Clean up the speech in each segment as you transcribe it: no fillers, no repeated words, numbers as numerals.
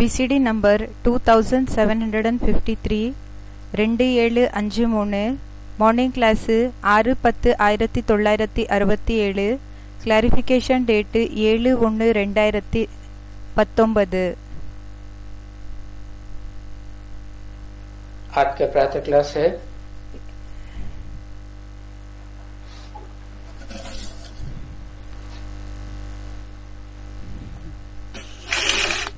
ABCD number 2753 2753 morning class 6/10/1967 clarification date 7/1/2019। आज का प्रातः क्लास है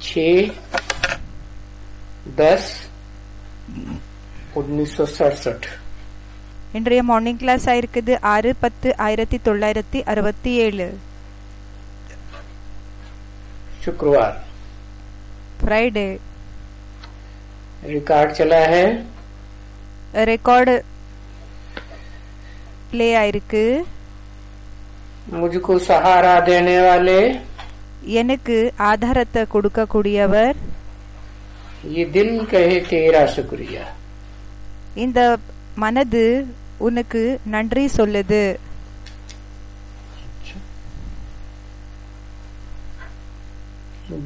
6/10/1967। இன்றைய மார்னிங் கிளாஸ் ஆயிருக்குது 6/10/1967 शुक्रवार फ्राइडे। रिकॉर्ड चला है, ரெக்கார்டு प्ले ஆயிருக்கு। मुझको सहारा देने वाले, எனக்கு ஆதாரத்தை கொடுக்கக்கூடியவர், ये दिल कहे तेरा शुक्रिया, இந்த மனது உனக்கு நன்றி சொல்லுது।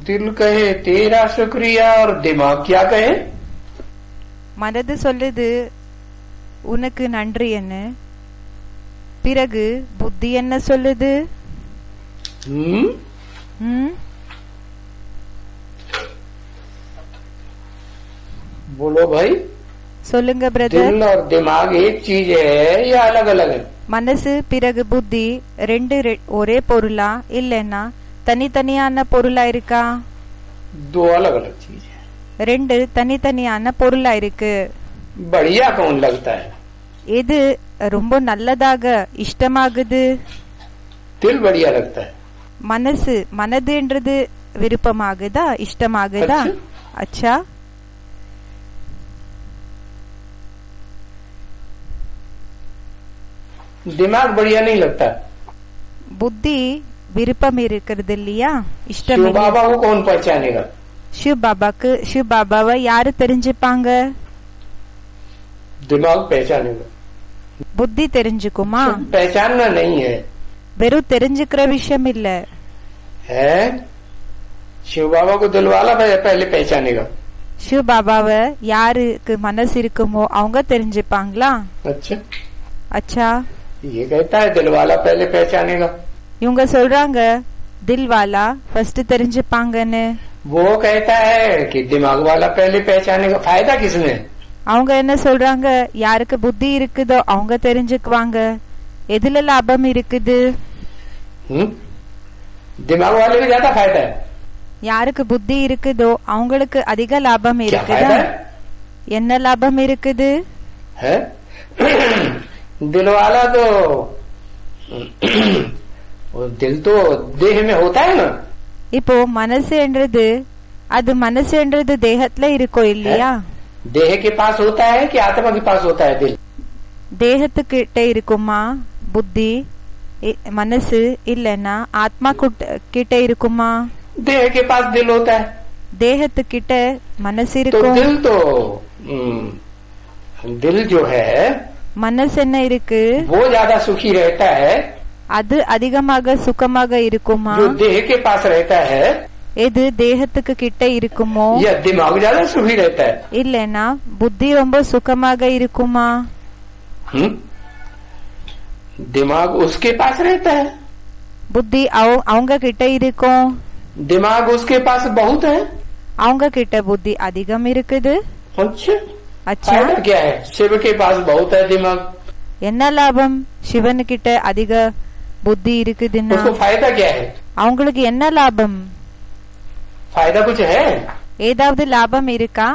दिल कहे तेरा शुक्रिया और दिमाग क्या कहे? மனது சொல்லுது உனக்கு நன்றி என்ன, பிறகு புத்தி என்ன சொல்லுது? बोलो भाई, சொல்லுங்க பிரதர்। दिल और दिमाग एक चीज है या अलग अलग है? மனசு பிறகு புத்தி ரெண்டு ஒரே பொருளா இல்லைன்னா தனித்தனியான பொருளா இருக்கா? दो अलग अलग चीज है। ரெண்டு தனித்தனியான பொருளா இருக்கு। बढ़िया कौन लगता है? எது ரொம்ப நல்லதாக இஷ்டமாகுது? दिल बढ़िया लगता है। மனசு மனதுன்றது விருப்பமாகுதா இஷ்டமாகுதா? அச்சா, दिमाग बढ़िया नहीं लगता। புத்தி விருப்பம் இருக்கிறது இல்லையா, இஷ்டம் शिव बाबा को कौन पहचानेगा? சிவ் பாபாவை யாரு தெரிஞ்சுப்பாங்க? दिमाग पहचानेगा। புத்தி தெரிஞ்சுக்குமா? पहचानना नहीं है, வெறும் தெரிஞ்சுக்கிற விஷயம் இல்ல। है शिव बाबा को दिल वाला पहले पहचानेगा। சிவ் பாபாவை யாருக்கு மனசு இருக்குமோ அவங்க தெரிஞ்சுப்பாங்களா? अच्छा, அச்சா, ये कहता है दिल वाला पहले पहचानेगा, இவங்க சொல்றாங்க தில்வாலா ஃபர்ஸ்ட் தெரிஞ்சுப்பாங்கன்னு। वो कहता है कि दिमाग वाला पहले पहचानेगा। फायदा किसने? அவங்க என்ன சொல்றாங்க, யாருக்கு புத்தி இருக்குதோ அவங்க தெரிஞ்சுக்குவாங்க। எதுல லாபம் இருக்குது? दिमाग वाले भी ज्यादा फायदा है। யாருக்கு புத்தி இருக்குதோ அவங்களுக்கு அதிக லாபம் இருக்குதா? என்ன லாபம் இருக்குது? है दिल वाला तो दिल तो देह में होता है ना। இப்போ மனசு என்றது அது மனசு என்றது தேகத்துல இருக்கோ இல்லையா? देह के पास होता है कि आत्मा के पास होता है दिल? தேகத்துக்கிட்ட இருக்குமா புத்தி மனசு, இல்லைன்னா ஆத்மா கிட்ட இருக்குமா? देह के पास दिल होता है, தேகத்துக்கிட்ட மனசு तो இருக்கும்। दिल जो है மனசு என்ன இருக்கு? वो ज्यादा सुखी रहता है। அது அதிகமாக சுகமாக இருக்குமா? जो देह के पास रहता है, எது தேகத்துக்கு கிட்ட இருக்குமோ? या दिमाग ज्यादा सुखी रहता है? இல்லைன்னா புத்தி ரொம்ப சுகமாக இருக்குமா? दिमाग उसके पास रहता है, புத்தி அவங்க கிட்ட இருக்கும்। दिमाग उसके पास बहुत है। அவங்க கிட்ட புத்தி அதிகம் இருக்குது। अच्छा, அச்சா, फायदा क्या है? शिव के पास बहुत है दिमाग, என்ன லாபம்? சிவன் கிட்ட அதிக புத்தி இருக்குதுன்னா उसको फायदा क्या है? அவங்களுக்கு என்ன லாபம்? फायदा कुछ है? ஏதாவது லாபம் இருக்கா?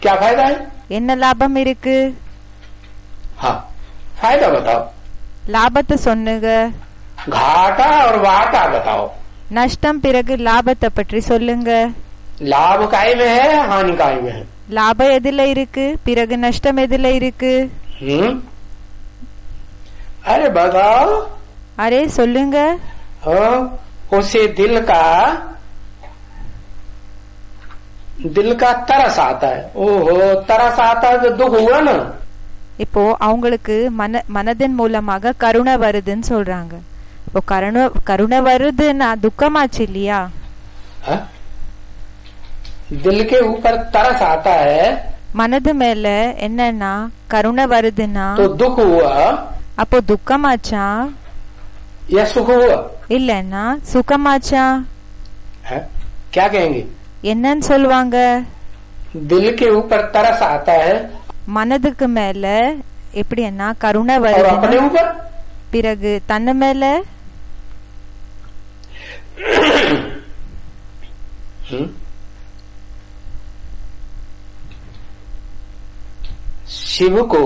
क्या फायदा है? என்ன லாபம் இருக்கு? हाँ, फायदा बताओ। லாபத்தை சொன்னுங்க। घाटा और वाटा बताओ। நஷ்டம் பிறகு லாபத்தை பற்றி சொல்லுங்க। लाभ काय में है, हानि काय में है? லாபம் எதுல இருக்கு, பிறகு நஷ்டம் எதுல இருக்கு? अरे बताओ। அரே சொல்லுங்க। उसे दिल का तरस आता है। ओहो, तरस आता है तो दुख हुआ ना। இப்போ அவங்களுக்கு மனதின் மூலமாக கருணை வருதுன்னு சொல்றாங்க। இப்போ கருணை வருதுன்னா துக்கமாச்சு இல்லையா? दिल के ऊपर तरस आता है மனது மேல என்னன்னா கருணை வருதுன்னா तो दुख हुआ அப்போ துக்கமாச்சா या सुख हुआ இல்லன்னா சுகமாச்சா? है? क्या कहेंगे? என்னன்னு சொல்லுவாங்க? दिल के ऊपर तरस आता है மனதுக்கு மேல எப்படின்னா கருணை और अपने வருது, ऊपर பிறகு தன்ன மேல शिव को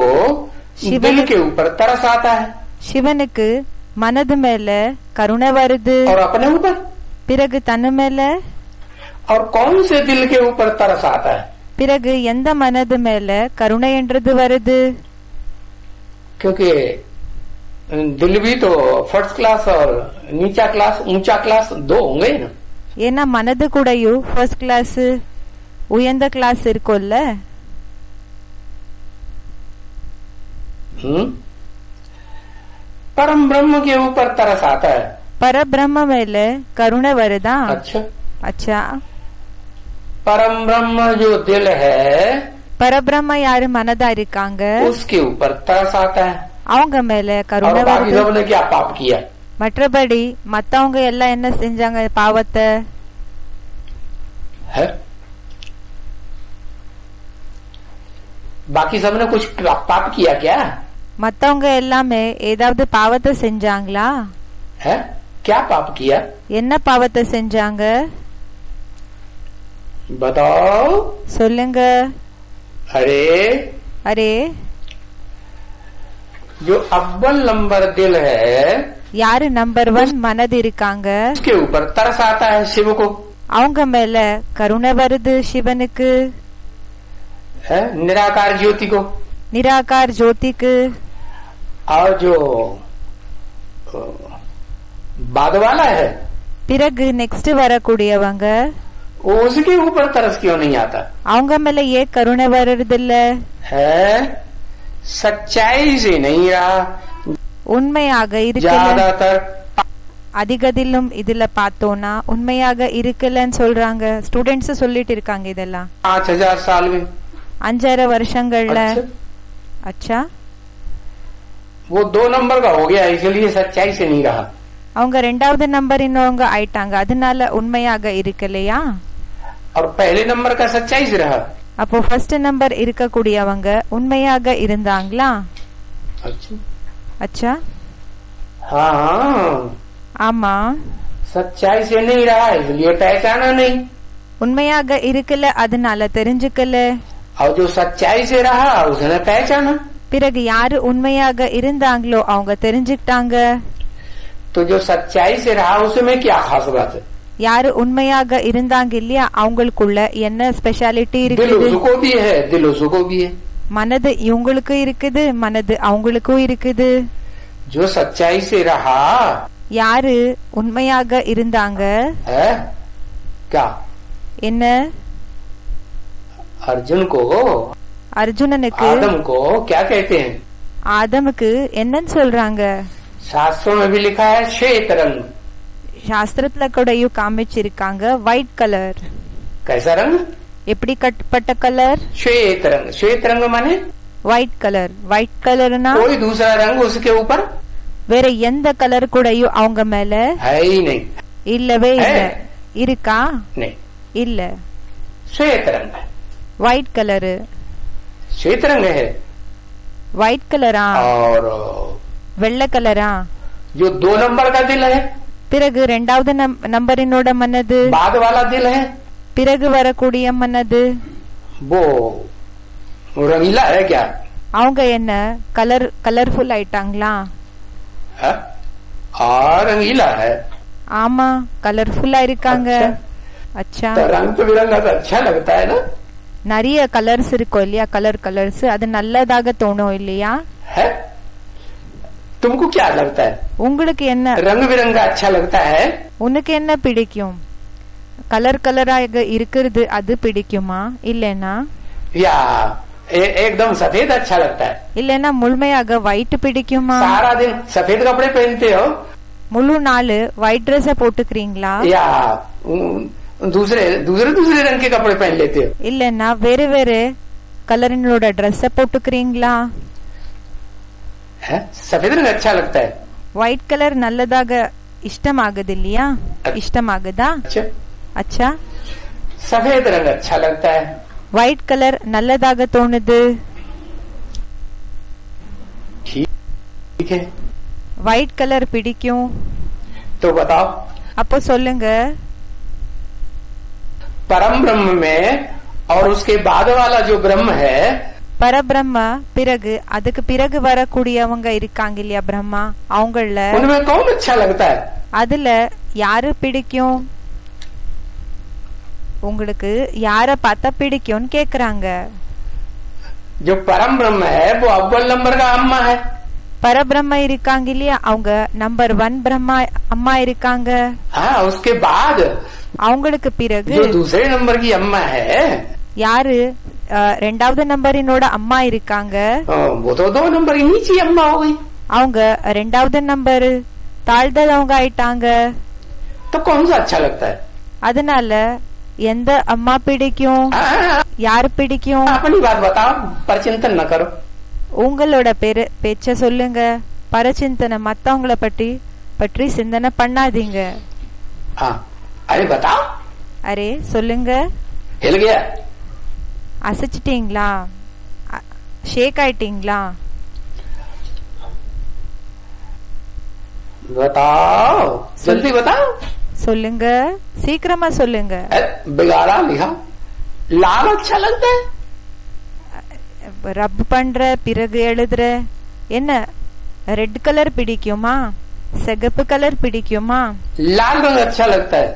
दिल के ऊपर तरस आता है சிவனுக்கு மனது மேல கருணை வருது, और अपने ऊपर பிறகு தன்ன மேல, और कौन से दिल के ऊपर तरस आता है? பிறகு எந்த மனது மேல கருணை என்றது வருது? क्योंकि दिल भी तो फर्स्ट क्लास और नीचा क्लास ऊंचा क्लास दो होंगे ना। ஏன்னா மனது கூடயும் ஃபர்ஸ்ட் கிளாஸ் உயர்ந்த கிளாஸ் இருக்கும்ல. परम ब्रह्म के ऊपर तरस आता है। பரபிரம்ம மேல கருணை வருதா? अच्छा, அச்சா, परम ब्रह्म जो दिल है பரபிரம்ம யாரு மனதா இருக்காங்க, उसके ऊपर तरस आता है। அவங்க மேல கருணை और बाकी வருது. सबने क्या पाप किया மற்றபடி மத்தவங்க எல்லாம் என்ன செஞ்சாங்க பாவத்தை? है? बाकी सबने कुछ पाप किया क्या மத்தவங்க எல்லாமே ஏதாவது பாவத்தை செஞ்சாங்களா? है? क्या पाप किया என்ன பாவத்தை செஞ்சாங்க बताओ? சொல்லுங்க. अरे அரே, जो अव्वल नंबर दिल है யாரு நம்பர் 1 மனது இருக்காங்க, उसके ऊपर तरस आता है शिव को। அவங்க மேல கருணை வருது சிவனுக்கு, है? निराकार ज्योति को। நிராகார் ஜோதிக்கு. और जो बाद वाला है பிறகு நெக்ஸ்ட் வரக்கூடியவங்க वो उसके ऊपर तरस क्यों नहीं आता அவங்க மேல ஏன் கருணை வர்றது இல்ல? है? सच्चाई से नहीं रहा உண்மையாக இருக்கல. ज्यादातर। அதிகதிலும் இதுல பார்த்தோம்னா உண்மையாக இருக்கலன்னு சொல்றாங்க. ஸ்டூடெண்ட்ஸ் சொல்லிட்டு இருக்காங்க இதெல்லாம் 5000 साल में। 5,500 வருஷங்கள்ல. अच्छा, அச்சா, वो 2 नंबर का हो गया इसलिए सच्चाई से नहीं रहा। அவங்க 2வது நம்பர் இன்னவங்க ஆயிட்டாங்க, அதனால உண்மையாக இருக்கலையா? और पहले नंबर का सच्चाई से रहा। அப்போ ஃபர்ஸ்ட் நம்பர் இருக்கக்கூடியவங்க உண்மையாக இருந்தாங்களா? अच्छा, அச்சா, हाँ, ஆமா, सच्चाई से नहीं रहा इसलिए पहचाना नहीं। உண்மையாக இருக்கல அதனால தெரிஞ்சுக்கல. और जो सच्चाई से रहा उसने पहचाना। பிறகு யாரு உண்மையாக இருந்தாங்களோ அவங்க தெரிஞ்சுக்கிட்டாங்க. तो जो सच्चाई से रहा उसमें क्या खास बात है? யாரு உண்மையாக இருந்தாங்க இல்லையா அவங்களுக்குள்ள என்ன ஸ்பெஷாலிட்டி दिल இருக்குது? उसको भी है, दिल उसको भी है। மனது இவங்களுக்கும் இருக்குது, மனது அவங்களுக்கும் இருக்குது. जो सच्चाई से रहा யாரு உண்மையாக இருந்தாங்க है क्या? என்ன? अर्जुन को, அர்ஜுனனுக்கு, आदम को क्या कहते हैं? ஆதமுக்கு என்னன்னு சொல்றாங்க? शास्त्रों में भी लिखा है श्वेत रंग। சாஸ்திரத்துல கூடயும் காமிச்சிருக்காங்க ஒயிட் கலர். कैसा रंग? எப்படி கட்டப்பட்ட கலர்? श्वेत रंग। श्वेत रंग माने ஒயிட் கலர். ஒயிட் கலர்னா कोई दूसरा रंग उसके ऊपर வேற எந்த கலர் கூடயும் அவங்க மேல है ही नहीं। இல்லவே இல்ல. है? இருக்கா? नहीं, இல்ல. श्वेत रंग है। White colour. श्वेत रंग है। ஒயிட் கலரா? और வெள்ளை கலரா? जो 2 नंबर का दिल है, பிறகு 2வது நம்பரினோட மனது, बाद वाला दिल है, பிறகு வரக்கூடிய மனது, वो रंगीला है क्या? அவங்க என்ன கலர்ஃபுல் ஆயிட்டாங்களா? है? और रंगीला है। ஆமா, கலர்ஃபுல்லா இருக்காங்க. அச்சா, तो रंग तो बिरंगा तो अच्छा लगता है ना? நிறைய கலர்ஸ் இருக்கும் இல்லையா? கலர்ஸ் அது நல்லதாக தோணும் இல்லையா? है? तुमको क्या लगता है? உங்களுக்கு என்ன, रंग बिरंगा अच्छा लगता है? உனக்கு என்ன பிடிக்கும்? கலராக இருக்கிறது அது பிடிக்குமா? இல்லைன்னா या एकदम सफेद अच्छा लगता है? இல்லைன்னா முழுமையாக ஒயிட் பிடிக்குமா? सारा दिन सफेद कपड़े पहनते हो முழு நாள் ஒயிட் ட்ரெஸ் போட்டுக்கிறீங்களா? या दूसरे दूसरे दूसरे रंग के कपड़े पहन लेते हो? இல்லன்னா வேற வேற கலரினோட ட்ரெஸ் போட்டுக்கிறீங்களா? है? सफेद रंग अच्छा लगता है? ஒயிட் கலர் நல்லதாக இஷ்டமாகுது இல்லையா? இஷ்டமாகுதா? अच्छा அச்சா, सफेद रंग अच्छा लगता है। ஒயிட் கலர் நல்லதாக தோணுது. ठीक है, ஒயிட் கலர் பிடிக்கும். तो बताओ அப்போ சொல்லுங்க, परम ब्रह्म में और उसके बाद वाला जो ब्रह्म है, பரபிரம்ம பிறகு அதுக்கு பிறகு வரக்கூடியவங்க இருக்காங்க இல்லையா பிரம்மா, அவங்கள उनमें कौन अच्छा लगता है? அதுல யாரு பிடிக்கும்? உங்களுக்கு யார பார்த்தா பிடிக்கும்னு கேக்குறாங்க. जो परम ब्रह्म है वो अव्वल नंबर का अम्मा है। பரபிரம்ம இருக்காங்க இல்லையா, அவங்க நம்பர் 1 பிரம்மா அம்மா இருக்காங்க. हाँ, उसके बाद அவங்களுக்கு பிறகு जो दूसरे नंबर की अम्मा है, யாரு ரெண்டாவது நம்பரினோட அம்மா இருக்காங்க. वो तो 2 नंबर की नीचे अम्मा हो गई। அவங்க ரெண்டாவது நம்பர் தாழ்ந்தவங்க ஆயிட்டாங்க. तो कौन सा अच्छा लगता है? அதனால எந்த அம்மா பிடிக்கும், யாரு பிடிக்கும்? अपनी बात बताओ, परचिंतन न करो। உங்களோட பேச்ச சொல்லுங்க, பரச்சிந்தனை மத்தவங்கள பற்றி சிந்தனை பண்ணாதீங்க. हाँ, अरे बताओ। அரே சொல்லுங்க. हिल गया? அசைச்சிட்டீங்களா? ஷேக் ஆயிட்டீங்களா? बताओ, जल्दी बताओ। சொல்லுங்க, சீக்கிரமா சொல்லுங்க. बिगाड़ा लिखा, लाल अच्छा लगता है? ரப் பண்ற பிறகு எழுதுற, என்ன ரெட் கலர் பிடிக்குமா, சிகப்பு கலர் பிடிக்குமா? लाल रंग अच्छा लगता है।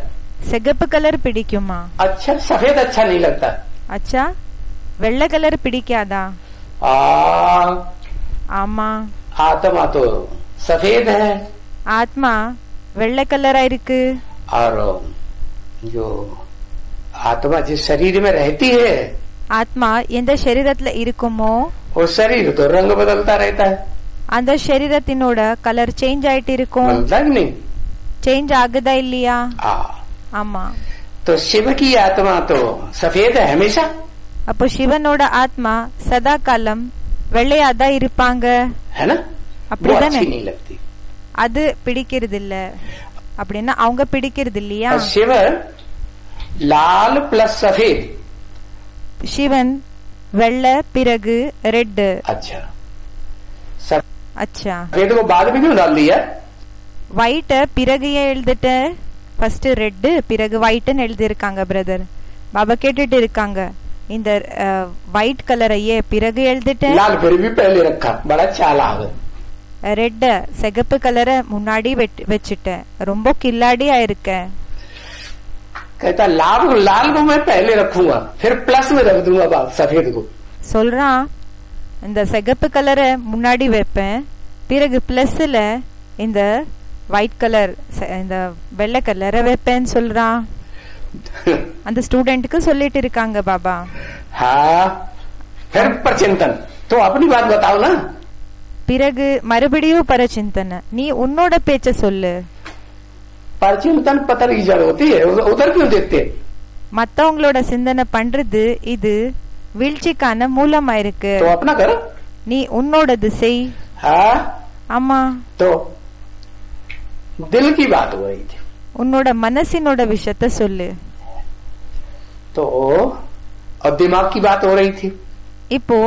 சிகப்பு கலர் பிடிக்குமா? अच्छा, सफेद अच्छा नहीं लगता। அச்சா, வெள்ளை கலர் பிடிக்காதா? ஆமா, आत्मा तो सफेद है ஆத்மா வெள்ளை கலரா இருக்கு. और जो आत्मा जिस शरीर में रहती है, ஆத்மா எந்த சரீரத்துல இருக்குமோ वो शरीर तो रंग बदलता रहता है। அந்த சரீரத்தினோட கலர் சேஞ்ச் ஆயிட்டு இருக்கும். बदलता कि नहीं? சேஞ்ச் ஆகுதா இல்லையா? ஆமா. तो शिव की आत्मा तो सफेद है हमेशा। அப்போ சிவனோட ஆத்மா சதா காலம் வெள்ளையாதான் இருப்பாங்க, है ना? அப்படிதானே? अच्छी नहीं लगती। அது பிடிக்கிறது இல்ல அப்படின்னா அவங்க பிடிக்கிறது இல்லையா? शिव लाल प्लस सफेद। சிவன் வெள்ளை பிறகு ரெட். अच्छा, அச்சா, सफेद को बाद में क्यों डाल दिया? ஒயிட்ட பிறகு ஏன் எழுதிட்ட? ஃபர்ஸ்ட் ரெட் பிறகு ஒயிட்னு எழுதி இருக்காங்க பிரதர். பாபா கேட்டுட்டு இருக்காங்க, இந்த ஒயிட் கலரையே பிறகு எழுதிட்டேன், लाल फिर भी पहले रखा, बड़ा चालाक। ரெட்ட சிகப்பு கலரை முன்னாடி வச்சுட்டேன், ரொம்ப கில்லாடியா இருக்கேன். कहता लाल को मैं पहले रखूंगा, फिर प्लस में रख दूंगा सफेद को। சொல்றான், இந்த சிகப்பு கலரை முன்னாடி வைப்பேன், பிறகு பிளஸ்ல இந்த ஒயிட் கலர் இந்த வெள்ளை கலரை வைப்பேன்னு சொல்றான். அந்த ஸ்டூடெண்ட்டுக்கு சொல்லிட்டு இருக்காங்க பாபா. हाँ, फिर परचिंतन, तो अपनी बात बताओ ना। பிறகு மறுபடியும் பரச்சிந்தனை, நீ உன்னோட பேச்ச சொல்லு. परचिंतन पत्थर की जड़ होती है, उधर क्यों देखते? மத்தவங்களோட சிந்தனை பண்றது இது வீழ்ச்சிக்கான மூலமா இருக்கு. तो अपना करो। நீ உன்னோடது செய். हाँ, ஆமா, तो दिल की बात हो रही थी, உன்னோட மனசினோட விஷயத்த சொல்லு. तो और दिमाग की बात हो रही थी, இப்போ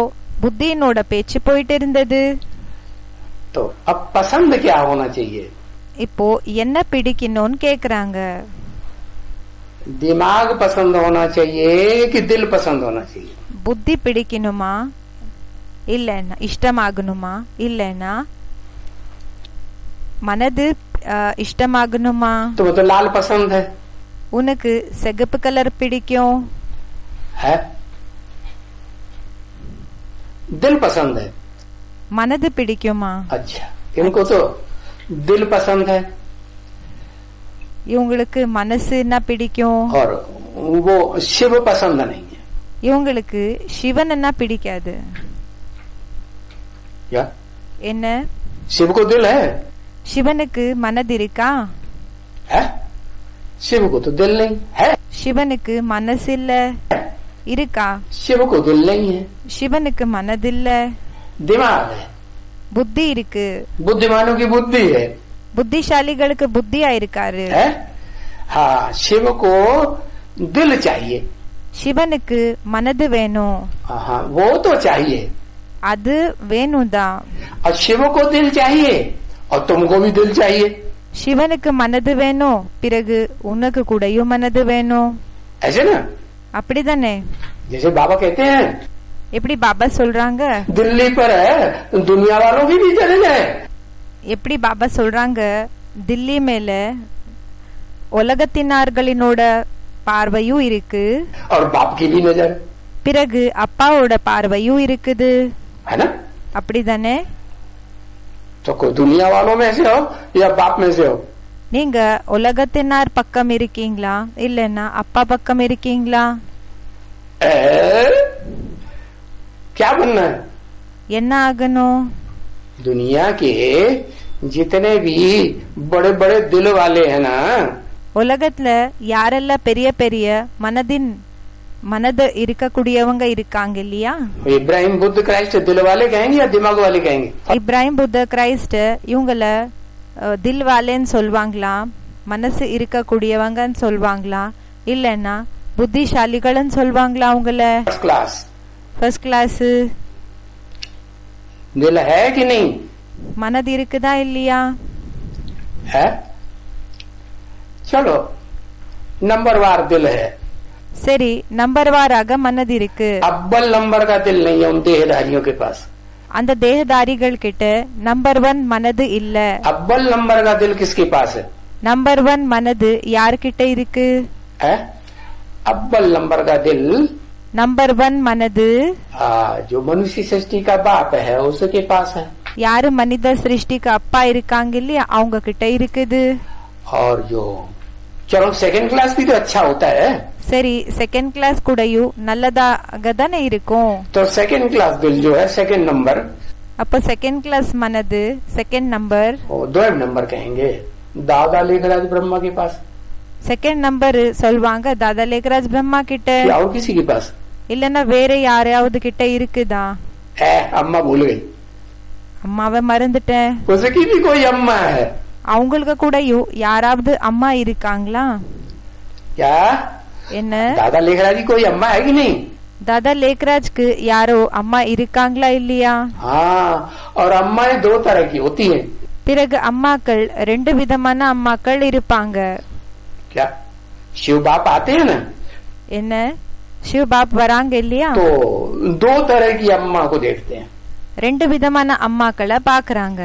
புத்தியினோட பேச்சு போயிட்டு இருந்தது. तो अब पसंद क्या होना चाहिए? இப்போ என்ன பிடிக்கணும்னு கேக்குறாங்க. दिमाग पसंद होना चाहिए कि दिल पसंद होना चाहिए? புத்தி பிடிக்கணுமா இல்லைன்னா இஷ்டமாகணுமா இல்லைன்னா மனது இஷ்டமாகணுமா? तो लाल पसंद है, உனக்கு சிகப்பு கலர் பிடிக்கும், है? दिल पसंद है, மனது பிடிக்குமா? अच्छा, इनको तो दिल पसंद है இவங்களுக்கு மனசு என்ன பிடிக்கும், और वो शिव पसंद नहीं है। இவங்களுக்கு சிவன் என்ன பிடிக்காது. क्या? என்ன? शिव को दिल है? சிவனுக்கு மனது இருக்கா? है? शिव को तो दिल नहीं है। சிவனுக்கு மனசு இல்ல இருக்கா? शिव को दिल नहीं है, சிவனுக்கு மனதில்ல, दिमाग है, புத்தி இருக்கு. बुद्धिमानों की बुद्धि है, புத்திசாலிகளுக்கு புத்தியா இருக்காரு. है? हाँ, शिव को दिल चाहिए, சிவனுக்கு மனது வேணும், हाँ वो तो चाहिए, அது வேணும்தான். और शिव को दिल चाहिए और तुमको भी दिल चाहिए, சிவனுக்கு மனது வேணும், பிறகு உனக்கு கூடயும் மனது வேணும். ऐसे ना? அப்படிதானே? जैसे बाबा कहते हैं எப்படி பாபா சொல்றாங்க? दिल्ली पर है दुनिया वालों की भी नजर है, எப்படி பாபா சொல்றாங்க? தில்லி மேல உலகத்தினார்களினோட பார்வையும் இருக்கு, और बाप की भी नजर, பிறகு அப்பாவோட பார்வையும் இருக்குது. है ना? அப்படிதானே? तो कोई दुनिया वालों में से हो या बाप में से हो? நீங்க உலகத்தினார் பக்கம் இருக்கீங்களா இல்லன்னா அப்பா பக்கம் இருக்கீங்களா? क्या बनना है? என்ன ஆகணும்? दुनिया के जितने भी बड़े बड़े दिल वाले हैं ना, உலகத்துல யாரெல்லாம் பெரிய பெரிய மனது இருக்கக்கூடியவங்க இருக்காங்க இல்லையா? इब्राहिम बुद्ध क्राइस्ट दिल वाले कहेंगे या दिमाग वाले कहेंगे? இப்ராஹிம் புத்த கிரைஸ்ட் இவங்கள தில் வாலேன்னு சொல்வாங்களா, மனசு இருக்கக்கூடியவங்கன்னு சொல்வாங்களா, இல்லன்னா புத்திசாலிகள்னு சொல்வாங்களா? அவங்கள फर्स्ट क्लास ஃபர்ஸ்ட் கிளாஸ் दिल है कि नहीं மனது இருக்குதா இல்லையா? है? चलो नंबरवार दिल है, சரி, நம்பர் வாராக மனது இருக்கு. अव्वल नंबर का दिल नहीं है उन देहधारियों के पास, அந்த தேகதாரிகள் கிட்ட நம்பர் 1 மனது இல்ல. अव्वल नंबर का दिल किसके पास है? நம்பர் 1 மனது யார்கிட்ட இருக்கு? है? अव्वल नंबर का दिल நம்பர் 1 மனது जो मनुष्य सृष्टि का बाप है उसके पास है, யாரு மனித சிருஷ்டிக்கு அப்பா இருக்காங்க இல்லையா, அவங்க கிட்ட இருக்குது. और जो चलो सेकंड क्लास भी तो अच्छा होता है, சரி, செகண்ட் கிளாஸ் கூடயும் நல்லதாக தானே இருக்கும். तो सेकंड क्लास दिल जो है सेकंड नंबर, அப்ப செகண்ட் கிளாஸ் மனது செகண்ட் நம்பர், दो नंबर कहेंगे दादा लेखराज ब्रह्मा के पास, செகண்ட் நம்பர் சொல்வாங்க தாதா லேகராஜ் பிரம்மா கிட்ட, या और किसी के पास? இல்லன்னா வேற யாரையாவது கிட்ட இருக்குதா? अम्मा भूल गई, அம்மாவை மறந்துட்டேன். उसकी भी कोई अम्मा है அவங்களுக்கு கூடயும் யாராவது அம்மா இருக்காங்களா? क्या? என்ன दादा लेखराज की कोई अम्मा है कि नहीं? தாதா லேகராஜ்க்கு யாரோ அம்மா இருக்காங்களா இல்லையா? हाँ, और अम्माएं दो तरह की होती हैं, பிறகு அம்மாக்கள் 2 விதமான அம்மாக்கள் இருப்பாங்க. क्या? शिव बाप आते हैं ना, என்ன சிவ் பாப் வராங்க இல்லையா? तो दो तरह की अम्मा को देखते हैं, 2 விதமான அம்மாக்களை பாக்குறாங்க.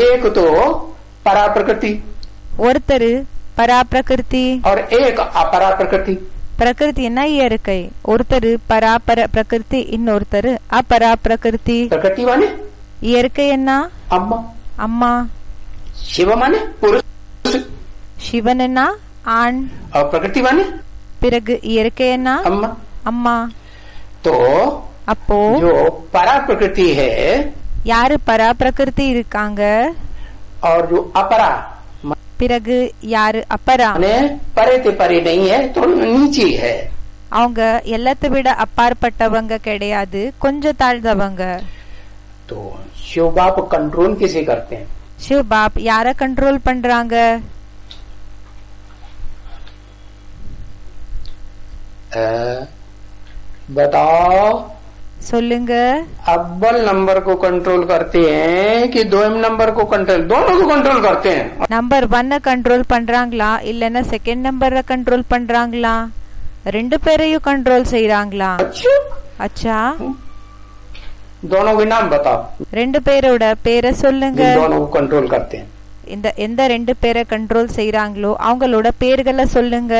एक तो परा प्रकृति ஒருத்தர் பரா பிரகிருதி, और एक अपरा प्रकृति, பிரகிருத்தின்னா இயற்கை. ஒருத்தர் பராபர பிரகிருதி, இன்னொருத்தர் அபரா பிரகிருதி. प्रकृति माने இயற்கை என்ன? अम्मा, அம்மா. शिव माने पुरुष, சிவன் என்ன? ஆண். और प्रकृति माने பிறகு இயற்கை என்ன? अम्मा। அம்மா. तो அப்போ जो परा प्रकृति है யாரு பரா பிரகிருதி இருக்காங்க, और जो अपरा பிறகு யாரு அப்பரா, माने परे ते परे नहीं है, तो नीचे है, அவங்க எல்லாத்தை விட அப்பாற்பட்டவங்க கிடையாது, கொஞ்சம் தாழ்ந்தவங்க. तो शिव बाप कंट्रोल किसे करते हैं? சிவ் பாப் யார கண்ட்ரோல் பண்றாங்க? बताओ, சொல்லுங்க. अव्वल नंबर को कंट्रोल करते हैं कि दोम नंबर को कंट्रोल, दोनों को कंट्रोल करते हैं? நம்பர் 1 கண்ட்ரோல் பண்றாங்களா இல்லன்னா செகண்ட் நம்பரை கண்ட்ரோல் பண்றாங்களா? 2 பேரையும் கண்ட்ரோல் செய்யறாங்களா? अच्छा, அச்சா, दोनों के नाम बताओ, 2 பேரோட பேரை சொல்லுங்க. जिन दोनों को कंट्रोल करते हैं। எந்த 2 பேரை கண்ட்ரோல் செய்யறாங்களோ அவங்களோட பேர்களை சொல்லுங்க.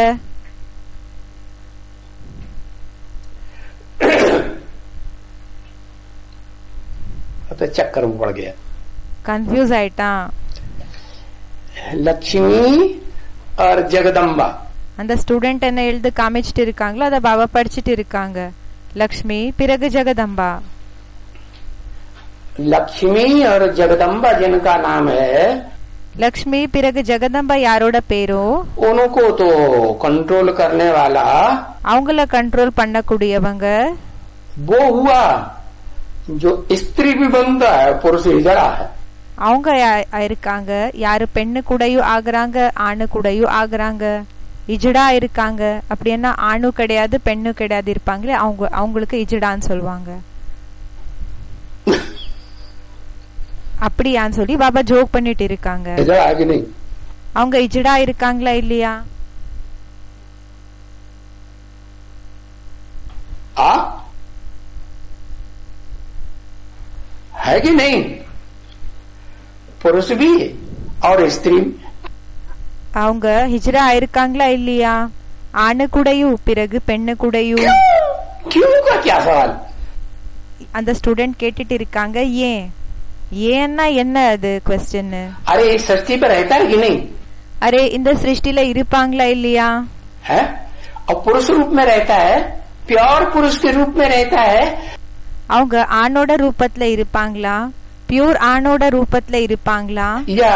तो चक्कर में पड़ गया, கன்ஃபியூஸ் ஆயிட்டான். लक्ष्मी और जगदम्बा, அந்த ஸ்டூடெண்ட் என்ன எழுது காமிச்சிட்டு இருக்காங்களோ அத பாபா படிச்சிட்டு இருக்காங்க. லக்ஷ்மி, பிறகு ஜெகதம்பா. लक्ष्मी और जगदम्बा जिनका नाम है லக்ஷ்மி பிறகு ஜெகதம்பா யாரோட பேரோ? उनको तो कंट्रोल करने वाला அவங்கள கண்ட்ரோல் பண்ணக்கூடியவங்க वो हुआ जो स्त्री भी बनता है पुरुष हिजड़ा है. அவங்க இருக்காங்க. யாரு பெண்ணு கூடயும் ஆகுறாங்க, ஆணு கூடயும் ஆகுறாங்க. இஜிடா இருக்காங்க அப்படின்னா ஆணு கிடையாது பெண்ணு கிடையாது இருப்பாங்களே, அவங்களுக்கு இஜிடான்னு சொல்லுவாங்க. அப்படியான்னு சொல்லி பாபா ஜோக் பண்ணிட்டு இருக்காங்க. அவங்க இஜிடா இருக்காங்களா இல்லையா? है कि नहीं? पुरुष भी और स्त्री. அவங்க ஹிஜ்ரா இருக்காங்களா இல்லையா? ஆணு கூடயும் பிறகு பெண்ணு கூடயும். क्यों का क्या सवाल? அந்த ஸ்டூடெண்ட் கேட்டுட்டு இருக்காங்க ஏன் ஏன்னா என்ன அது क्वेश्चन. अरे इस सृष्टि पर रहता है कि नहीं? अरे இந்த சிருஷ்டில இருப்பாங்களா இல்லையா? है और पुरुष रूप में रहता है, प्योर पुरुष के रूप में रहता है. அவங்க ஆணோட ரூபத்துல இருப்பாங்களா, பியூர் ஆணோட ரூபத்துல இருப்பாங்களா, या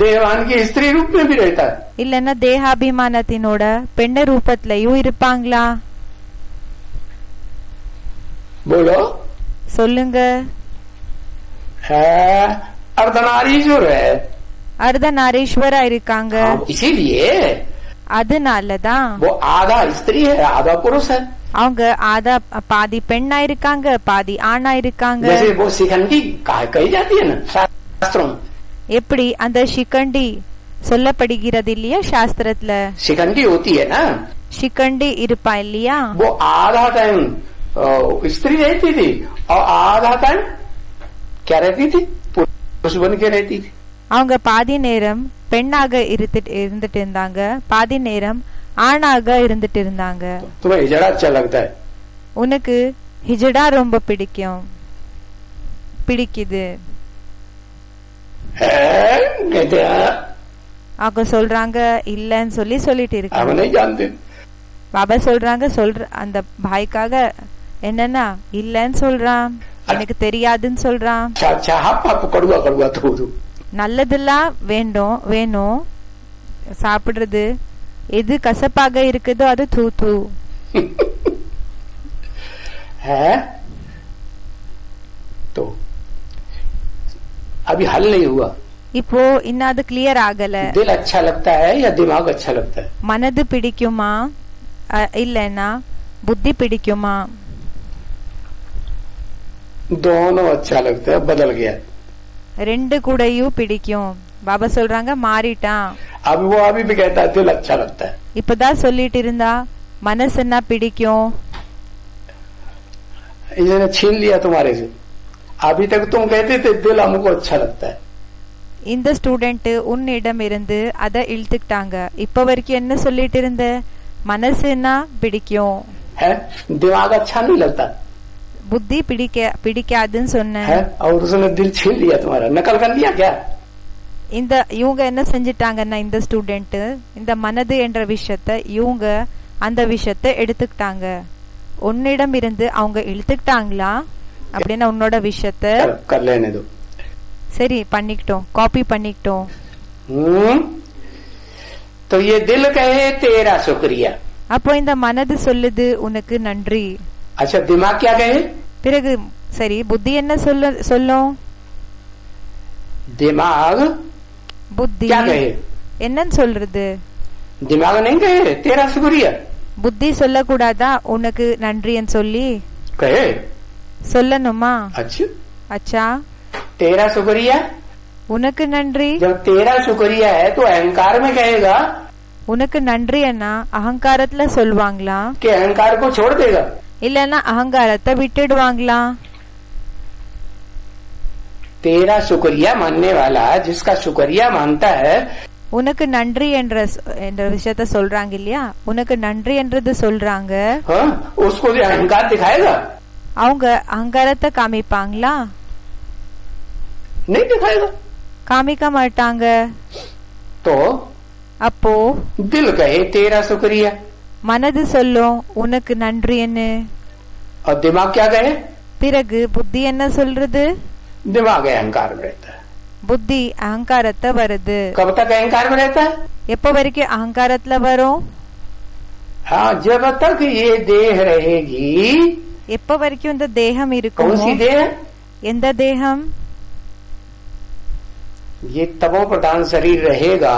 देवान के स्त्री रूप में भी रहता है? இல்லன்னா தேகாபிமானத்தினோட பெண்ண ரூபத்திலயும் இருப்பாங்களா? बोलो. சொல்லுங்க. है अर्धनारीश्वर है. அர்த்தநாரீஸ்வரா இருக்காங்க. इसीलिए அதனாலதான் वो आधा स्त्री है आधा पुरुष है. அவங்க ஆதா பாதி பெண்ணா இருக்காங்க பாதி ஆணா இருக்காங்க. जैसे वो शिखंडी कही जाती है ना शास्त्रों में. எப்படி அந்த शिखंडी சொல்லப்படுகிறது இல்லையா சாஸ்திரத்துல? शिखंडी होती है ना, शिखंडी இருப்பா இல்லையா? वो आधा टाइम स्त्री रहती थी और आधा टाइम क्या रहती थी? पुरुष बन के रहती थी. அவங்க பாதி நேரம் பெண்ணாக இருந்துட்டு இருந்தாங்க, பாதி நேரம் ஆணாக இருந்துட்டு இருந்தாங்க. तुम्हें हिजड़ा अच्छा लगता है? உனக்கு ஹிஜடா ரொம்ப பிடிக்குது. அவங்க சொல்றாங்க இல்லன்னு சொல்லிட்டு இருக்காங்க. பாபா சொல்றாங்க அந்த பாய்க்காக என்னன்னா இல்லன்னு சொல்றான், எனக்கு தெரியாதுன்னு சொல்றான். நல்லதெல்லாம் வேணும் சாப்பிடுறது, எது கசப்பாக இருக்குதோ அது தூ. तो अभी हल नहीं हुआ. இப்போ இன்னும் அது கிளியர் ஆகல. दिल अच्छा लगता है या दिमाग अच्छा लगता है? மனது பிடிக்குமா இல்லனா புத்தி பிடிக்குமா? दोनों अच्छा लगता है. बदल गया. ரெண்டு கூடயும் பிடிக்கும். பாபா சொல்றாங்க மாறிட்டான். अभी भी कहता है दिल अच्छा लगता है. இப்பதான் சொல்லிட்டு இருந்தா மனசுன்னா பிடிக்கும். इसने छीन लिया तुम्हारे से. अभी तक तुम कहते थे दिल हमको अच्छा लगता है. இந்த ஸ்டூடெண்ட் உன்னிடம் இருந்து அதை இழுத்துக்கிட்டாங்க. இப்ப வரைக்கும் என்ன சொல்லிட்டு இருந்த? மனசுன்னா பிடிக்கும். दिमाग अच्छा नहीं लगता. புத்தி பிடிக்காதுன்னு சொன்னேன். और उसने दिल छीन लिया तुम्हारा. नकल कर लिया क्या? இந்த இவங்க என்ன செஞ்சிட்டாங்கன்னா இந்த ஸ்டூடெண்ட் இந்த மனது என்ற விஷயத்த இவங்க அந்த விஷயத்த எடுத்துக்கிட்டாங்க. உன்னிடம் இருந்து அவங்க இழுத்துக்கிட்டாங்களா அப்படின்னா உன்னோட விஷயத்த சரி பண்ணிக்கிட்டோம், காப்பி பண்ணிக்கிட்டோம். तो ये दिल कहे तेरा शुक्रिया. அப்போ இந்த மனது சொல்லுது உனக்கு நன்றி. अच्छा दिमाग क्या कहे? பிறகு சரி புத்தி என்ன சொல்லும்? दिमाग புத்தி क्या कहे? என்னன்னு சொல்றது? दिमाग नहीं कहे तेरा शुक्रिया. புத்தி சொல்லக்கூடாதா உனக்கு நன்றின்னு சொல்லி? कहे சொல்லணுமா? अच्छा तेरा शुक्रिया. உனக்கு நன்றி. जब तेरा शुक्रिया है तो अहंकार में कहेगा. உனக்கு நன்றி என்ன அகங்காரத்துல சொல்வாங்களா? कि अहंकार को छोड़ देगा. இல்லன்னா அகங்காரத்தை விட்டுடுவாங்களா? तेरा शुक्रिया मानने वाला जिसका शुक्रिया मानता है. உனக்கு நன்றி என்ற விஷயத்த சொல்றாங்க இல்லையா? உனக்கு நன்றி என்றது சொல்றாங்க. उसको भी अहंकार दिखाएगा. அவங்க அகங்காரத்தை காமிப்பாங்களா? नहीं दिखाएगा. காமிக்க மாட்டாங்க. तो அப்போ दिल कहे तेरा शुक्रिया. மனது சொல்லும் உனக்கு நன்றி என்ன. और दिमाग क्या कहे? பிறகு புத்தி என்ன சொல்றது? दिमाग अहंकार में रहता है. புத்தி அகங்காரத்தை வருது. कब तक अहंकार में रहता है? எப்போ வரைக்கும் அகங்காரத்துல வரும்? हाँ, जब तक ये देह रहेगी. எப்போ வரைக்கும் இந்த தேகம் कौन இருக்கும்? सी देह? எந்த தேகம்? ये तमो प्रधान शरीर रहेगा.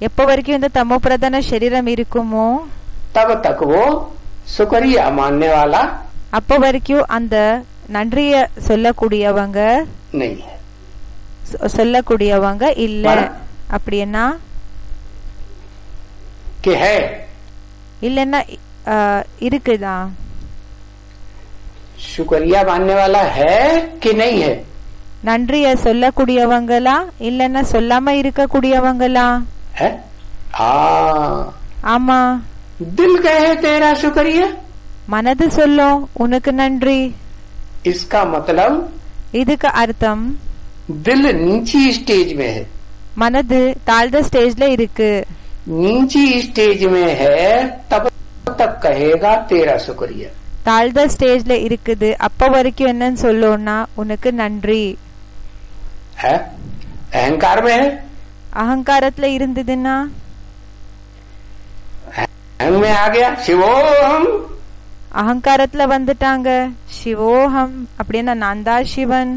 எப்போ வரைக்கும் இந்த தமோ பிரதான சரீரம் இருக்குமோ तब तक वो शुक्रिया मानने वाला அப்போ வரைக்கும் அந்த நன்றிய சொல்லக்கூடியவங்க नहीं है. சொல்லக்கூடியவங்க இல்ல. அப்படின்னா कि है இல்லன்னா இருக்குதா? शुक्रिया मानने वाला है कि नहीं है? நன்றிய சொல்லக்கூடியவங்களா இல்லன்னா சொல்லாம இருக்கக்கூடியவங்களா? है. ஆமா. दिल कहे तेरा शुक्रिया. மனது சொல்லும் உனக்கு நன்றி. इसका मतलब இதுக்கு அர்த்தம் दिल नीची स्टेज में है. மனது தாழ்ந்த ஸ்டேஜ்ல இருக்கு. नीची स्टेज में है तब तक कहेगा तेरा शुक्रिया. தாழ்ந்த ஸ்டேஜ்ல இருக்குது. அப்ப வரைக்கும் என்னன்னு சொல்லும்னா உனக்கு நன்றி. है. अहंकार में है. அகங்காரத்துல இருந்ததுன்னா अहंग में आ गया शिवोहम. அகங்காரத்துல வந்துட்டாங்க சிவோஹம் அப்படின்னா நான் தான் சிவன்.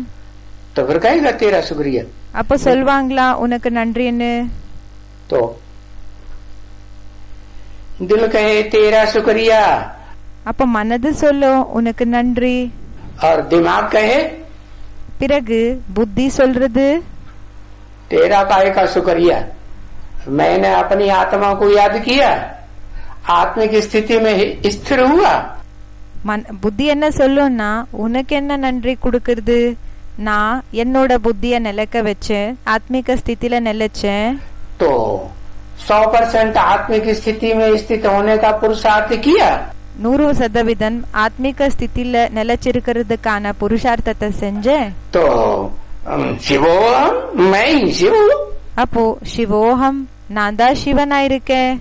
तो फिर कहेगा तेरा शुक्रिया. அப்ப சொல்வாங்களா உனக்கு நன்றின்னு? तो दिल कहे तेरा शुक्रिया அப்ப மனது சொல்லும் உனக்கு நன்றி. और दिमाग कहे பிறகு புத்தி சொல்றது तेरा काय का शुक्रिया. मैंने अपनी आत्मा को याद किया, आत्मिक स्थिति में स्थिर हुआ. புத்தி என்ன சொல்லும்னா உனக்கு என்ன நன்றி கொடுக்கறது? நான் என்னோட புத்திய நிலைக்க வச்சேன், ஆத்மிக ஸ்திதியில நிலைச்சேன். तो 100% आत्मिक स्थिति में स्थित होने का पुरुषार्थ किया. 100% ஆத்மிக ஸ்திதியில நிலைச்சிருக்கிறதுக்கான புருஷார்த்தத்தை செஞ்சேன். तो शिवोहम मैं ही शिव. அப்போ சிவோஹம் நான் தான் சிவனா இருக்கேன்.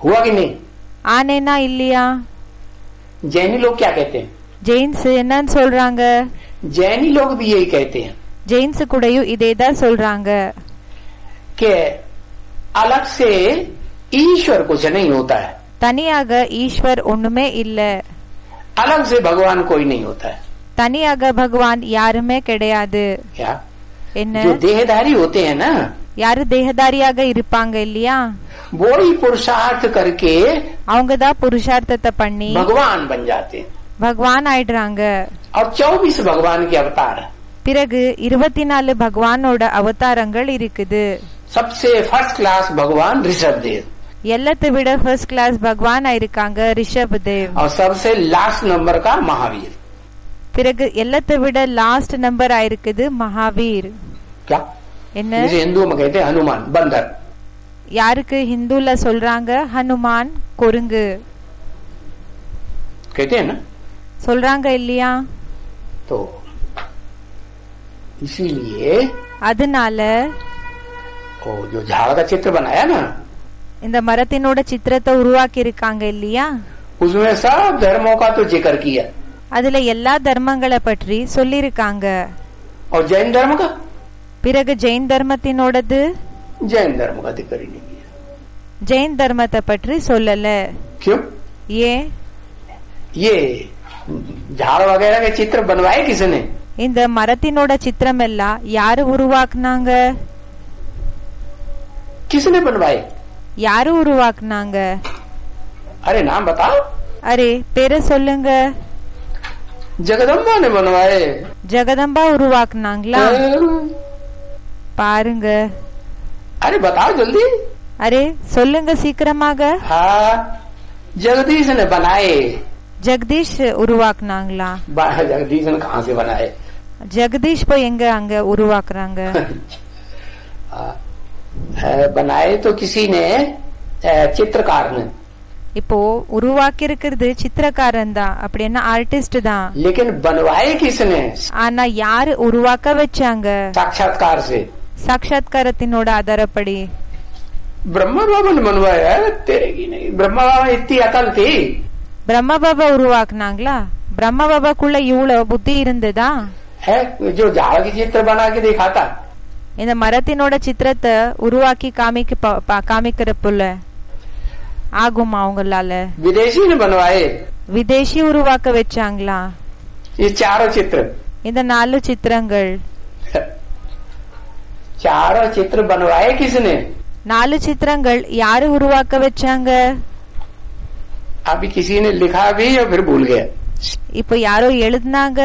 हुआ कि नहीं? ஆனேனா இல்லையா? जैनी लोग क्या कहते हैं? ஜெயின்ஸ் என்னன்னு சொல்றாங்க? जैनी लोग भी यही कहते हैं ஜெயின்ஸ் கூடயும் இதேதான் சொல்றாங்க. कि अलग से ईश्वर कुछ नहीं होता है. தனியாக ஈஸ்வர் ஒண்ணுமே இல்ல. अलग से भगवान कोई नहीं होता है. தனியாக பகவான் யாருமே கிடையாது. क्या? என்ன? जो देहधारी होते हैं ना, யாரு தேகதாரியாக இருப்பாங்க இல்லையா, वो ही पुरुषार्थ करके அவங்கதான் புருஷார்த்தத்தை பண்ணி भगवान बन जाते हैं. பகவான் ஆயிடுறாங்க. और 24 भगवान के अवतार. பிறகு 24 பகவானோட அவதாரங்கள் இருக்குது. सबसे फर्स्ट क्लास भगवान ऋषभ देव. எல்லாத்தை விட ஃபர்ஸ்ட் கிளாஸ் பகவான் ஆயிருக்காங்க ரிஷப் தேவ். और सबसे लास्ट नंबर का महावीर. பிறகு எல்லாத்தை விட லாஸ்ட் நம்பர் ஆயிருக்குது மகாவீர். क्या? என்ன? जिसे हिंदुओं में कहते हैं हनुमान, बंदर. யாருக்கு ஹிந்துல சொல்றாங்க ஹனுமான், குரங்கு कहते हैं ना. சொல்றாங்க இல்லையா? तो इसीलिए அதனால वो जो झाड़ का चित्र बनाया ना, இந்த மரத்தினோட சித்திரத்தை உருவாக்கி இருக்காங்க இல்லையா, उसमें सब धर्मों का तो जिक्र किया. அதுல எல்லா தர்மங்களை பற்றி சொல்லிருக்காங்க. और जैन धर्म का? பிறகு ஜெயின் தர்மத்தினோடது जैन धर्म का जिक्र ही नहीं किया. ஜெயின் தர்மத்தை பற்றி சொல்லல. क्यों? ஏன்? ये झाड़ वगैरह के चित्र बनवाए किसने? இந்த மரத்தினோட சித்திரம் எல்லாம் யாரு உருவாக்குனாங்க? किसने बनवाए? யாரு உருவாக்குனாங்க? अरे नाम बताओ. அரே பேரை சொல்லுங்க. जगदम्बा ने बनवाए. ஜெகதம்பா உருவாக்குனாங்களா? பாருங்க. अरे बताओ जल्दी. அரே சொல்லுங்க சீக்கிரமாக. हाँ, जगदीश ने बनाए. ஜெகதீஷ் உருவாக்குனாங்களா? जगदीश ने कहाँ से बनाए? ஜெகதீஷ் போய் எங்க அங்க உருவாக்குறாங்க? बनाए तो किसी ने, चित्रकार ने. இப்போ உருவாக்கி இருக்கிறது சித்திரக்காரன் தான், அப்படின்னா ஆர்டிஸ்ட் தான். लेकिन बनवाए किसने? ஆனா யாரு உருவாக்க வச்சாங்க? साक्षात्कार से. சாட்சாத்காரத்தினோட ஆதாரப்படி. ब्रह्मा बाबा ने बनवाया. तेरे की नहीं, ब्रह्मा बाबा इतनी अकल थी. பிரம்ம பாபா உருவாக்குனாங்களா? பிரம்ம பாபாக்குள்ள இவ்வளவு புத்தி இருந்ததா? है जो झाड़ की चित्र बना के दिखाता, இந்த மரத்தினோட சித்திரத்தை உருவாக்கி காமிக்கிறப்புல ஆகுமா அவங்களால? विदेशी ने बनवाए விதேசி உருவாக்க வச்சாங்களா ये चारों चित्र? இந்த 4 சித்திரங்கள்? चारों चित्र बनवाए किसने? 4 சித்திரங்கள் யாரு உருவாக்க வச்சாங்க? अभी किसी ने लिखा भी या फिर भूल गया? இப்ப யாரோ எழுதினாங்க,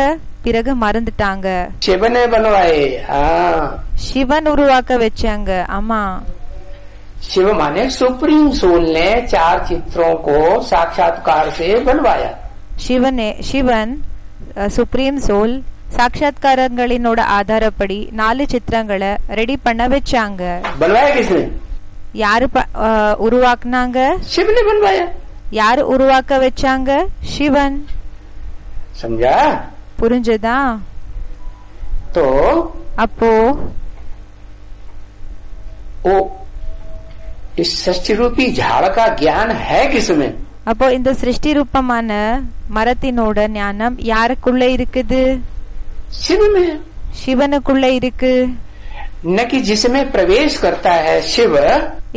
பிறகு மறந்துட்டாங்க. शिव ने बनवाए। हाँ, சிவன் உருவாக்க வச்சாங்க. ஆமா, शिव माने सुप्रीम सोल ने 4 चित्रों को साक्षात्कार से बनवाया। சிவன் சுப்ரீம் சோல் சாட்சாத்காரங்களினோட ஆதாரப்படி 4 சித்திரங்களை ரெடி பண்ண வச்சாங்க. बनवाया किसने? யாரு உருவாக்குனாங்க? शिव ने बनवाया। யாரு உருவாக்க வச்சாங்க? சிவன். समझा? புரிஞ்சதா? तो அப்போ वो इस सृष्टि रूपी झाड़ का ज्ञान है किसमें? அப்போ இந்த சிருஷ்டி ரூபமான மரத்தினோட ஞானம் யாருக்குள்ள இருக்குது? शिव में। சிவனுக்குள்ள இருக்கு. न कि जिसमें प्रवेश करता है शिव,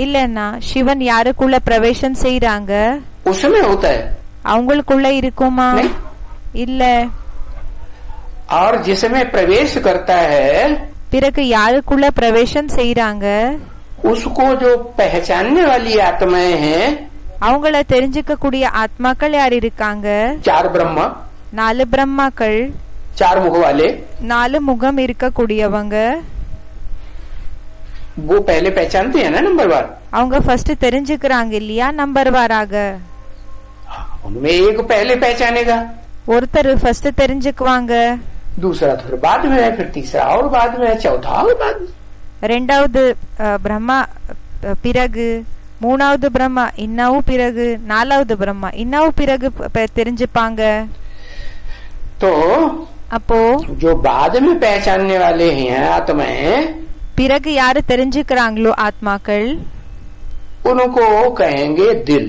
இல்லன்னா சிவன் யாருக்குள்ள பிரவேசம் செய்யறாங்க उसमें होता है, அவங்களுக்குள்ள இருக்குமா? नहीं। இல்ல. और जिसमें प्रवेश करता है பிறகு யாருக்குள்ள பிரவேசம் செய்யறாங்க? उसको जो पहचानने वाली आत्माएं हैं, அவங்கள தெரிஞ்சுக்க கூடிய ஆத்மாக்கள் யார் இருக்காங்க? 4 ब्रह्मा, 4 பிரம்மாக்கள், 4 मुख वाले, 4 முகம் இருக்க கூடியவங்க. वो पहले पहचानते हैं ना नंबरवार। அவங்க ஃபர்ஸ்ட் தெரிஞ்சுக்கிறாங்க இல்லையா நம்பர் வாராக? उनमें एक पहले पहचानेगा, ஒருத்தர் ஃபர்ஸ்ட் தெரிஞ்சுக்குவாங்க, दूसरा तो फिर बाद में है, फिर तीसरा और बाद में है, चौथा और बाद में। ரெண்டாவது பிரம்மா பிறகு, மூணாவது பிரம்மா இன்னவும் பிறகு, 4வது பிரம்மா இன்னவும் பிறகு தெரிஞ்சுப்பாங்க. तो அப்போ जो बाद में पहचानने वाले हैं आत्माएं, பிறகு யாரு தெரிஞ்சுக்கிறாங்களோ ஆத்மாக்கள், उनको कहेंगे दिल।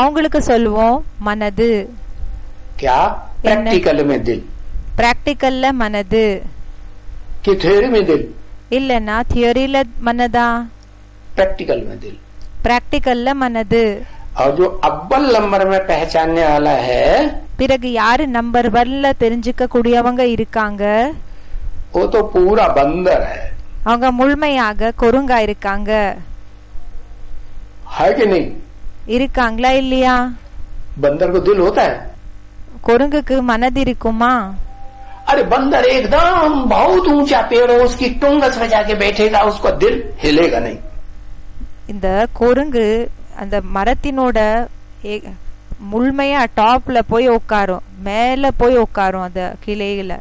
அவங்களுக்கு சொல்லுவோம் மனது. क्या? प्रैक्टिकल में दिल, பிராக்டிக்கல்ல மனது, कि थ्योरी में दिल? இல்லன்னா தியரியில மனதா? प्रैक्टिकल में दिल। பிராக்டிக்கல்ல மனது. और जो अव्वल नंबर में पहचानने वाला है, பிறகு யாரு நம்பர் 1ல தெரிஞ்சுக்க கூடியவங்க இருக்காங்க? वो तो पूरा बंदर है அவங்க முழுமையாக கொருங்கா இருக்காங்க. कि नहीं? இருக்காங்களா இல்லையா? बंदर को दिल होता है? கொருங்குக்கு மனது இருக்குமா? अरे बंदर एकदम बहुत ऊंचा पेड़ हो, उसकी टुंगस में जाके बैठेगा, उसको दिल हिलेगा नहीं। இந்த கொருங்கு அந்த மரத்தினோட முழுமையா டாப்ல போய் உட்காரும், மேல போய் உட்காரும் அந்த கிளையில.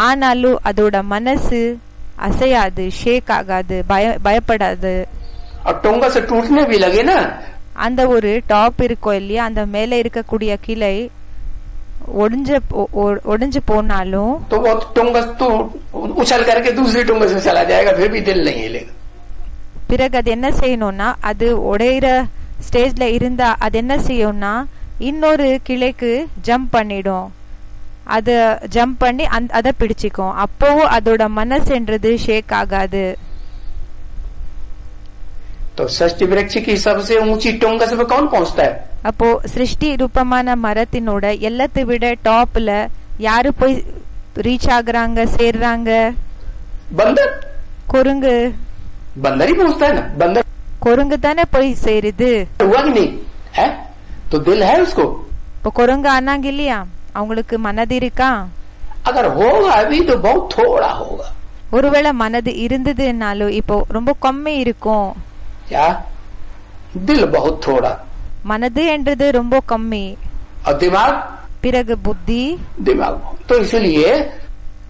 ஆனாலும் அதோட மனசு அசையாது, ஷேக் ஆகாது, பயப்படாது. और टुंगस टूटने भी लगे ना, அந்த ஒரு டாப் இருக்கும் இல்லையா, அந்த மேல இருக்கக்கூடிய கிளை ஒடிஞ்சு போனாலும் तो वो टुंगस तो उछल करके दूसरी टुंगस में चला जाएगा, फिर भी दिल नहीं हिलेगा। பிறகு அது என்ன செய்யணும்னா, அது உடையிற ஸ்டேஜ்ல இருந்தா அது என்ன செய்யும்னா இன்னொரு கிளைக்கு ஜம்ப் பண்ணிடும். அது ஜம்ப் பண்ணி அதை பிடிச்சிக்கும். அப்பவும் அதோட மனசுன்றது ஷேக் ஆகாது. तो सृष्टि वृक्ष की सबसे ऊंची टुंगस पे कौन पहुंचता है? அப்போ சிருஷ்டி ரூபமான மரத்தினோட எல்லாத்தை விட டாப்ல யாரு போய் ரீச் ஆகுறாங்க, சேர்றாங்க? बंदर। கொருங்கு. बंदर ही पहुंचता है ना, बंदर। கொருங்கு தானே போய் சேருது. हुआ कि नहीं है? तो दिल है उसको। இப்போ கொருங்கு ஆனாங்க இல்லையா, அவங்களுக்கு மனது இருக்கா? अगर होगा अभी तो बहुत थोड़ा होगा। ஒருவேளை மனது இருந்ததுனாலும் இப்போ ரொம்ப கம்மி இருக்கும். क्या? दिल बहुत थोड़ा, மனது என்றது ரொம்ப கம்மி. और दिमाग? பிறகு புத்தி. दिमाग। तो इसलिए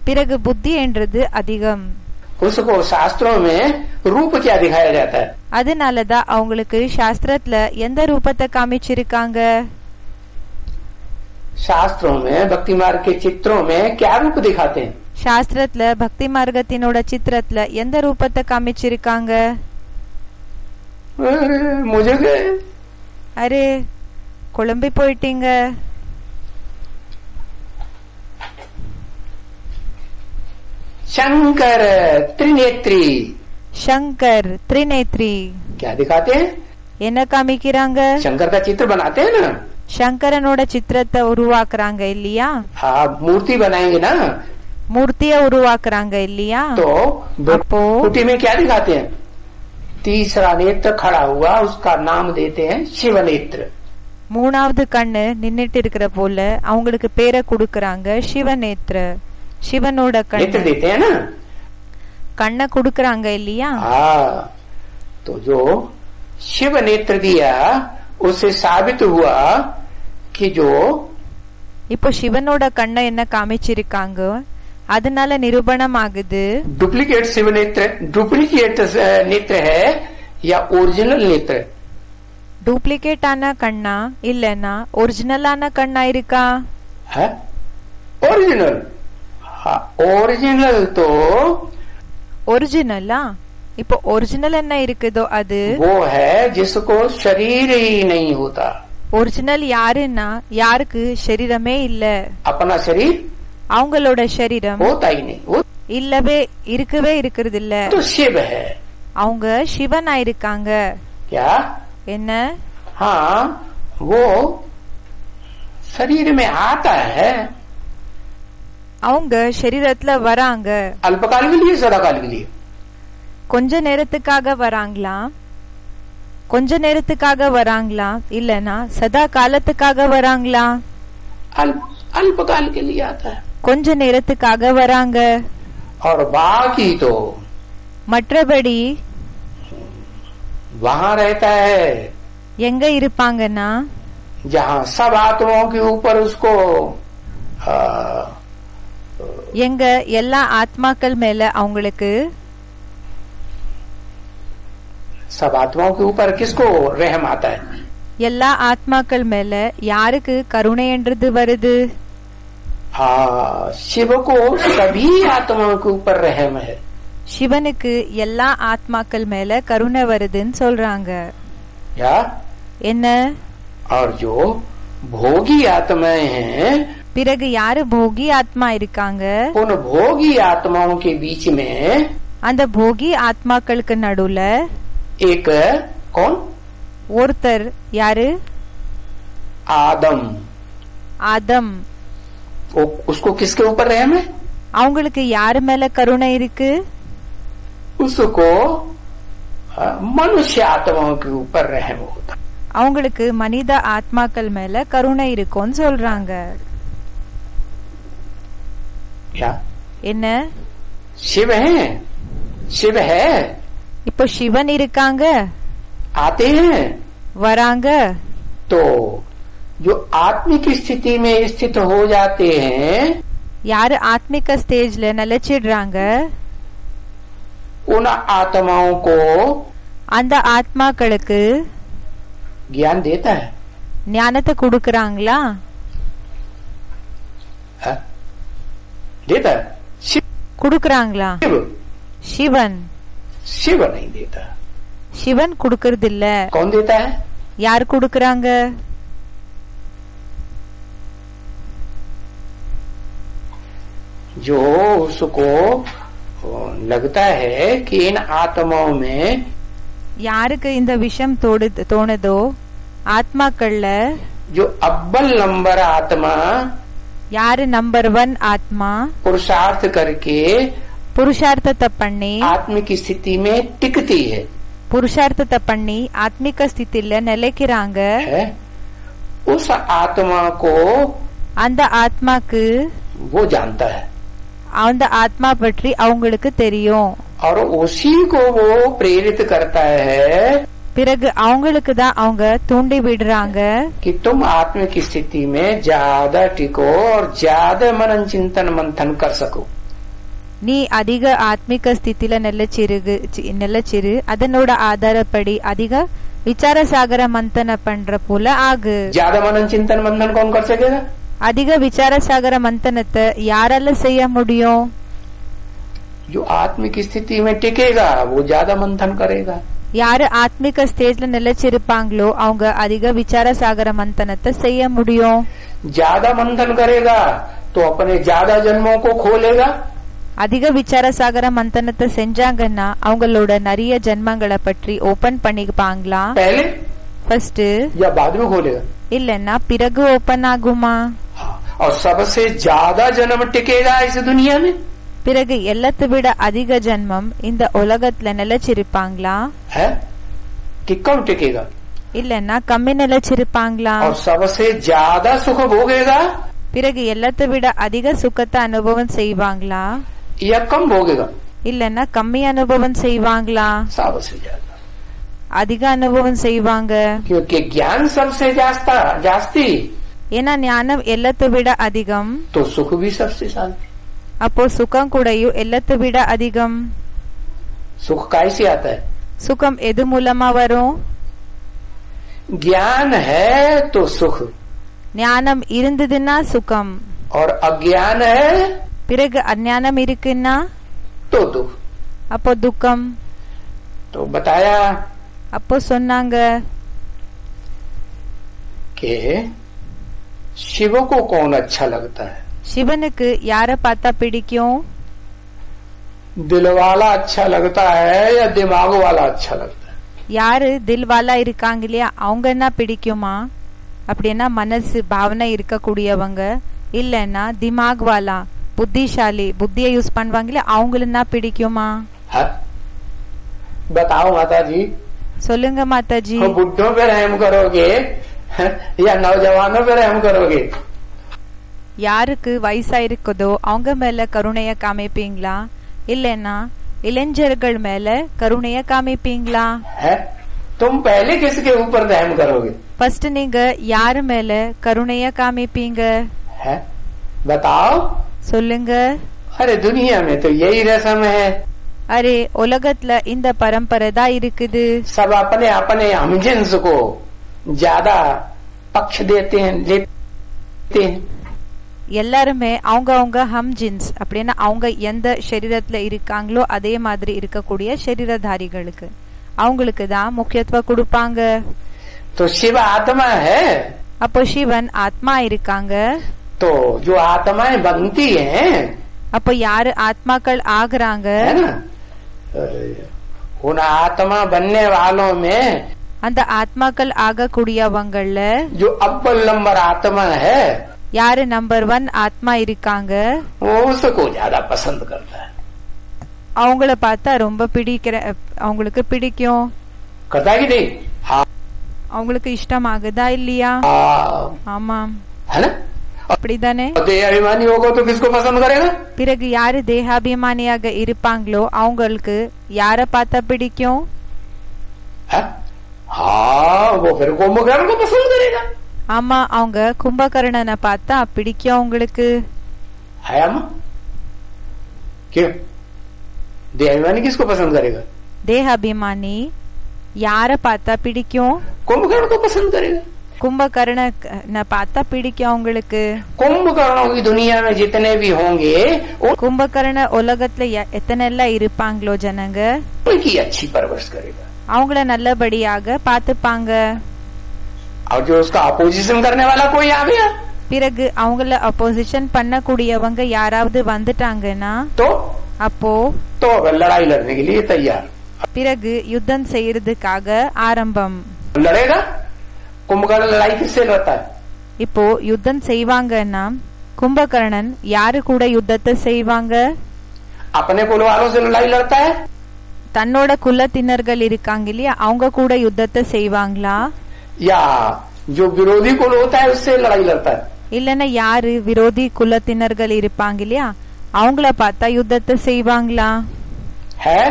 பிறகு புத்தி என்றது அதிகம். उसको शास्त्रों में रूप क्या दिखाया जाता है? அதனாலதான் அவங்களுக்கு சாஸ்திரத்துல எந்த ரூபத்தை காமிச்சிருக்காங்க? शास्त्रों में भक्ति मार्ग के चित्रों में क्या रूप दिखाते हैं? சாஸ்திரத்துல பக்தி மார்க்கத்தினோட சித்திரத்துல எந்த ரூபத்தை காமிச்சிருக்காங்க? मुझे அரே குழம்பி போயிட்டீங்க. शंकर त्रिनेत्री। शंकर त्रिनेत्री क्या दिखाते हैं? என்ன காமிக்கிறாங்க? शंकर का चित्र बनाते हैं ना। சங்கரனோட சித்திரத்தை உருவாக்குறாங்க இல்லையா? हाँ, मूर्ति बनाएंगे ना, மூர்த்திய உருவாக்குறாங்க இல்லையா? तो அப்போ कुटी में क्या दिखाते हैं? तीसरा नेत्र खड़ा हुआ, उसका नाम देते हैं शिव नेत्र। மூணாவது கண்ணு நின்னுட்டு இருக்கிற போல அவங்களுக்கு பேரை கொடுக்கறாங்க சிவநேத்திர. சிவனோட नेत्र கண்ணு देते हैं ना। கண்ணை கொடுக்கறாங்க இல்லையா? हाँ, तो जो शिव नेत्र दिया उससे साबित हुआ कि जो இப்போ சிவனோட கண்ணை என்ன காமிச்சிருக்காங்க, அதனால நிரூபணம் ஆகுது डुप्लीकेट शिव नेत्र डुप्लीकेट नेत्र है या ओरिजिनल नेत्र? டூப்ளிகேட் ஆன கண்ணா இல்லனா ஒரிஜினலான கண்ணா இருக்கா? है ओरिजिनल। हाँ, ओरिजिनल तो ஒரிஜினலா? இப்போ ஒரிஜினல் என்ன இருக்குதோ அது वो है जिसको शरीर ही नहीं होता। ஒரிஜினல் யாருன்னா யாருக்கு சரீரமே இல்ல, अपना शरीर அவங்களோட சரீரம் होता ही नहीं, वो இல்லவே இருக்கவே இருக்கிறது இல்ல. तो शिव है। அவங்க சிவனா இருக்காங்க. क्या? என்ன? हाँ, वो शरीर में आता है அவங்க சரீரத்துல வராங்க. अल्पकाल के लिए, सदाकाल के लिए। கொஞ்ச நேரத்துக்காக வராங்களா? கொஞ்ச நேரத்துக்காக வராங்களா இல்லனா சதா காலத்துக்காக வராங்களா? अल्पकाल के लिए आता है। கொஞ்ச நேரத்துக்காக வராங்க. और बाकी तो மற்றபடி वहाँ रहता है எங்க இருப்பாங்கன்னா जहाँ सब आत्माओं के ऊपर उसको எங்க எல்லா ஆத்மாக்கள் மேல அவங்களுக்கு सब आत्माओं के ऊपर किसको रहम आता है? எல்லா ஆத்மாக்கள் மேல யாருக்கு கருணை என்றது வருது? हाँ, शिव को सभी आत्माओं के ऊपर रहम है। சிவனுக்கு எல்லா ஆத்மாக்கள் மேல கருணை வருதுன்னு சொல்றாங்க. क्या? என்ன? और जो भोगी आत्माएं हैं, பிறகு யாரு போகி ஆத்மா இருக்காங்க? उन भोगी आत्माओं के बीच में அந்த போகி ஆத்மாக்களுக்கு நடுவுல एक कौन? ஒருத்தர் யாரு? आदम। ஆதம். उसको किसके ऊपर रहम है? அவங்களுக்கு யாரு மேல கருணை இருக்கு? उसको मनुष्य आत्माओं के ऊपर रहम होता। அவங்களுக்கு மனித ஆத்மாக்கள் மேல கருணை இருக்கும்னு சொல்றாங்க. क्या? என்ன? शिव है, शिव है, இப்போ சிவன் இருக்காங்க, आते हैं, வராங்க. तो जो आत्मिक स्थिति में स्थित हो जाते हैं, யாரு ஆத்மிக ஸ்டேஜ்ல நிலைச்சிடுறாங்க उन आत्माओं को அந்த ஆத்மாக்களுக்கு ज्ञान देता है। ஞானத்தை கொடுக்கறாங்களா? है? देता है। शिव கொடுக்கறாங்களா? சிவன் शिव नहीं देता। சிவன் கொடுக்கறது இல்ல. कौन देता है? யார் கொடுக்கறாங்க? जो उसको लगता है कि इन आत्माओं में யாருக்கு இந்த விஷயம் தோணுதோ ஆத்மாக்கள்ல जो अव्वल नंबर आत्मा யாரு நம்பர் 1 ஆத்மா पुरुषार्थ करके புருஷார்த்தத்தை பண்ணி आत्मिक स्थिति में टिकती है, புருஷார்த்தத்தை பண்ணி ஆத்மிக ஸ்திதியில நிலைக்கிறாங்க. उस आत्मा को அந்த ஆத்மாக்கு वो जानता है அந்த ஆத்மா பற்றி அவங்களுக்கு தெரியும். और उसी को वो प्रेरित करता है பிறகு அவங்களுக்கு தான் அவங்க தூண்டி விடுறாங்க कि तुम आत्मिक स्थिति में ज्यादा टिको और ज्यादा मनन चिंतन मंथन कर सको। நீ அதிக ஆத்மிக ஸ்திதியில நிலைச்சிரு, அதனோட ஆதாரப்படி அதிக விசார சாகர மந்தன பண்ற போல ஆகு. ज्यादा मनन चिंतन मंथन कौन कर सकेगा? அதிக விசார சாகர மந்தனத்தை யாரால செய்ய முடியும்? जो आत्मिक स्थिति में टिकेगा वो ज्यादा मंथन करेगा। யாரு ஆத்மிக ஸ்டேஜ்ல நிலைச்சிருப்பாங்களோ அவங்க அதிக விசார சாகர மந்தனத்தை செய்ய முடியும். ज्यादा मंथन करेगा तो अपने ज्यादा जन्मों को खोलेगा। அதிக விசார சாகர மந்தனத்தை செஞ்சாங்கன்னா அவங்களோட நிறைய ஜென்மங்களை பற்றி ஓபன் பண்ணிப்பாங்களா? पहले ஃபர்ஸ்ட் या बाद में खोलेगा? இல்லன்னா பிறகு ஓபன் ஆகுமா? और सबसे ज्यादा जन्म टिकेगा इस दुनिया में? பிறகு எல்லாத்தை விட அதிக ஜென்மம் இந்த உலகத்துல நிலைச்சிருப்பாங்களா? है कि कम टिकेगा? இல்லன்னா கம்மி நிலைச்சிருப்பாங்களா? और सबसे ज्यादा सुख भोगेगा பிறகு எல்லாத்தை விட அதிக சுகத்தை அனுபவம் செய்வாங்களா? या कम भोगेगा? இல்லன்னா கம்மி அனுபவம் செய்வாங்களா? सबसे ज्यादा, அதிக அனுபவம் செய்வாங்க. क्योंकि ज्ञान सबसे जास्ती ஏன்னா ஞானம் எல்லாத்தை விட அதிகம். तो सुख भी सबसे शांति. அப்போ சுகம் கூடயும் எல்லாத்தை விட அதிகம். सुख कैसे आता है? சுகம் எது மூலமா வரும்? ज्ञान है तो सुख, ஞானம் இருந்ததுன்னா சுகம். और अज्ञान है பிறகு அஞ்ஞானம் இருக்குன்னா तो दुख. அப்போ துக்கம். तो बताया அப்போ சொன்னாங்க कि शिव को कौन अच्छा लगता है? சிவனுக்கு யார பார்த்தா பிடிக்கும்? दिल वाला अच्छा लगता है या दिमाग वाला अच्छा लगता है? யாரு தில்வாலா இருக்காங்க இல்லையா அவங்கன்னா பிடிக்குமா? அப்படின்னா மனசு பாவனை இருக்கக்கூடியவங்க, இல்லன்னா திமாக் வாலா புத்திசாலி புத்திய யூஸ் பண்ணுவாங்க இல்லையா அவங்களா பிடிக்குமா? हाँ? बताओ माता जी, சொல்லுங்க மாதாஜி. बुढ़ों पे रहम करोगे या नौजवानों पे रहम करोगे? யாருக்கு வயசா இருக்குதோ அவங்க மேல கருணைய காமிப்பீங்களா, இல்லன்னா இளைஞர்கள் மேல கருணைய காமிப்பீங்களா? है? तुम पहले किसके ऊपर रहम करोगे? ஃபர்ஸ்ட் நீங்க யாரு மேல கருணைய காமிப்பீங்க? है? बताओ. சொல்லுங்க. अरे दुनिया में तो यही रस्म है. அரே உலகத்துல இந்த பரம்பரை தான் இருக்குது. सब अपने अपने हमजिन्स को ज्यादा पक्ष देते हैं, लेते हैं. எல்லாருமே அவங்க அவங்க ஹம் ஜின்ஸ் அப்படின்னா அவங்க எந்த சரீரத்துல இருக்காங்களோ அதே மாதிரி இருக்கக்கூடிய சரீரதாரிகளுக்கு அவங்களுக்கு தான் முக்கியத்துவம் கொடுப்பாங்க. तो शिव आत्मा है. அப்போ சிவன் ஆத்மா இருக்காங்க. तो जो आत्माएं बनती हैं, அப்போ யாரு ஆத்மாக்கள் ஆகுறாங்க? है ना, उन आत्मा बनने वालों में அந்த ஆத்மாக்கள் ஆகக்கூடியவங்கள்ல जो अव्वल नंबर आत्मा है யாரு நம்பர் 1 ஆத்மா இருக்காங்க वो उसको ज्यादा पसंद करता है. அவங்கள பார்த்தா ரொம்ப அவங்களுக்கு பிடிக்கும். करता है कि नहीं? हाँ. அவங்களுக்கு இஷ்டமாகுதா இல்லையா? ஆமாம். है ना? அப்படிதானே? देहाभिमानी होगा तो किसको पसंद करेगा? பிறகு யாரு தேகாபிமானியாக இருப்பாங்களோ அவங்களுக்கு யார பார்த்தா பிடிக்கும்? हाँ, वो फिर कुंभकर्ण को पसंद करेगा. ஆமா, அவங்க கும்பகர்ணனை பார்த்தா பிடிக்கும் அவங்களுக்கு. है अम्मा? क्यों? देहाभिमानी किसको पसंद करेगा? தேகாபிமானி யார பார்த்தா பிடிக்கும்? कुंभकर्ण को पसंद करेगा. கும்பகர்ணனை பார்த்தா பிடிக்கும் அவங்களுக்கு. कुंभकर्णों की दुनिया में जितने भी होंगे கும்பகர்ண உலகத்துல எத்தனை எல்லாம் இருப்பாங்களோ ஜனங்க उनकी अच्छी परवरिश करेगा. அவங்கள நல்லபடியாக பாத்துப்பாங்க. और जो उसका अपोजिशन करने वाला कोई आ गया, பிறகு அவங்கள அப்போசிஷன் பண்ணக்கூடியவங்க யாராவது வந்துட்டாங்கன்னா அப்போ लड़ाई लड़ने के लिए तैयार. பிறகு யுத்தம் செய்யறதுக்காக ஆரம்பம். लड़ेगा. कुंभकर्ण लड़ाई किससे लड़ता है? இப்போ யுத்தம் செய்வாங்கன்னா கும்பகர்ணன் யாரு கூட யுத்தத்தை செய்வாங்க? अपने कुल वालों से लड़ाई लड़ता है. தன்னோட குலத்தினர்கள் இருக்காங்க இல்லையா அவங்க கூட யுத்தத்தை செய்வாங்களா? या जो विरोधी कुल होता है उससे लड़ाई लड़ता है. இல்லன்னா யாரு விரோதி குலத்தினர்கள் இருப்பாங்க இல்லையா அவங்கள பார்த்தா யுத்தத்தை செய்வாங்களா? है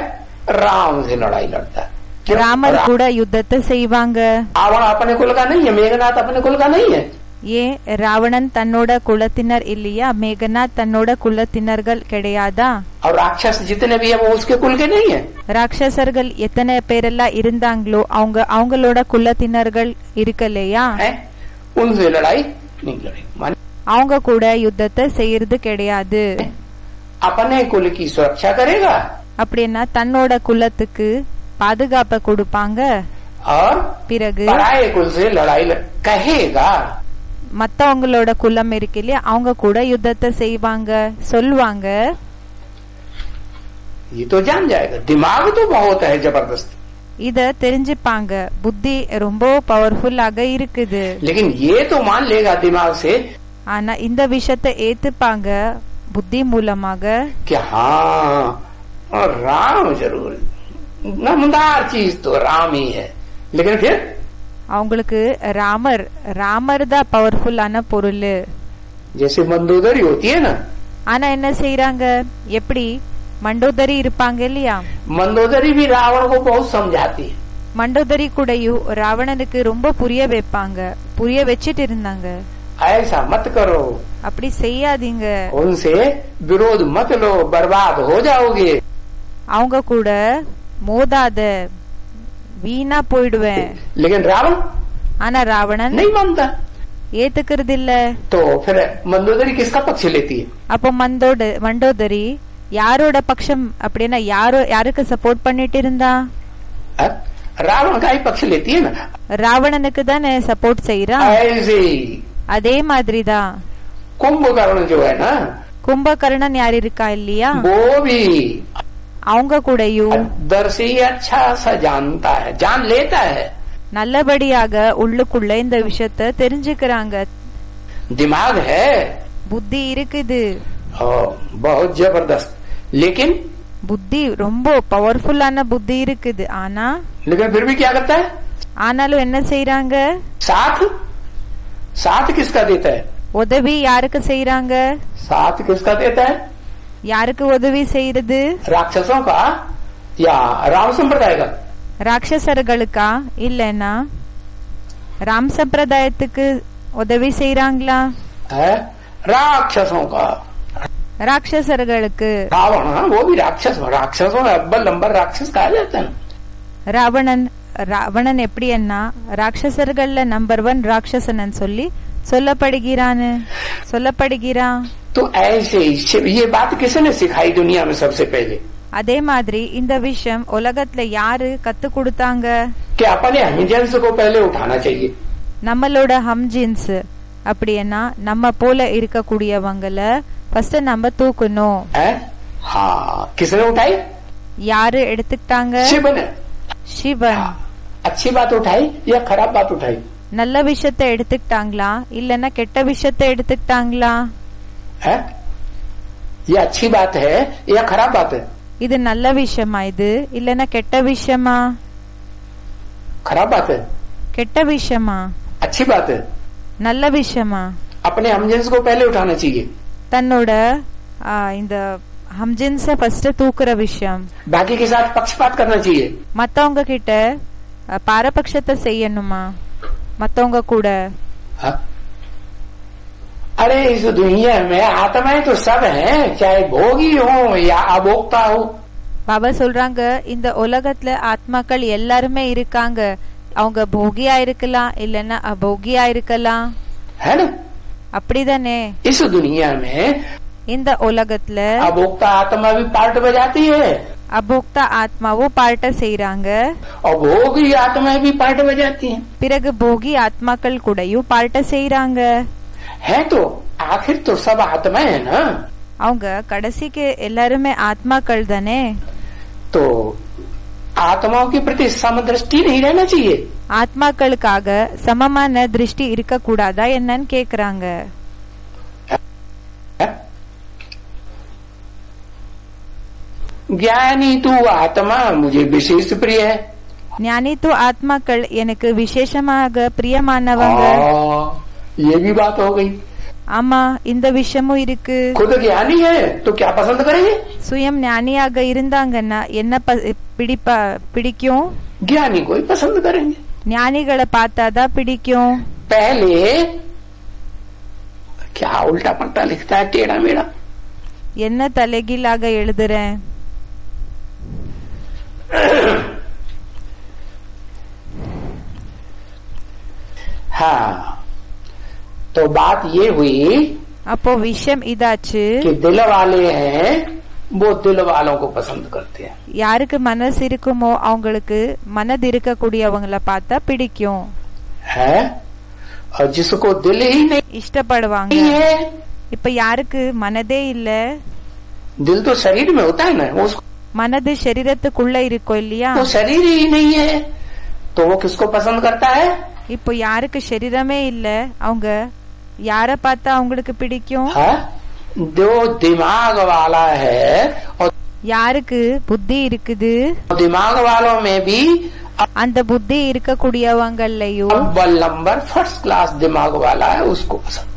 राम से लड़ाई लड़ता है. ராமர் கூட யுத்தத்தை செய்வாங்க. रावण अपने कुल का नहीं है, मेघनाथ अपने कुल का नहीं है. ஏன் ராவணன் தன்னோட குலத்தினர் இல்லையா? மேகநாத் தன்னோட குலத்தினர்கள் கிடையாதா? और राक्षस जितने भी है वो उसके कुल के नहीं है. ராட்சசர்கள் எத்தனை பேரெல்லாம் இருந்தாங்களோ அவங்க அவங்களோட குலத்தினர்கள் இருக்கலையா? उनसे लड़ाई नहीं लड़ेगी. அவங்க கூட யுத்தத்தை செய்யறது கிடையாது. अपने कुल की सुरक्षा करेगा. அப்படின்னா தன்னோட குலத்துக்கு பாதுகாப்பை கொடுப்பாங்க. और பிறகு पराये कुल से लड़ाई कहेगा. மத்தவங்களோட குலம் இருக்கு இல்லையா அவங்க கூட யுத்தத்தை செய்வாங்க சொல்லுவாங்க. ये तो जान जाएगा। दिमाग तो बहुत है जबरदस्त, இத தெரிஞ்சுப்பாங்க. புத்தி ரொம்ப பவர்ஃபுல்லாக இருக்குது. लेकिन ये तो मान लेगा दिमाग से ஆனா இந்த விஷயத்தை ஏத்துப்பாங்க புத்தி மூலமாக कि हाँ और राम जरूर, नमदार चीज तो राम ही है, लेकिन फिर அவங்களுக்கு ராமர் தான் பவர்ஃபுல்லான பொருள். जैसे मंदोदरी होती है ना, ஆனா என்ன செய்யறாங்க, எப்படி மண்டோதரி இருப்பாங்க இல்லையா, मंदोदरी भी रावण को बहुत समझाती है। மண்டோதரி கூடயும் ராவணனுக்கு ரொம்ப புரிய வைப்பாங்க, புரிய வச்சிட்டு இருந்தாங்க. ऐसा मत करो, அப்படி செய்யாதீங்க, उनसे विरोध मत लो, बर्बाद हो जाओगे। அவங்க கூட மோதாத, வீணா போயிடுவேன். लेकिन रावण ஆனா ராவணன் नहीं मानता, ஏத்துக்கிறது இல்ல. तो फिर मंदोदरी किसका पक्ष लेती है? அப்போ மண்டோதரி யாரோட பட்சம் அப்படின்னா யாருக்கு சப்போர்ட் பண்ணிட்டு இருந்தா? रावण का ही पक्ष लेती है ना, ராவணனுக்கு தானே சப்போர்ட் செய்யறா. ऐसे ही அதே மாதிரிதான் कुंभकर्ण जो है ना, கும்பகர்ணன் யார் இருக்கா இல்லையா, वो भी அவங்க கூடயும் दर्शी अच्छा सा जानता है, जान लेता है, நல்லபடியாக உள்ளுக்குள்ள இந்த விஷயத்த தெரிஞ்சுக்கிறாங்க. दिमाग है, புத்தி இருக்குது, बहुत जबरदस्त, लेकिन புத்தி ரொம்ப பவர்ஃபுல்லான புத்தி இருக்குது. ஆனா लेकिन फिर भी क्या करता है? ஆனாலும் என்ன செய்யறாங்க, साथ किसका देता है? உதவி யாருக்கு செய்யறாங்க, साथ किसका देता है? யாருக்கு உதவி செய்யறது, राक्षसों का या राम संप्रदाय का? ராட்சசர்களுக்கா இல்லன்னா ராம் சம்பிரதாயத்துக்கு உதவி செய்யறாங்களா? राक्षसों का, ராட்சசர்களுக்கு. रावण वो भी राक्षसों में अव्वल नंबर राक्षस कहा जाता है। ராவணன் எப்படி என்ன ராட்சசர்கள்ல நம்பர் 1 ராட்சசன் சொல்லி சொல்லப்படுகிறான். तो ऐसे ये बात किसने सिखाई दुनिया में सबसे पहले? அதே மாதிரி இந்த விஷயம் உலகத்துல யாரு கத்து கொடுத்தாங்க? कि अपने हमजिन्स को पहले उठाना चाहिए। நம்மளோட ஹம்ஜின்ஸ் அப்படின்னா நம்ம போல இருக்கக்கூடியவங்கள ஃபர்ஸ்ட் நம்ம தூக்கணும். हाँ, किसने उठाई? யாரு எடுத்துக்கிட்டாங்க? சிவன். अच्छी बात उठाई या खराब बात उठाई? நல்ல விஷயத்தை எடுத்துக்கிட்டாங்களா இல்லன்னா கெட்ட விஷயத்தை எடுத்துக்கிட்டாங்களா? ये अच्छी बात है या खराब बात है? இது நல்ல விஷயமா இது இல்லன்னா கெட்ட விஷயமா? खराब बात है। கெட்ட விஷயமா? अच्छी बात है। நல்ல விஷயமா? अपने हमजिन्स को पहले उठाना चाहिए। தன்னோட இந்த ஹம்ஜின்ஸ ஃபர்ஸ்ட் தூக்குற விஷயம். बाकी के साथ पक्षपात करना चाहिए। மத்தவங்க கிட்ட பாரபட்சத்தை செய்யணுமா? மத்தவங்க கூட अरे इस दुनिया में आत्माएं तो सब हैं, चाहे भोगी हो या अभोक्ता हो। பாபா சொல்றாங்க இந்த உலகத்துல ஆத்மாக்கள் எல்லாருமே இருக்காங்க, அவங்க போகியா இருக்கலாம் இல்லன்னா அபோகியா இருக்கலாம், है ना? அப்படிதானே? इस दुनिया में இந்த உலகத்துல अभोक्ता आत्मा भी पार्ट बजाती है, அபோக்தா ஆத்மாவும் பார்ட்ட செய்யறாங்க, और भोगी आत्माएं भी पार्ट बजाती हैं। பிறகு போகி ஆத்மாக்கள் கூடயும் பார்ட்ட செய்யறாங்க. है तो आखिर तो सब आत्माएं है ना, அவங்க கடைசிக்கு எல்லாருமே ஆத்மாக்கள் தானே. तो आत्माओं के प्रति समदृष्टि नहीं रहना चाहिए? ஆத்மாக்களுக்காக சமமான திருஷ்டி இருக்க கூடாதா என்னன்னு கேக்குறாங்க. ज्ञानी तू आत्मा मुझे विशेष प्रिय है। ஞானி தூ ஆத்மாக்கள் எனக்கு விசேஷமாக பிரியமானவங்க. ये भी बात हो गई। ஆமா, இந்த விஷயமும் இருக்கு. खुद ज्ञानी है तो क्या पसंद करेंगे? சுயம் ஞானியாக இருந்தாங்கன்னா என்ன பிடிக்கும்? ज्ञानी को ही पसंद करेंगे। ஞானிகளை பார்த்தாதான் பிடிக்கும். पहले क्या उल्टा पलटा लिखता है, टेढ़ा मेढ़ा। என்ன தலைகீழாக எழுதுறேன்? हाँ, तो बात ये हुई அப்போ விஷயம் இதாச்சு, कि दिल वाले हैं वो दिल वालों को पसंद करते हैं। யாருக்கு மனசு இருக்குமோ அவங்களுக்கு மனது இருக்கக்கூடியவங்கள பார்த்தா பிடிக்கும் है, और जिसको दिल ही नहीं இஷ்டப்படுவாங்க. है, இப்ப யாருக்கு மனதே இல்ல, दिल तो शरीर में होता है ना, उसको மனது சரீரத்துக்குள்ள இருக்கோ இல்லையா, वो शरीर ही नहीं है तो वो किसको पसंद करता है? இப்போ யாருக்கு சரீரமே இல்ல அவங்க யார பார்த்தா அவங்களுக்கு பிடிக்கும்? हाँ? जो दिमाग वाला है और யாருக்கு புத்தி இருக்குது दिमाग वालों में भी அந்த புத்தி இருக்கக்கூடியவங்களையும் अव्वल नंबर फर्स्ट क्लास दिमाग वाला है उसको पसंद।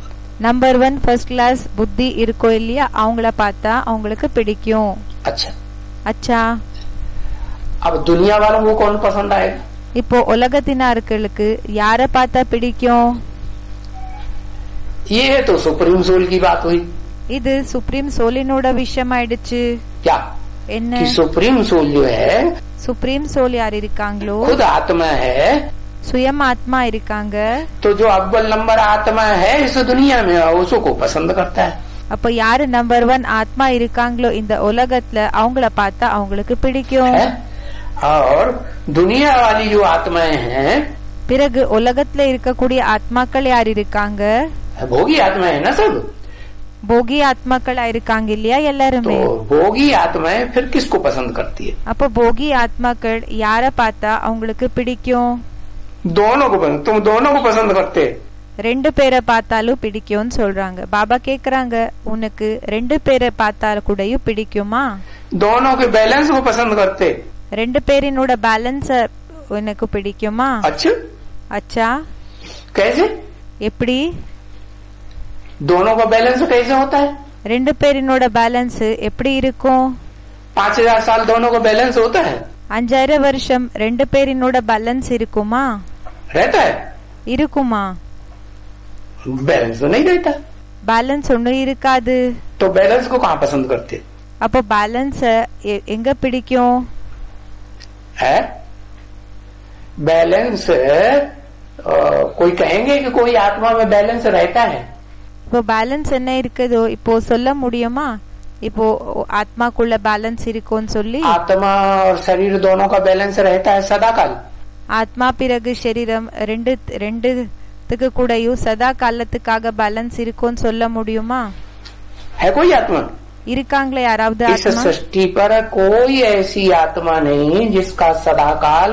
நம்பர் 1 ஃபர்ஸ்ட் கிளாஸ் புத்தி இருக்கோ இல்லையா அவங்கள பார்த்தா அவங்களுக்கு பிடிக்கும். अच्छा அச்சா, अब दुनिया वालों को कौन पसंद आएगा? இப்போ உலகத்தினர்களுக்கு யார பார்த்தா பிடிக்கும்? ये तो सुप्रीम सोल की बात हुई। இது சுப்ரீம் சோலினோட விஷயம் ஆயிடுச்சு. क्या என்ன? कि सुप्रीम सोल जो है சுப்ரீம் சோல் யார் இருக்காங்களோ खुद आत्मा है, சுயம் ஆத்மா இருக்காங்க. तो जो अव्वल नंबर आत्मा है इस दुनिया में उसको पसंद करता है। அப்ப யாரு நம்பர் 1 ஆத்மா இருக்காங்களோ இந்த உலகத்துல அவங்கள பார்த்தா அவங்களுக்கு பிடிக்கும். है? और दुनिया वाली जो आत्माएं हैं பிறகு உலகத்துல இருக்கக்கூடிய ஆத்மாக்கள் யார் இருக்காங்க? भोगी आत्माएं है ना सब, போகி ஆத்மாக்களா இருக்காங்க இல்லையா तो எல்லாருமே. भोगी आत्माएं फिर किसको पसंद करती है? அப்ப போகி ஆத்மாக்கள் யார பார்த்தா அவங்களுக்கு பிடிக்கும்? दोनों को पसंद। तुम दोनों को पसंद करते? ரெண்டு பேரை பார்த்தாலும் பிடிக்கும்னு சொல்றாங்க. பாபா கேக்குறாங்க உனக்கு ரெண்டு பேரை பார்த்தாலும் கூடயும் பிடிக்குமா? दोनों के बैलेंस को पसंद करते? ரெண்டு பேரினோட பேலன்ஸ் உனக்கு பிடிக்குமா? अच्छा அச்சா, कैसे? எப்படி? दोनों का बैलेंस कैसे होता है? ரெண்டு பேரினோட பேலன்ஸ் எப்படி இருக்கும்? 5000 साल दोनों का बैलेंस होता है? 5000 வருஷம் ரெண்டு பேரினோட பேலன்ஸ் இருக்குமா? रहता है? இருக்குமா? बैलेंस तो नहीं रहता। பேலன்ஸ் ஒன்னும் இருக்காது. तो बैलेंस को कहाँ पसंद करते அப்போ பேலன்ஸ் எங்க பிடிக்கும்? है? बैलेंस कोई कहेंगे कि कोई आत्मा में बैलेंस रहता है? இப்போ பேலன்ஸ் என்ன இருக்குதோ இப்போ சொல்ல முடியுமா? இப்போ ஆத்மாக்குள்ள பேலன்ஸ் இருக்கும்னு சொல்லி आत्मा और शरीर दोनों का बैलेंस रहता है सदा काल। ஆத்மா பிறகு சரீரம் ரெண்டுத்துக்கு கூடயும் சதா காலத்துக்காக பேலன்ஸ் இருக்கும்னு சொல்ல முடியுமா? है कोई आत्मा? இருக்காங்களே யாராவது इस ஆத்மா? सृष्टि पर कोई ऐसी आत्मा नहीं जिसका सदा काल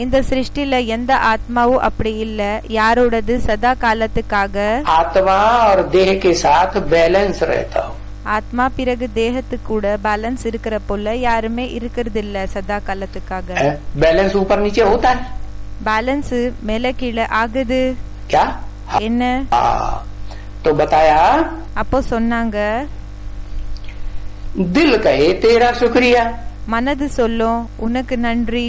இந்த சிருஷ்டில எந்த ஆத்மாவும் அப்படி இல்ல யாரோடது சதா காலத்துக்காக आत्मा और देह के साथ बैलेंस रहता हो। ஆத்மா பிறகு தேகத்துக்கு கூட பேலன்ஸ் இருக்கிற போல யாருமே இருக்கிறது இல்ல சதா காலத்துக்காக. बैलेंस ऊपर नीचे होता है பேலன்ஸ் மேல கீழே ஆகுது. क्या? என்ன? तो बताया அப்போ சொன்னாங்க दिल कहे तेरा शुक्रिया, மனது சொல்லும் உனக்கு நன்றி.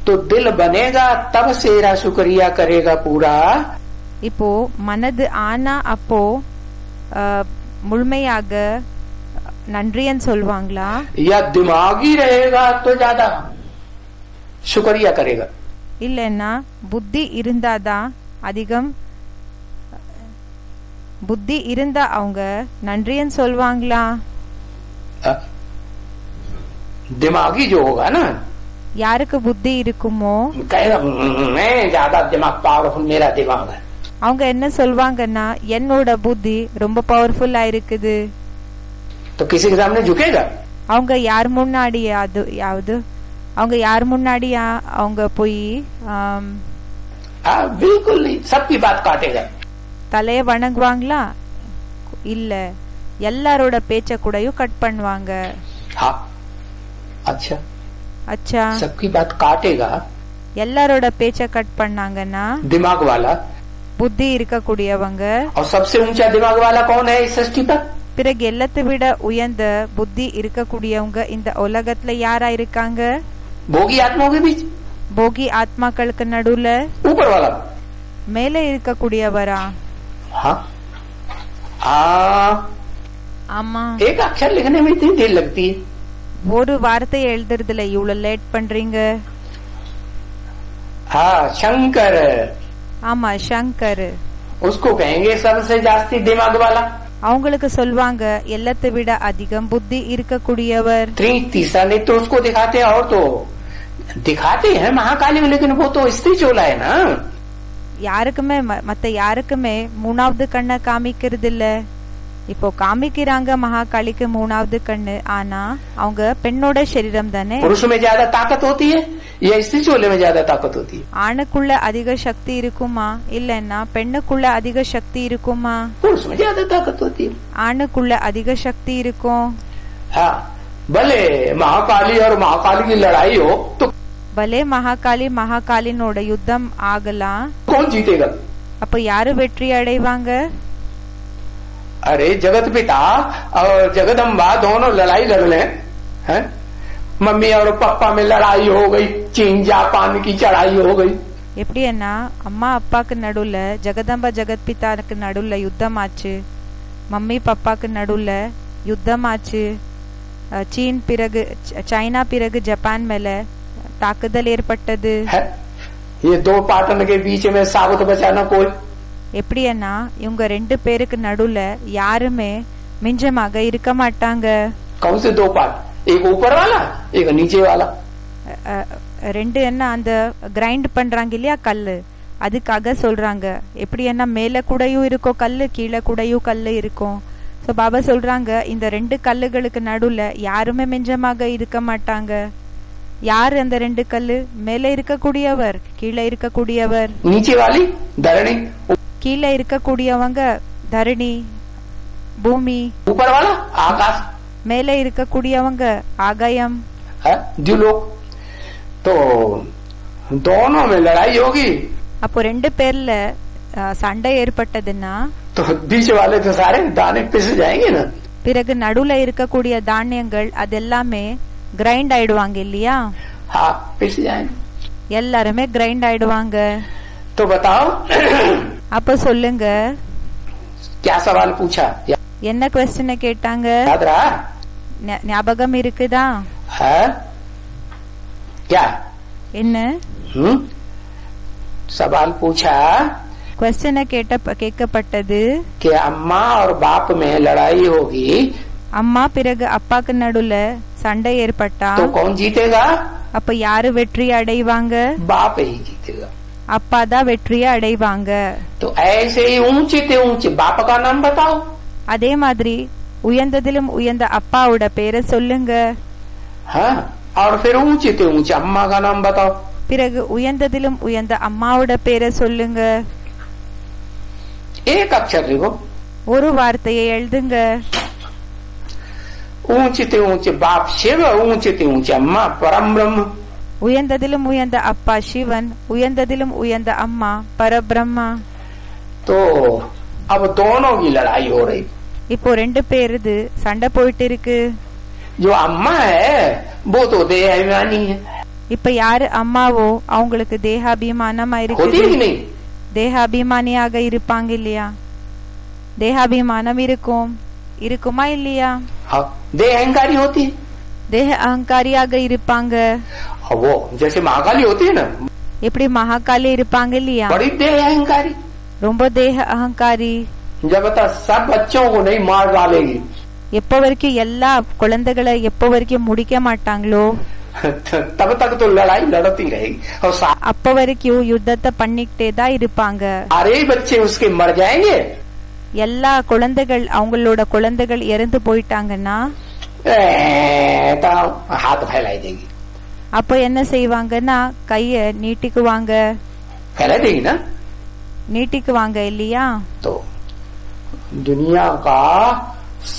तो दिल बनेगा तब तेरा शुक्रिया करेगा पूरा। இப்போ மனது ஆனா அப்போ முழுமையாக நன்றின்னு சொல்வாங்களா? या दिमागी रहेगा तो ज्यादा शुक्रिया करेगा? இல்லன்னா புத்தி இருந்தாதான் அதிகம் புத்தி இருந்தா அவங்க நன்றின்னு சொல்வாங்களா? दिमागी जो होगा ना யாருக்கு புத்தி இருக்குமோ कहेगा मैं ज्यादा दिमाग पावरफुल, मेरा दिमाग है। அவங்க என்ன சொல்வாங்கன்னா என்னோட புத்தி ரொம்ப பவர்ஃபுல்லா இருக்குது. तो किसी के सामने झुकेगा? அவங்க யார் முன்னாடியாவது அவங்க யார் முன்னாடியா அவங்க போய் बिल्कुल नहीं, सबकी बात काटेगा। தலைய வணங்குவாங்களா? இல்ல, எல்லாரோட பேச்ச கூடயும் கட் பண்ணுவாங்க. हाँ अच्छा அச்சா, सबकी बात काटेगा எல்லாரோட பேச்ச கட் பண்ணாங்கன்னா दिमाग वाला। புத்தி இருக்கக்கூடியவங்க. और सबसे ऊंचा दिमाग वाला कौन है इस सृष्टि पर? பிறகு எல்லாத்தை விட உயர்ந்த புத்தி இருக்கக்கூடியவங்க இந்த உலகத்துல யாரா இருக்காங்க? भोगी आत्माओं के बीच, போகி ஆத்மாக்களுக்கு நடுவுல ऊपर वाला। மேலே இருக்கக்கூடியவரா? हाँ ஆமா, एक अक्षर लिखने में इतनी देर लगती है। ஒரு வார்த்தையை எழுதுறதுல இவ்வளவு லேட் பண்றீங்க. हाँ शंकर, ஆமா சங்கர். उसको कहेंगे सबसे जास्ती दिमाग वाला। அவங்களுக்கு சொல்வாங்க எல்லாத்தை விட அதிகம் புத்தி இருக்கக்கூடியவர். तीसरा नहीं तो उसको दिखाते हैं, और तो दिखाते हैं महाकाली में, लेकिन वो तो स्त्री चोला है ना। யாருக்குமே மத்த யாருக்குமே மூணாவது கண்ணை காமிக்கிறது இல்ல. இப்போ காமிக்கிறாங்க மகாகாளிக்கு 3வது கண்ணு, ஆனா அவங்க பெண்ணோட சரீரம் தானே. पुरुष में ज्यादा ताकत होती है या स्त्री चोले में ज्यादा ताकत होती है? ஆணுக்குள்ள அதிக சக்தி இருக்குமா இல்லன்னா பெண்ணுக்குள்ள அதிக சக்தி இருக்குமா? पुरुष में ज्यादा ताकत होती है. ஆணுக்குள்ள அதிக சக்தி இருக்கும். हाँ, भले महाकाली और महाकाली की लड़ाई हो तो பலே மகாகாலினோட யுத்தம் ஆகலாம். कौन जीतेगा? அப்ப யாரு வெற்றி அடைவாங்க? अरे जगत पिता और जगदम्बा दोनों लड़ाई लड़ ले हैं? मम्मी और पापा में लड़ाई हो गई, चीन जापान की चढ़ाई हो गई. எப்படின்னா அம்மா அப்பாக்கு நடுவுல ஜெகதம்பா ஜெகத் பிதாக்கு நடுவுல யுத்தம் ஆச்சு, மம்மி பாப்பாக்கு நடுவுல யுத்தம் ஆச்சு, சீன் பிறகு சைனா பிறகு ஜப்பான் மேல தாக்குதல் ஏற்பட்டது. ये दो पार्टनर के बीच में साबुत बचाना कोई. எப்படின்னா இவங்க 2 பேருக்கு நடுவுல யாருமே மிஞ்சமாக இருக்க மாட்டாங்க. कौन से दो पार्ट? एक ऊपर वाला एक नीचे वाला. 2 என்ன அந்த கிரைண்ட் பண்றாங்க இல்லையா கல்லு, அதுக்காக சொல்றாங்க. எப்படி என்ன மேல கூடயும் இருக்கும் கல்லு, கீழே கூடயும் கல்லு இருக்கும். சோ பாபா சொல்றாங்க இந்த 2 கல்லுகளுக்கு நடுவுல யாருமே மிஞ்சமாக இருக்க மாட்டாங்க. யார் அந்த 2 கல்லு? மேல இருக்கக்கூடியவர், கீழே இருக்கக்கூடியவர். नीचे वाली धरणी, கீழே இருக்கக்கூடியவங்க தரணி பூமி, ऊपर वाला आकाश, மேலே இருக்கக்கூடியவங்க ஆகாயம், द्युलोक. तो दोनों में लड़ाई होगी. அப்போ 2 பேர்ல சண்டை ஏற்பட்டதுன்னா तो बीच वाले तो सारे दाने पिस जाएंगे ना. பிறகு நடுவுல இருக்கக்கூடிய தானியங்கள் அதெல்லாமே கிரைண்ட் ஆயிடுவாங்க இல்லையா? हाँ, पिस जाएंगे. எல்லாருமே கிரைண்ட் ஆயிடுவாங்க. तो बताओ அப்ப சொல்லுங்க क्या सवाल पूछा? என்ன क्वेश्चन கேட்டாங்க? याद रहा? ஞாபகம் இருக்குதா? है क्या? என்ன सवाल पूछा? क्वेश्चन கேட்கப்பட்டது कि अम्मा और बाप में लड़ाई होगी அம்மா பிறகு அப்பாக்கு நடுவுல சண்டை ஏற்பட்டா तो कौन जीतेगा? அப்ப யாரு வெற்றி அடைவாங்க? बाप ही जीतेगा. அப்பா தான் வெற்றியை அடைவாங்க. तो ऐसे ही ऊंचे ते ऊंचे बाप का नाम बताओ. அதே மாதிரி உயர்ந்ததிலும் உயர்ந்த அப்பாவோட பேரை சொல்லுங்க. हाँ, और फिर ऊंचे ते ऊंचे अम्मा का नाम बताओ. பிறகு உயர்ந்ததிலும் உயர்ந்த அம்மாவோட பேரை சொல்லுங்க. एक अक्षर लिखो. ஒரு வார்த்தையை எழுதுங்க. ऊंचे ते ऊंचे बाप शिव, ऊंचे ते ऊंचे अम्मा परम ब्रह्म. உயர்ந்ததிலும் உயர்ந்த அப்பா சிவன், உயர்ந்ததிலும் உயர்ந்த அம்மா பரபிரம்மா. तो अब दोनों की लड़ाई हो रही. இப்போ 2 பேருது சண்டை போயிட்டு இருக்கு. जो अम्मा है वो तो देहाभिमानी है. இப்ப யாரு அம்மாவோ அவங்களுக்கு தேகாபிமானமா होती இருக்கு. है कि नहीं? தேகாபிமானியாக இருப்பாங்க இல்லையா? தேகாபிமானம் இருக்குமா இல்லையா? हाँ, देह अहंकारी होती है. தேக அகங்காரியாக இருப்பாங்க. वो जैसे महाकाली होती है ना, எப்படி மகாகாலி இருப்பாங்க இல்லையா? बड़ी देह अहंकारी. ரொம்ப தேக அகங்காரி. जब तक सब बच्चों को नहीं मार डालेगी எப்ப வரைக்கும் எல்லா குழந்தைகளை எப்ப வரைக்கும் முடிக்க மாட்டாங்களோ तब तक तो लड़ाई लड़ती रहेगी. और அப்ப வரைக்கும் யுத்தத்தை பண்ணிக்கிட்டே தான் இருப்பாங்க. सारे बच्चे उसके मर जाएंगे. எல்லா குழந்தைகள் அவங்களோட குழந்தைகள் இறந்து போயிட்டாங்கன்னா तो हाथ फैलाई देगी. அப்ப என்ன செய்வாங்கன்னா கைய நீட்டிக்குவாங்க. फैलाई देगी ना. நீட்டிக்குவாங்க இல்லையா? तो दुनिया का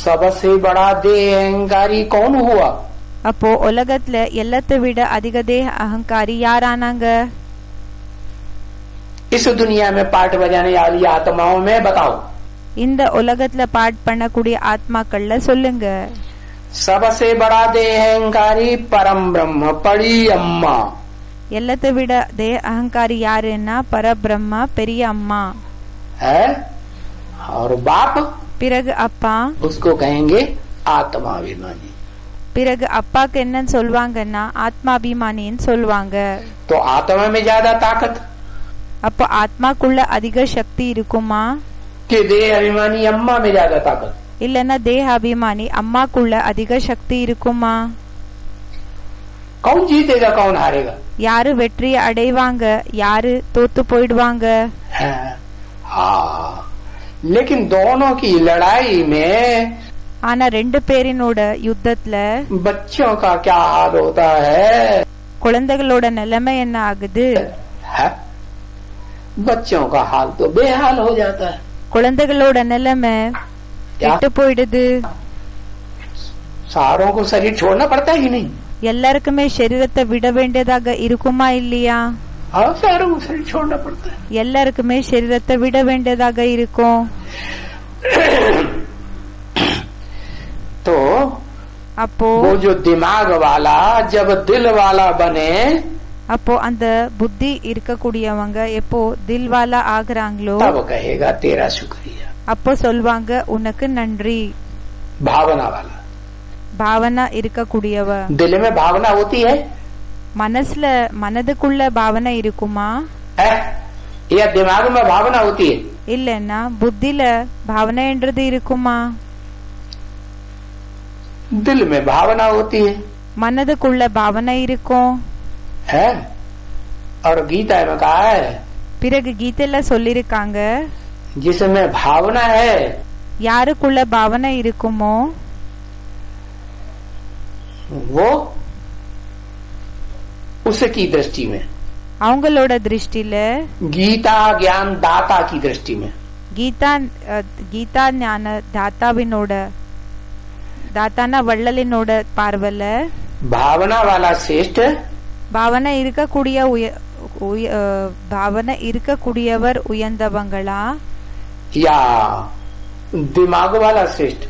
सबसे बड़ा देह अहंकारी कौन हुआ? அப்போ உலகத்துல எல்லாத்தை விட அதிக தேக அகங்காரி யாரானாங்க? इस दुनिया में पाठ बजाने वाली आत्माओं में बताओ. இந்த உலகத்துல பாட் பண்ணக்கூடிய ஆத்மாக்கள்ல சொல்லுங்க. सबसे बड़ा देह अहंकारी परम ब्रह्म पड़ी अम्मा. எல்லாத்தை விட தேக அகங்காரி யாருன்னா பரபிரம்மா பெரிய அம்மா है. और बाप பிறகு அப்பா. उसको कहेंगे आत्माभिमानी. பிறகு அப்பாக்கு என்னன்னு சொல்வாங்கன்னா ஆத்மாபிமானின்னு சொல்லுவாங்க. तो आत्मा में ज्यादा ताकत அப்போ ஆத்மாக்குள்ள அதிக சக்தி இருக்குமா कि देह अभिमानी अम्मा में ज्यादा ताकत? இல்லன்னா தேக அபிமானி அம்மாக்குள்ள அதிக சக்தி இருக்குமா? कौन जीतेगा कौन हारेगा? யாரு வெற்றியை அடைவாங்க, யாரு தோத்து போயிடுவாங்க? हाँ, लेकिन दोनों की लड़ाई में ஆனா ரெண்டு பேரினோட யுத்தத்துல बच्चों का क्या हाल होता है? குழந்தைகளோட நிலைமை என்ன ஆகுது? बच्चों का हाल तो बेहाल हो जाता है. குழந்தைகளோட நிலைமை கெட்டு போயிடுது. सारों को शरीर छोड़ना पड़ता है कि नहीं? எல்லாருக்குமே சரீரத்தை விட வேண்டியதாக இருக்குமா இல்லையா? सारों को शरीर छोड़ना पड़ता है. எல்லாருக்குமே சரீரத்தை விட வேண்டியதாக இருக்கும். तो அப்போ वो जो दिमाग वाला जब दिल वाला बने, அப்போ அந்த புத்தி இருக்கக்கூடியவங்க எப்போ தில்வாலா ஆகுறாங்களோ तब कहेगा तेरा शुक्रिया. அப்போ சொல்வாங்க உனக்கு நன்றி. भावना वाला, பாவனா இருக்கக்கூடியவ. दिल में भावना होती है மனசுல மனதுக்குள்ள பாவனை இருக்குமா? या दिमाग में भावना होती है? இல்லன்னா புத்தில பாவனைன்றது இருக்குமா? दिल में भावना होती है. மனதுக்குள்ள பாவனை இருக்கும். है और गीता में कहा है, பிறகு கீதையில சொல்லிருக்காங்க जिसमें भावना है யாருக்குள்ள பாவனை இருக்குமோ वो उसकी दृष्टि में, அவங்களோட திருஷ்டில गीता ज्ञान दाता की दृष्टि में, கீதா ஞான தாத்தாவினோட தாத்தானா வள்ளலினோட பார்வல भावना वाला श्रेष्ठ, பாவனை இருக்கக்கூடியவர் உயர்ந்தவங்களா या दिमाग वाला श्रेष्ठ?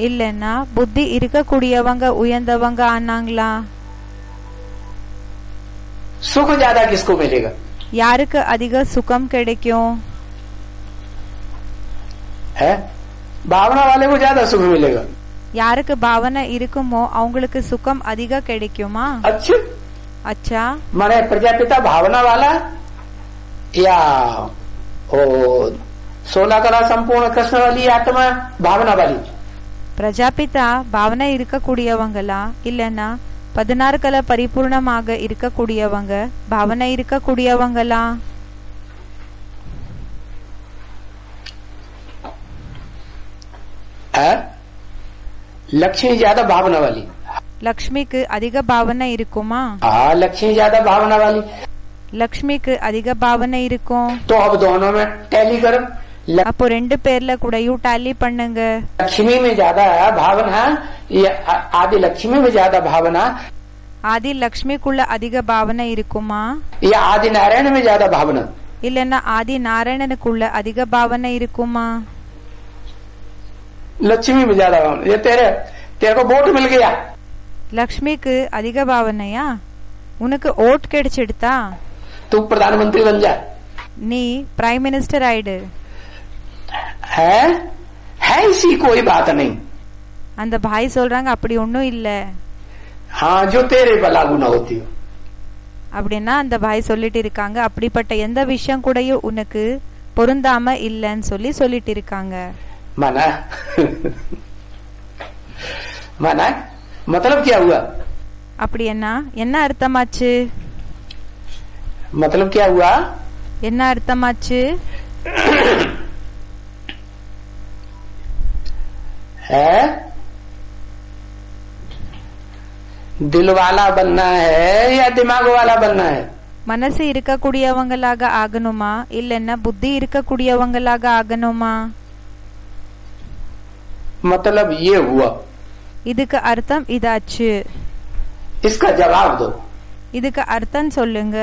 இல்லன்னா புத்தி இருக்கக்கூடியவங்க உயர்ந்தவங்க ஆனாங்களா? सुख ज्यादा किसको मिलेगा? யாருக்கு அதிக சுகம் கிடைக்கும்? है भावना वाले को ज्यादा सुख मिलेगा. யாருக்கு பாவனை இருக்குமோ அவங்களுக்கு சுகம் அதிக கிடைக்குமா? अच्छा अच्छा माने प्रजापिता भावना वाला या ओ 16 कला संपूर्ण कृष्ण वाली आत्मा भावना वाली? பிரஜாபிதா பாவனை இருக்கக்கூடியவங்களா இல்லன்னா 16 கல பரிபூர்ணமாக இருக்கக்கூடியவங்க பாவனை இருக்கக்கூடியவங்களா? लक्ष्मी ज्यादा भावना वाली. லக்ஷ்மிக்கு அதிக பாவனை இருக்குமா? लक्ष्मी ज्यादा भावना वाली. லக்ஷ்மிக்கு அதிக பாவனை இருக்கும். तो अब दोनों में टैली करो. அப்போ ரெண்டு பேர்ல கூடயும் டேலி பண்ணுங்க. लक्ष्मी में ज्यादा भावना या आदि लक्ष्मी में ज्यादा भावना? ஆதி லக்ஷ்மிக்குள்ள அதிக பாவனை இருக்குமா? या आदि नारायण में ज्यादा भावना? இல்லன்னா ஆதி நாராயணனுக்குள்ள அதிக பாவனை இருக்குமா? लक्ष्मी में ज्यादा भावना. ये तेरे को वोट मिल गया. லக்ஷ்மிக்கு அதிக பாவனையா? உனக்கு ஓட் கிடைச்சிடுதா? तू प्रधानमंत्री बन जा. நீ பிரைம் மினிஸ்டர் ஆயிடு. है ऐसी कोई बात नहीं. அந்த பாய் சொல்றாங்க அப்படி ஒன்னும் இல்ல. हाँ जो तेरे पर लागू न होती हो. அப்படின்னா அந்த பாய் சொல்லிட்டு இருக்காங்க அப்படிப்பட்ட எந்த விஷயம் கூடயும் உனக்கு பொருந்தாம இல்லன்னு சொல்லிட்டு இருக்காங்க. माना माना मतलब क्या हुआ? அப்படின்னா என்ன அர்த்தமாச்சு? मतलब क्या हुआ? என்ன அர்த்தமாச்சு? है दिल वाला बनना है या दिमाग वाला बनना है? மனசு இருக்கக்கூடியவங்களாக ஆகணுமா இல்லன்னா புத்தி இருக்கக்கூடியவங்களாக ஆகணுமா? मतलब ये हुआ. இதுக்கு அர்த்தம் இதாச்சு. इसका जवाब दो. இதுக்கு அர்த்தம் சொல்லுங்க,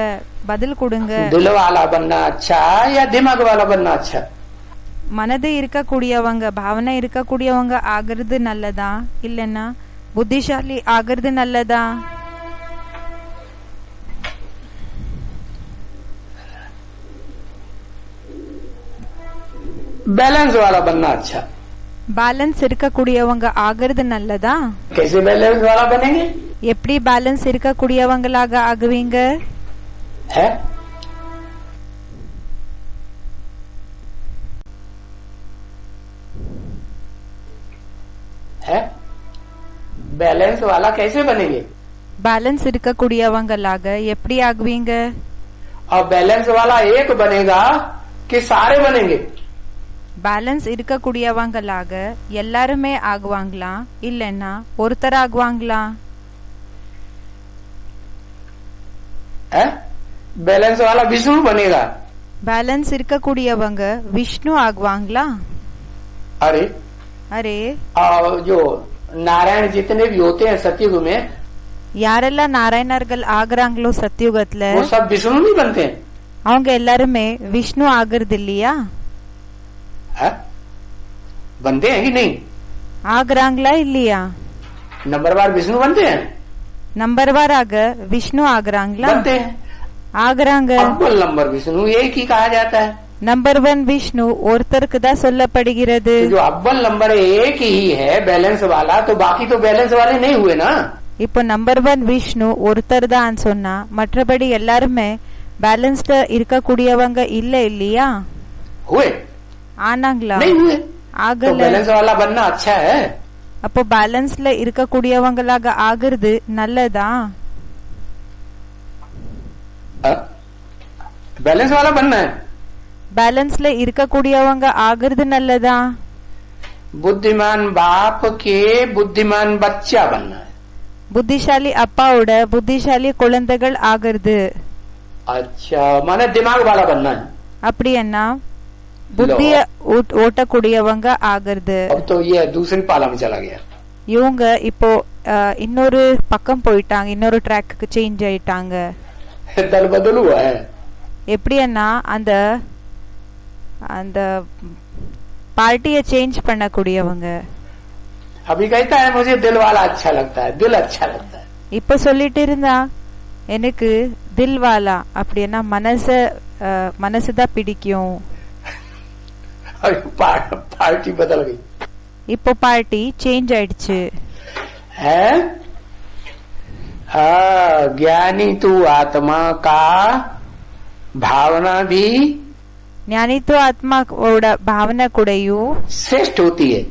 பதில் கொடுங்க. दिल वाला बनना अच्छा या दिमाग वाला बनना अच्छा? மனது இருக்கக்கூடியவங்க பாவனை இருக்கக்கூடியவங்க ஆகிறது நல்லதா இல்லன்னா புத்திசாலி ஆகிறது நல்லதா? बैलेंस वाला बनना अच्छा. பேலன்ஸ் இருக்கக்கூடியவங்க ஆகிறது நல்லதா? कैसे बैलेंस वाला बनेंगे? எப்படி பேலன்ஸ் இருக்கக்கூடியவங்களாக ஆகுவீங்க? है बैलेंस वाला कैसे बनेंगे? பேலன்ஸ் இருக்கக்கூடியவங்களாக எப்படி ஆகுவீங்க? और बैलेंस वाला एक बनेगा कि सारे बनेंगे? பேலன்ஸ் இருக்கக்கூடியவங்களாக எல்லாருமே ஆகுவாங்களா இல்லைன்னா ஒருத்தர் ஆகுவாங்களா? बैलेंस वाला विष्णु बनेगा। பேலன்ஸ் இருக்கக்கூடியவங்க விஷ்ணு ஆகுவாங்களா? अरे அரே, जो नारायण जितने भी होते हैं सतयुग में யாரெல்லாம் நாராயணர்கள் ஆகுறாங்களோ சத்யுகத்துல वो सब विष्णु नहीं बनते हैं। அவங்க எல்லாருமே விஷ்ணு ஆகுறது இல்லையா? बनते हैं कि नहीं? ஆகுறாங்களா இல்லையா? नंबरवार विष्णु बनते हैं। நம்பர்வாராக விஷ்ணு ஆகுறாங்களா? बनते हैं। ஆகுறாங்க। अव्वल नंबर विष्णु एक ही कहा जाता है। नंबर 1 விஷ்ணு ஒருத்தருக்கு தான் சொல்லப்படுகிறது। तो जो अव्वल नंबर एक ही है बैलेंस वाला, तो बाकी तो बैलेंस वाले नहीं हुए ना। இப்போ நம்பர் 1 விஷ்ணு ஒருத்தர் தான் சொன்னா மற்றபடி எல்லாருமே பேலன்ஸ்ல இருக்கக்கூடியவங்க இல்ல இல்லையா? हुए ஆனாங்களா? नहीं हुए। ஆகல। तो बैलेंस वाला बनना अच्छा है। அப்போ பேலன்ஸ்ல இருக்கக்கூடியவங்களாக ஆகிறது நல்லதா? बैलेंस वाला बनना है। பேலன்ஸ்ல இருக்கக்கூடியவங்க ஆகிறது நல்லதா? बुद्धिमान बाप के बुद्धिमान बच्चा बनना है। புத்திசாலி அப்பாவோட புத்திசாலி குழந்தைகள் ஆகிறது। अच्छा, माने दिमाग वाला बनना है। அப்படின்னா புத்திய ஓட்டக்கூடியவங்க ஆகிறது। अब तो ये दूसरी पाला में चला गया। இவங்க இப்போ இன்னொரு பக்கம் போயிட்டாங்க, இன்னொரு ட்ராக்கு சேஞ்ச் ஆயிட்டாங்க। दल बदल हुआ है। எப்படின்னா அந்த அந்த பார்ட்டியை சேஞ்ச் பண்ணக்கூடியவங்க। अभी कहता है मुझे दिल वाला अच्छा लगता है, दिल अच्छा लगता है। இப்ப சொல்லிட்டு இருந்தா எனக்கு தில்வாலா அப்படின்னா மனசுதான் பிடிக்கும்। पार्टी बदल गई। இப்போ பார்ட்டி சேஞ்ச் ஆயிடுச்சு। है ज्ञानी तू आत्मा का भावना भी ஞானித்துவ ஆத்மாவோட பாவனை கூடயும் श्रेष्ठ होती है,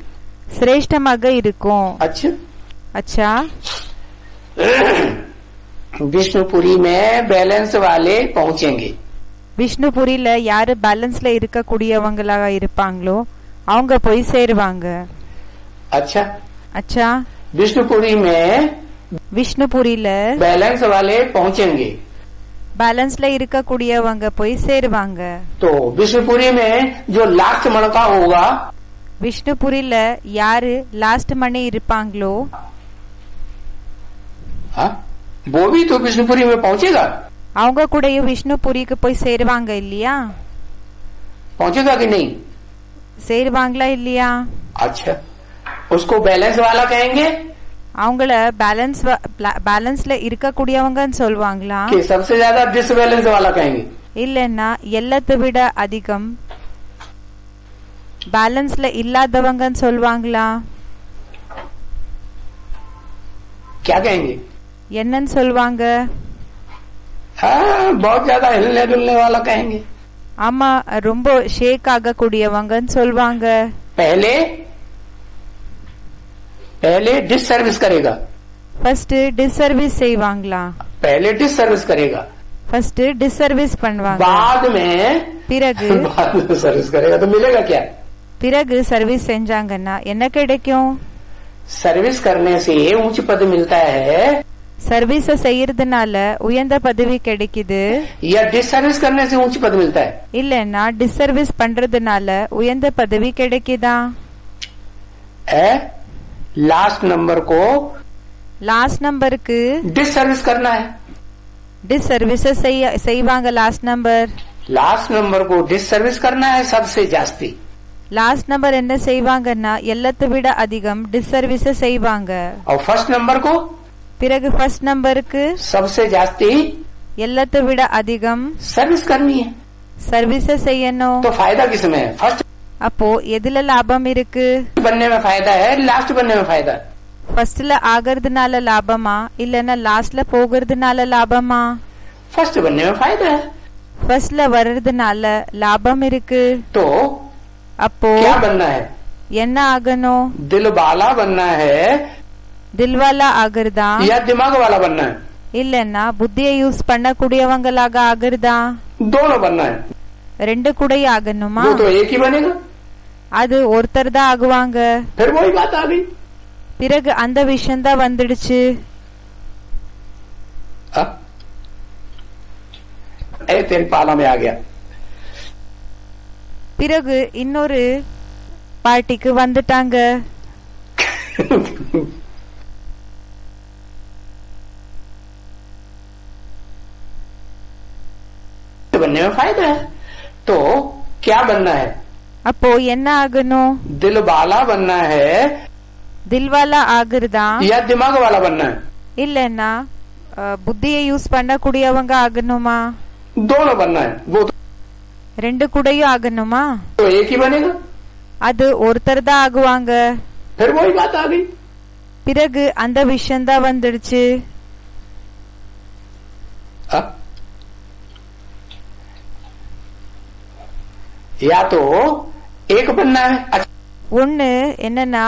சிரேஷ்டமாக இருக்கும்। अच्छा अच्छा, विष्णुपुरी में बैलेंस वाले पहुंचेंगे। விஷ்ணுபுரியில யாரு பேலன்ஸ்ல இருக்கக்கூடியவங்களாக இருப்பாங்களோ அவங்க போய் சேருவாங்க। अच्छा अच्छा, विष्णुपुरी में விஷ்ணுபுரியில बैलेंस वाले पहुंचेंगे, பேலன்ஸ்ல இருக்கக்கூடியவங்க போய் சேருவாங்க। तो विष्णुपुरी में जो लास्ट मणका होगा, விஷ்ணுபுரியில யாரு லாஸ்ட் மணி இருப்பாங்களோ वो भी तो विष्णुपुरी में पहुंचेगा। அவங்க கூடயும் விஷ்ணுபுரிக்கு போய் சேருவாங்க இல்லையா? पहुंचेगा कि नहीं? சேருவாங்களா இல்லையா? अच्छा, उसको बैलेंस वाला कहेंगे அவங்கள பேலன்ஸ்ல இருக்கக்கூடியவங்கன்னு சொல்லுவாங்களா कि सबसे ज्यादा डिसबैलेंस वाला कहेंगे? இல்லன்னா எல்லாத்தை விட அதிகம் பேலன்ஸ்ல இல்லாதவங்கன்னு சொல்லுவாங்களா? क्या कहेंगे? என்னன்னு சொல்லுவாங்க? बहुत ज्यादा हिलने डुलने वाला कहेंगे। ஆமா, ரொம்ப ஷேக் ஆகக்கூடியவங்கன்னு சொல்லுவாங்க। पहले डिस सर्विस करेगा, ஃபர்ஸ்ட் டிஸ்சர்வீஸ் செய்வாங்களா? पहले डिस सर्विस करेगा, ஃபர்ஸ்ட் டிஸ்சர்வீஸ் பண்ணுவாங்க, बाद में பிறகு सर्विस करेगा। तो मिलेगा क्या? பிறகு சர்வீஸ் செஞ்சாங்கன்னா என்ன கிடைக்கும்? सर्विस करने से ऊंच पद मिलता है, சர்வீஸ செய்யறதுனால உயர்ந்த பதவி கிடைக்குது, या डिस सर्विस करने से ऊंच पद मिलता है? இல்லன்னா டிஸ்சர்வீஸ் பண்றதுனால உயர்ந்த பதவி கிடைக்குதா? लास्ट नंबर को லாஸ்ட் நம்பருக்கு डिस सर्विस करना है। டிஸ்சர்வீஸ செய்வாங்க। லாஸ்ட் நம்பர் को डिस सर्विस करना है सबसे जास्ती। லாஸ்ட் நம்பர் என்ன செய்வாங்கன்னா எல்லாத்தை விட அதிகம் டிஸ்சர்வீஸ செய்வாங்க। और फर्स्ट नंबर को பிறகு ஃபர்ஸ்ட் நம்பருக்கு सबसे जास्ती எல்லாத்தை விட அதிகம் सर्विस करनी है। சர்வீஸ செய்யணும்। तो फायदा किसमें है? फर्स्ट அப்போ எதுல லாபம் இருக்கு? बनने में फायदा है, लास्ट बनने में फायदा है? ஃபர்ஸ்ட்ல ஆகிறதுனால லாபமா இல்லன்னா லாஸ்ட்ல போகிறதுனால லாபமா? फर्स्ट बनने में फायदा है। ஃபர்ஸ்ட்ல வர்றதுனால லாபம் இருக்கு। तो அப்போ क्या बनना है? என்ன ஆகணும்? दिल वाला बनना है தில்வாலா ஆகிறதா या दिमाग वाला बनना है? இல்லன்னா புத்தியை யூஸ் அது ஒருத்தர் தான் ஆகுவாங்க. फिर वही बात आ गई. பிறகு அந்த விஷயம்தான் வந்துடுச்சு. तेन पाला में आ गया. பிறகு இன்னொரு பார்ட்டிக்கு வந்துட்டாங்க. बनने में फायदा है. तो क्या बनना है? அப்போ என்ன ஆகணும்? दिल वाला बनना है தில்வாலா ஆகுறதா या दिमाग वाला बनना है? இல்லன்னா புத்தியை யூஸ் பண்ணக்கூடியவங்க ஆகணுமா? दोनों बनना है. वो ரெண்டு கூடயும் ஆகணுமா? तो एक ही बनेगा. அது ஒருத்தர் தான் ஆகுவாங்க. फिर वही बात आ गई. பிறகு அந்த விஷயம்தான் வந்துடுச்சு. या तो एक बनना है. ஒண்ணு என்னன்னா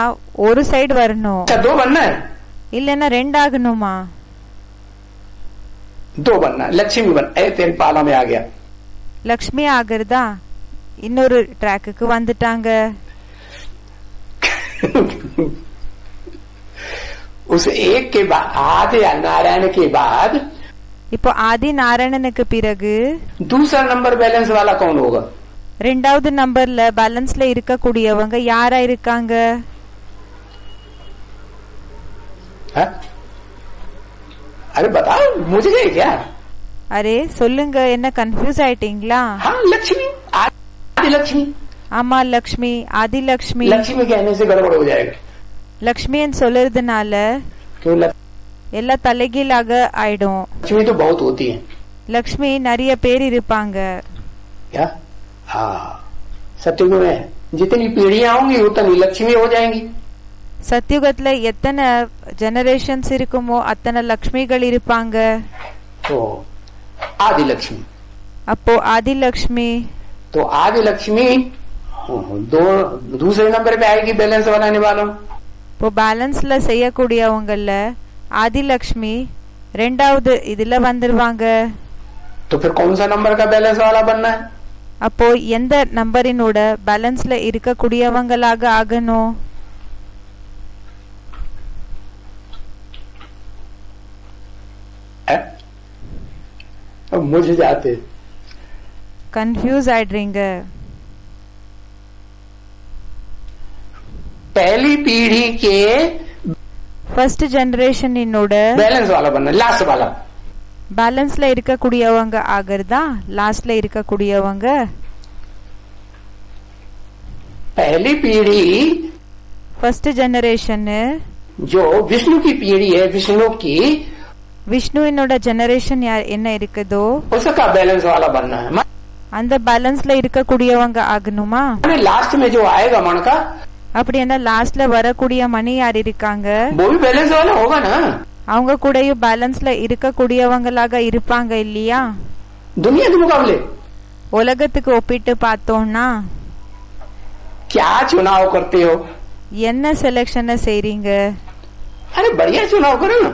ஒரு சைடு வரணும். अच्छा दो बनना है. இல்லன்னா ரெண்டு ஆகணுமா? दो बनना है. लक्ष्मी बन तेरे पाला में आ गया. லக்ஷ்மி ஆகிறதா இன்னொரு ட்ராக்குக்கு வந்துட்டாங்க. उस एक के बाद आदि नारायण के बाद இப்போ ஆதி நாராயணனுக்கு பிறகு दूसरा नंबर बैलेंस वाला कौन होगा? ரெண்டாவது நம்பர்ல பேலன்ஸ்ல இருக்கக்கூடியவங்க யாரா இருக்காங்க? अरे बताओ मुझे क्या? அரே சொல்லுங்க, என்ன கன்ஃபியூஸ் ஆயிட்டீங்களா? हाँ लक्ष्मी, आदि लक्ष्मी. ஆமா லக்ஷ்மி, ஆதி லக்ஷ்மி. लक्ष्मी कहने से गड़बड़ हो जाएगा. லக்ஷ்மின்னு சொல்றதுனால क्यों? எல்லாம் தலைகீழாக ஆயிடும். लक्ष्मी तो बहुत होती है. லக்ஷ்மி நிறைய பேர் இருப்பாங்க. क्या? हाँ सत्युग में जितनी पीढ़ियां होंगी उतनी लक्ष्मी हो जाएंगी. சத்யுகத்துல எத்தனை ஜெனரேஷன்ஸ் இருக்குமோ அத்தனை லக்ஷ்மிகள் இருப்பாங்க. तो आदि लक्ष्मी. அப்போ ஆதி லக்ஷ்மி. तो आदि लक्ष्मी दो दूसरे नंबर पे आएगी बैलेंस बनाने वालों. இப்போ பேலன்ஸ்ல செய்யக்கூடியவங்கல ஆதி லக்ஷ்மி ரெண்டாவது இதுல வந்துருவாங்க. तो फिर कौन सा नंबर का बैलेंस वाला बनना है? அப்போ எந்த நம்பரினோட பேலன்ஸ்ல இருக்கக்கூடியவங்களாக ஆகணும்? मुझे जाते கன்ஃபியூஸ் ஆயிடுறீங்க. पहली पीढ़ी के ஃபர்ஸ்ட் ஜெனரேஷனினோட बैलेंस वाला बनना, लास्ट वाला. பேலன்ஸ்ல இருக்கக்கூடியவங்க ஆகிறதா லாஸ்ட்ல இருக்கக்கூடியவங்க. पहली पीढ़ी ஃபர்ஸ்ட் ஜெனரேஷன் जो विष्णु की पीढ़ी है, विष्णु की விஷ்ணுவினோட ஜெனரேஷன் என்ன இருக்குதோ उसका बैलेंस वाला बनना है. அந்த பேலன்ஸ்ல இருக்கக்கூடியவங்க ஆகணுமா? लास्ट में जो आएगा मन का அப்படி என்ன லாஸ்ட்ல வரக்கூடிய மணி யார் இருக்காங்க वो भी बैलेंस वाला होगा ना. அவங்க கூடயும் பேலன்ஸ்ல இருக்கக்கூடியவங்களாக இருப்பாங்க இல்லையா? दुनिया के मुकाबले உலகத்துக்கு ஒப்பிட்டு பார்த்தோம்னா क्या चुनाव करते हो? என்ன செலக்ஷனை செய்றீங்க? अरे बढ़िया चुनाव करो ना.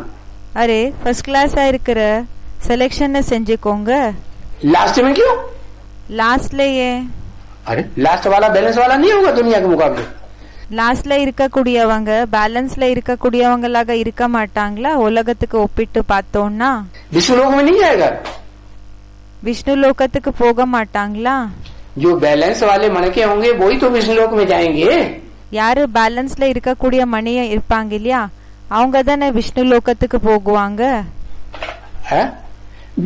அரே ஃபர்ஸ்ட் கிளாஸா இருக்கிற செலக்ஷனை செஞ்சுக்கோங்க. लास्ट में क्यों? லாஸ்ட்லயே. अरे लास्ट वाला बैलेंस वाला नहीं होगा दुनिया के मुकाबले. லாஸ்ட்ல இருக்கக்கூடியவங்க பேலன்ஸ்ல இருக்கக்கூடியவங்களாக இருக்க மாட்டாங்களா உலகத்துக்கு ஒப்பிட்டு பார்த்தோம்னா? विष्णु लोक में नहीं जाएगा. விஷ்ணு லோகத்துக்கு போக மாட்டாங்களா? जो बैलेंस वाले मन के होंगे वही तो विष्णु लोक में जाएंगे. யாரு பேலன்ஸ்ல இருக்கக்கூடிய மணிய இருப்பாங்க இல்லையா அவங்க தானே விஷ்ணு லோகத்துக்கு போகுவாங்க.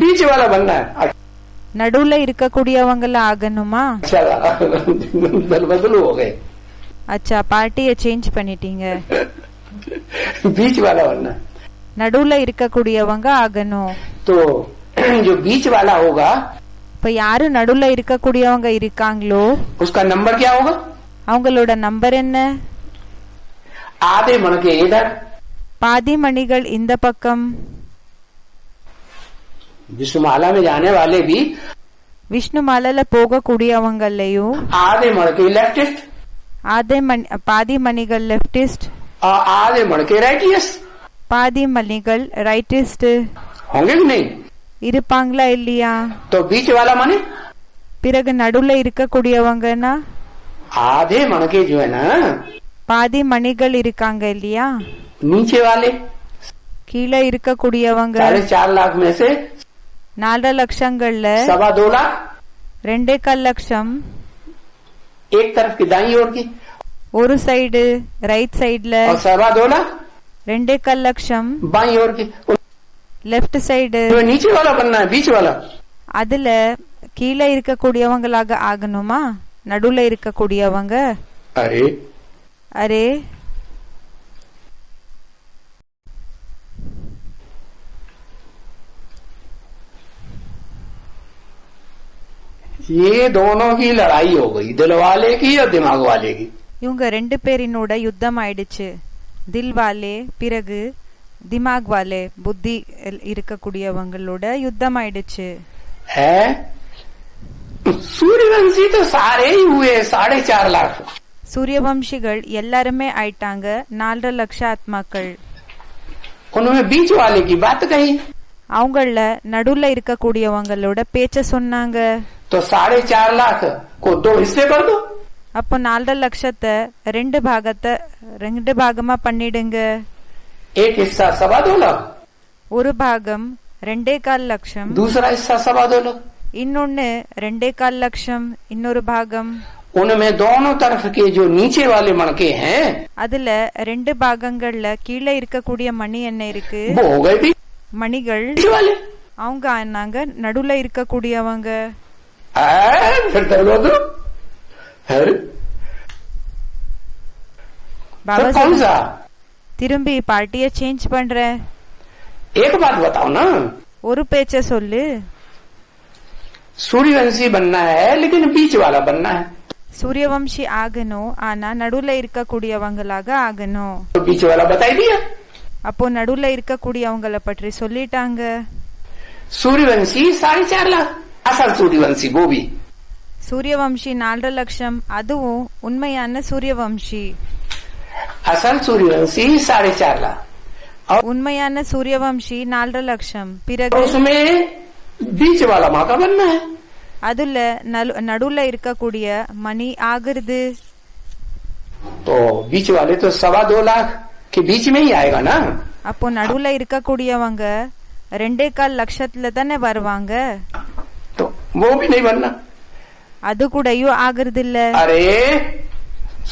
बीच वाला बनना है. நடுவுல இருக்கக்கூடியவங்கள ஆகணுமா? बदलू हो गए. அச்சா பார்ட்டியை சேஞ்ச் பண்ணிட்டீங்க. बीच वाला बनना. நடுவுல இருக்கக்கூடியவங்க ஆகணும். तो जो बीच वाला होगा இப்ப யாரு நடுவுல இருக்கக்கூடியவங்க இருக்காங்களோ उसका नंबर क्या होगा? அவங்களோட நம்பர் என்ன? आधे मन के इधर, பாதி மணிகள் இந்த பக்கம். विष्णुमाला में जाने वाले भी விஷ்ணு மாலையில போகக்கூடியவங்களையும் आधे मन के लेफ्टिस्ट, பாதி மணிகள் லெப்டிஸ்ட், और आधे मन के राइटिस्ट பாதி மணிகள் ரைட்டிஸ்ட் होंगे कि नहीं? இருப்பாங்களா இல்லையா? तो बीच वाला माने பிறகு நடுவுல இருக்கக்கூடியவங்கன்னா आधे मन के जो है ना பாதி மணிகள் இருக்காங்க இல்லையா, नीचे वाले கீழே இருக்கக்கூடியவங்க 4.5 लाख में से 4 லட்சங்கள்ல 2.25 लाख 2.25 லட்சம் एक तरफ की दाई ओर की ஒரு சைடு ரைட் சைடுல, और 2.25 लाख 2.25 லட்சம் बाई ओर की। லெஃப்ட் சைடு जो नीचे वाला बनना है, बीच वाला அதுல கீழே இருக்கக்கூடியவங்களாக ஆகணுமா, நடுவுல இருக்கக்கூடியவங்க? अरे அரே ये दोनों की लड़ाई हो गई, दिल वाले की या दिमाग वाले की। இவங்க 2 பேரினோட யுத்தம் ஆயிடுச்சு. தில் வாலே பிறகு திமாக் வாலே புத்தி இருக்கக்கூடியவங்களோட யுத்தம் ஆயிடுச்சு. है सूर्यवंशी तो सारे ही हुए 4.5 लाख। சூரியவம்சிகள் எல்லாருமே ஆயிட்டாங்க 4 லட்சம் ஆத்மாக்கள். उन्होंने बीच वाले की बात कही, அவங்கள நடுவுல இருக்கக்கூடியவங்களோட பேச்ச சொன்னாங்க. तो 4.5 लाख को 2 हिस्से कर दो। அப்போ 4 லட்சத்தை 2 பாகமா பண்ணிடுங்க. एक हिस्सा 2.25 लाख, ஒரு பாகம் 2.25 லட்சம், दूसरा हिस्सा 2.25 लाख। இன்னொன்னு 2.25 லட்சம், இன்னொரு பாகம். उनमें दोनों तरफ के जो नीचे वाले मणके हैं அதுல 2 பாகங்கள்ல கீழே இருக்கக்கூடிய மணி என்ன இருக்கு, वो हो गए बीच மணிகள். वाले। அவங்க ஆனாங்க நடுவுல இருக்கக்கூடியவங்க. फिर लोग பாபா कौन सा? திரும்பி பார்ட்டிய சேஞ்ச் பண்ற. एक बात बताओ ना, ஒரு பேச்ச சொல்லு. सूर्यवंशी बनना है लेकिन बीच वाला बनना है, சூரியவம்சி ஆகணும், ஆனா நடுவுல இருக்கக்கூடியவங்களாக ஆகணும். तो बीच वाला बताई दिया। அப்போ நடுவுல இருக்கக்கூடியவங்கள பற்றி சொல்லிட்டாங்க. सूर्यवंशी 4.5 लाख, असल सूर्यवंशी वो भी। சூரியவம்சி 4 லட்சம், அதுவும் உண்மையான சூரியவம்சி. असल सूर्यवंशी 4.5 लाख और உண்மையான சூரியவம்சி 4 லட்சம். பிறகு उसमें बीच वाला माता बनना है, அதுல நடுவுல இருக்கக்கூடிய மணி ஆகுறது. तो बीच वाले तो 2.25 लाख के बीच में ही आएगा ना। அப்போ நடுவுல இருக்கக்கூடியவங்க 2.25 லட்சத்துல தானே வருவாங்க. तो वो भी नहीं बनना। அது கூடயும் ஆகுறது இல்ல. अरे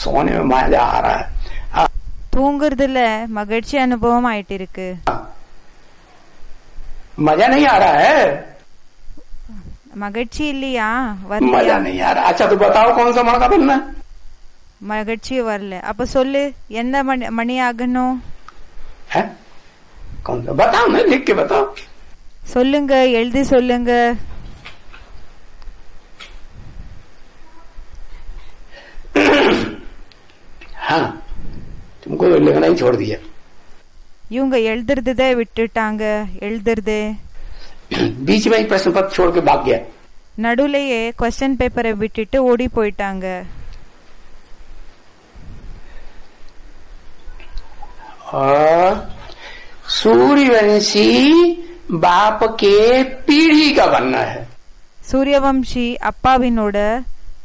सोने में मजा आ रहा है, தூங்குறதுல மகிழ்ச்சி அனுபவம் ஆயிட்டு இருக்கு. मजा नहीं आ रहा है, மகிழ்ச்சி இல்லையா, मजा வரலையா? नहीं आ रहा। अच्छा तो बताओ कौन सा मणका बनना है? மகிழ்ச்சி வரல. அப்ப சொல்லு எந்த மணி ஆகணும்? है? कौन सा बताओ ना, लिख के बताओ। சொல்லுங்க, எழுதி சொல்லுங்க. हाँ तुमको तो लिखना ही छोड़ दिया। இவங்க எழுதுறதே விட்டுட்டாங்க. எழுதுறது बीच में ही प्रश्न पत्र छोड़ के भाग गया। நடுவுலயே क्वेश्चन பேப்பரை விட்டுட்டு ஓடி போயிட்டாங்க. और सूर्यवंशी बाप के पीढ़ी का बनना है। சூரியவம்சி அப்பாவினோட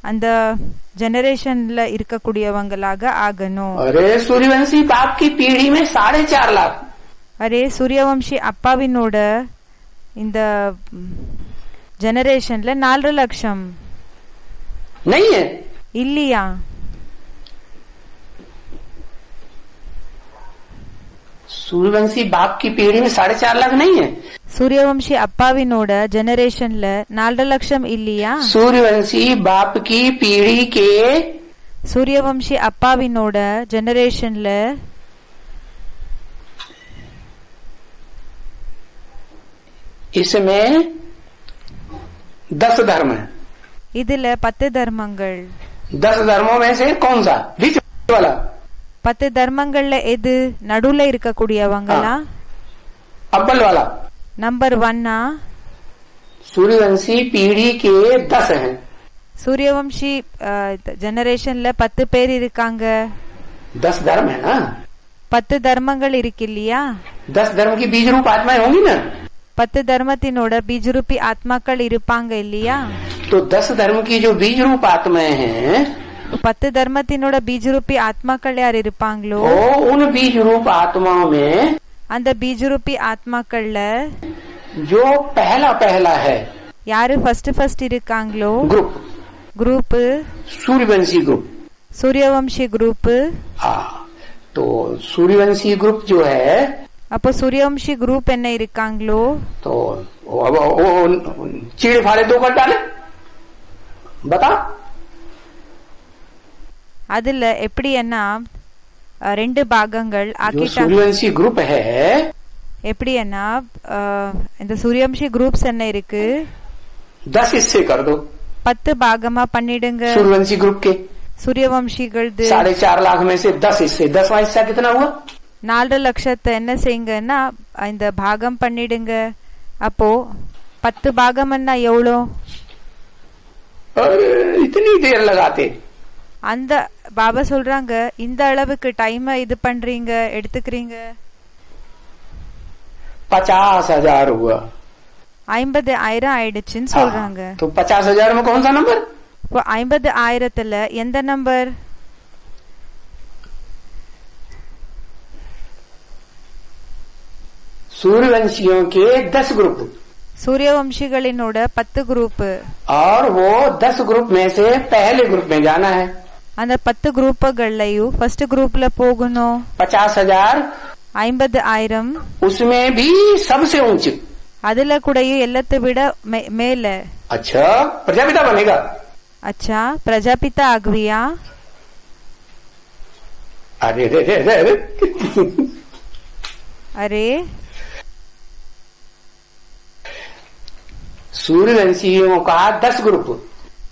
அந்த ஜெனரேஷன்ல இருக்கக்கூடியவங்களாக ஆகணும். अरे सूर्यवंशी बाप की पीढ़ी में 4.5 लाख। அரே சூரியவம்சி அப்பாவினோட இந்த ஜெனரேஷன்ல 4 லட்சம் नहीं है, இல்லையா? सूर्यवंशी बाप की पीढ़ी में 4.5 लाख नहीं है। சூரியவம்சி அப்பாவினோட ஜெனரேஷன்ல 4 லட்சம் இல்லையா? सूर्यवंशी बाप की पीढ़ी के சூரியவம்சி அப்பாவினோட ஜெனரேஷன்ல इसमें 10 धर्म है। இதுல 10 தர்மங்கள். 10 धर्मों में से कौन सा बीच वाला? 10 தர்மங்கள்ல எது நடுவுல இருக்கக்கூடியவங்களா? अव्वल वाला नंबर 1 सूर्यवंशी पीढ़ी के 10 हैं। சூரியவம்சி ஜெனரேஷன்ல 10 பேர் இருக்காங்க. 10 धर्म है ना, 10 தர்மங்கள் இருக்கு இல்லையா? 10 धर्म की बीज रूप आत्माएं होंगी ना, 10 தர்மத்தினோட பீஜரூபி ஆத்மாக்கள் இருப்பாங்க இல்லையா? तो 10 धर्म की जो बीज रूप आत्माएं हैं 10 தர்மத்தினோட பீஜரூபி ஆத்மாக்கள் யார் இருப்பாங்களோ उन बीज रूप आत्माओं में அந்த பீஜரூபி ஆத்மாக்கள்ல जो पहला पहला है யாரு ஃபர்ஸ்ட் இருக்காங்களோ group group Suryavanshi group Suryavanshi group तो सूर्यवंशी ग्रुप जो है அப்போ சூரியவம்சி குரூப் என்ன இருக்காங்களோ तो अब वो चीड़ फाड़े दो कर डाले बता அதுல எப்படி என்ன ரெண்டு பாகங்கள் जो ஆக்கிட்டாங்க सूर्यवंशी ग्रुप है எப்படி என்ன இந்த சூரியவம்சி குரூப்ஸ் என்ன இருக்கு 10 हिस्से कर दो 10 பாகமா பண்ணிடுங்க सूर्यवंशी ग्रुप के சூரியவம்சிகளது 4.5 लाख में से 10 हिस्से 10वां हिस्सा कितना हुआ 4 லட்சத்தை என்ன செய்யுங்கன்னா இந்த பாகம் பண்ணிடுங்க அப்போ 10 பாகம்னா எவ்வளோ इतनी देर लगाते அந்த பாபா சொல்றாங்க இந்த அளவுக்கு டைம் இது பண்றீங்க எடுத்துக்கிறீங்க 50,000 हुआ 50,000 ஆயிடுச்சுன்னு சொல்றாங்க तो 50,000 में कौन सा नंबर இப்போ 50,000த்துல எந்த நம்பர் सूर्यवंशियों के 10 ग्रुप சூரியவம்சிகளினோட 10 குரூப் और वो 10 ग्रुप में से पहले ग्रुप में जाना है அந்த 10 குரூப்புகள்லயும் ஃபர்ஸ்ட் குரூப்ல போகணும் 50,000 50,000 उसमें भी सबसे ऊंचे அதுல கூடயும் எல்லாத்தை விட மேல अच्छा प्रजापिता बनेगा अच्छा प्रजापिता आगविया अरे रे रे रे अरे सूर्यवंशियों का 10 ग्रुप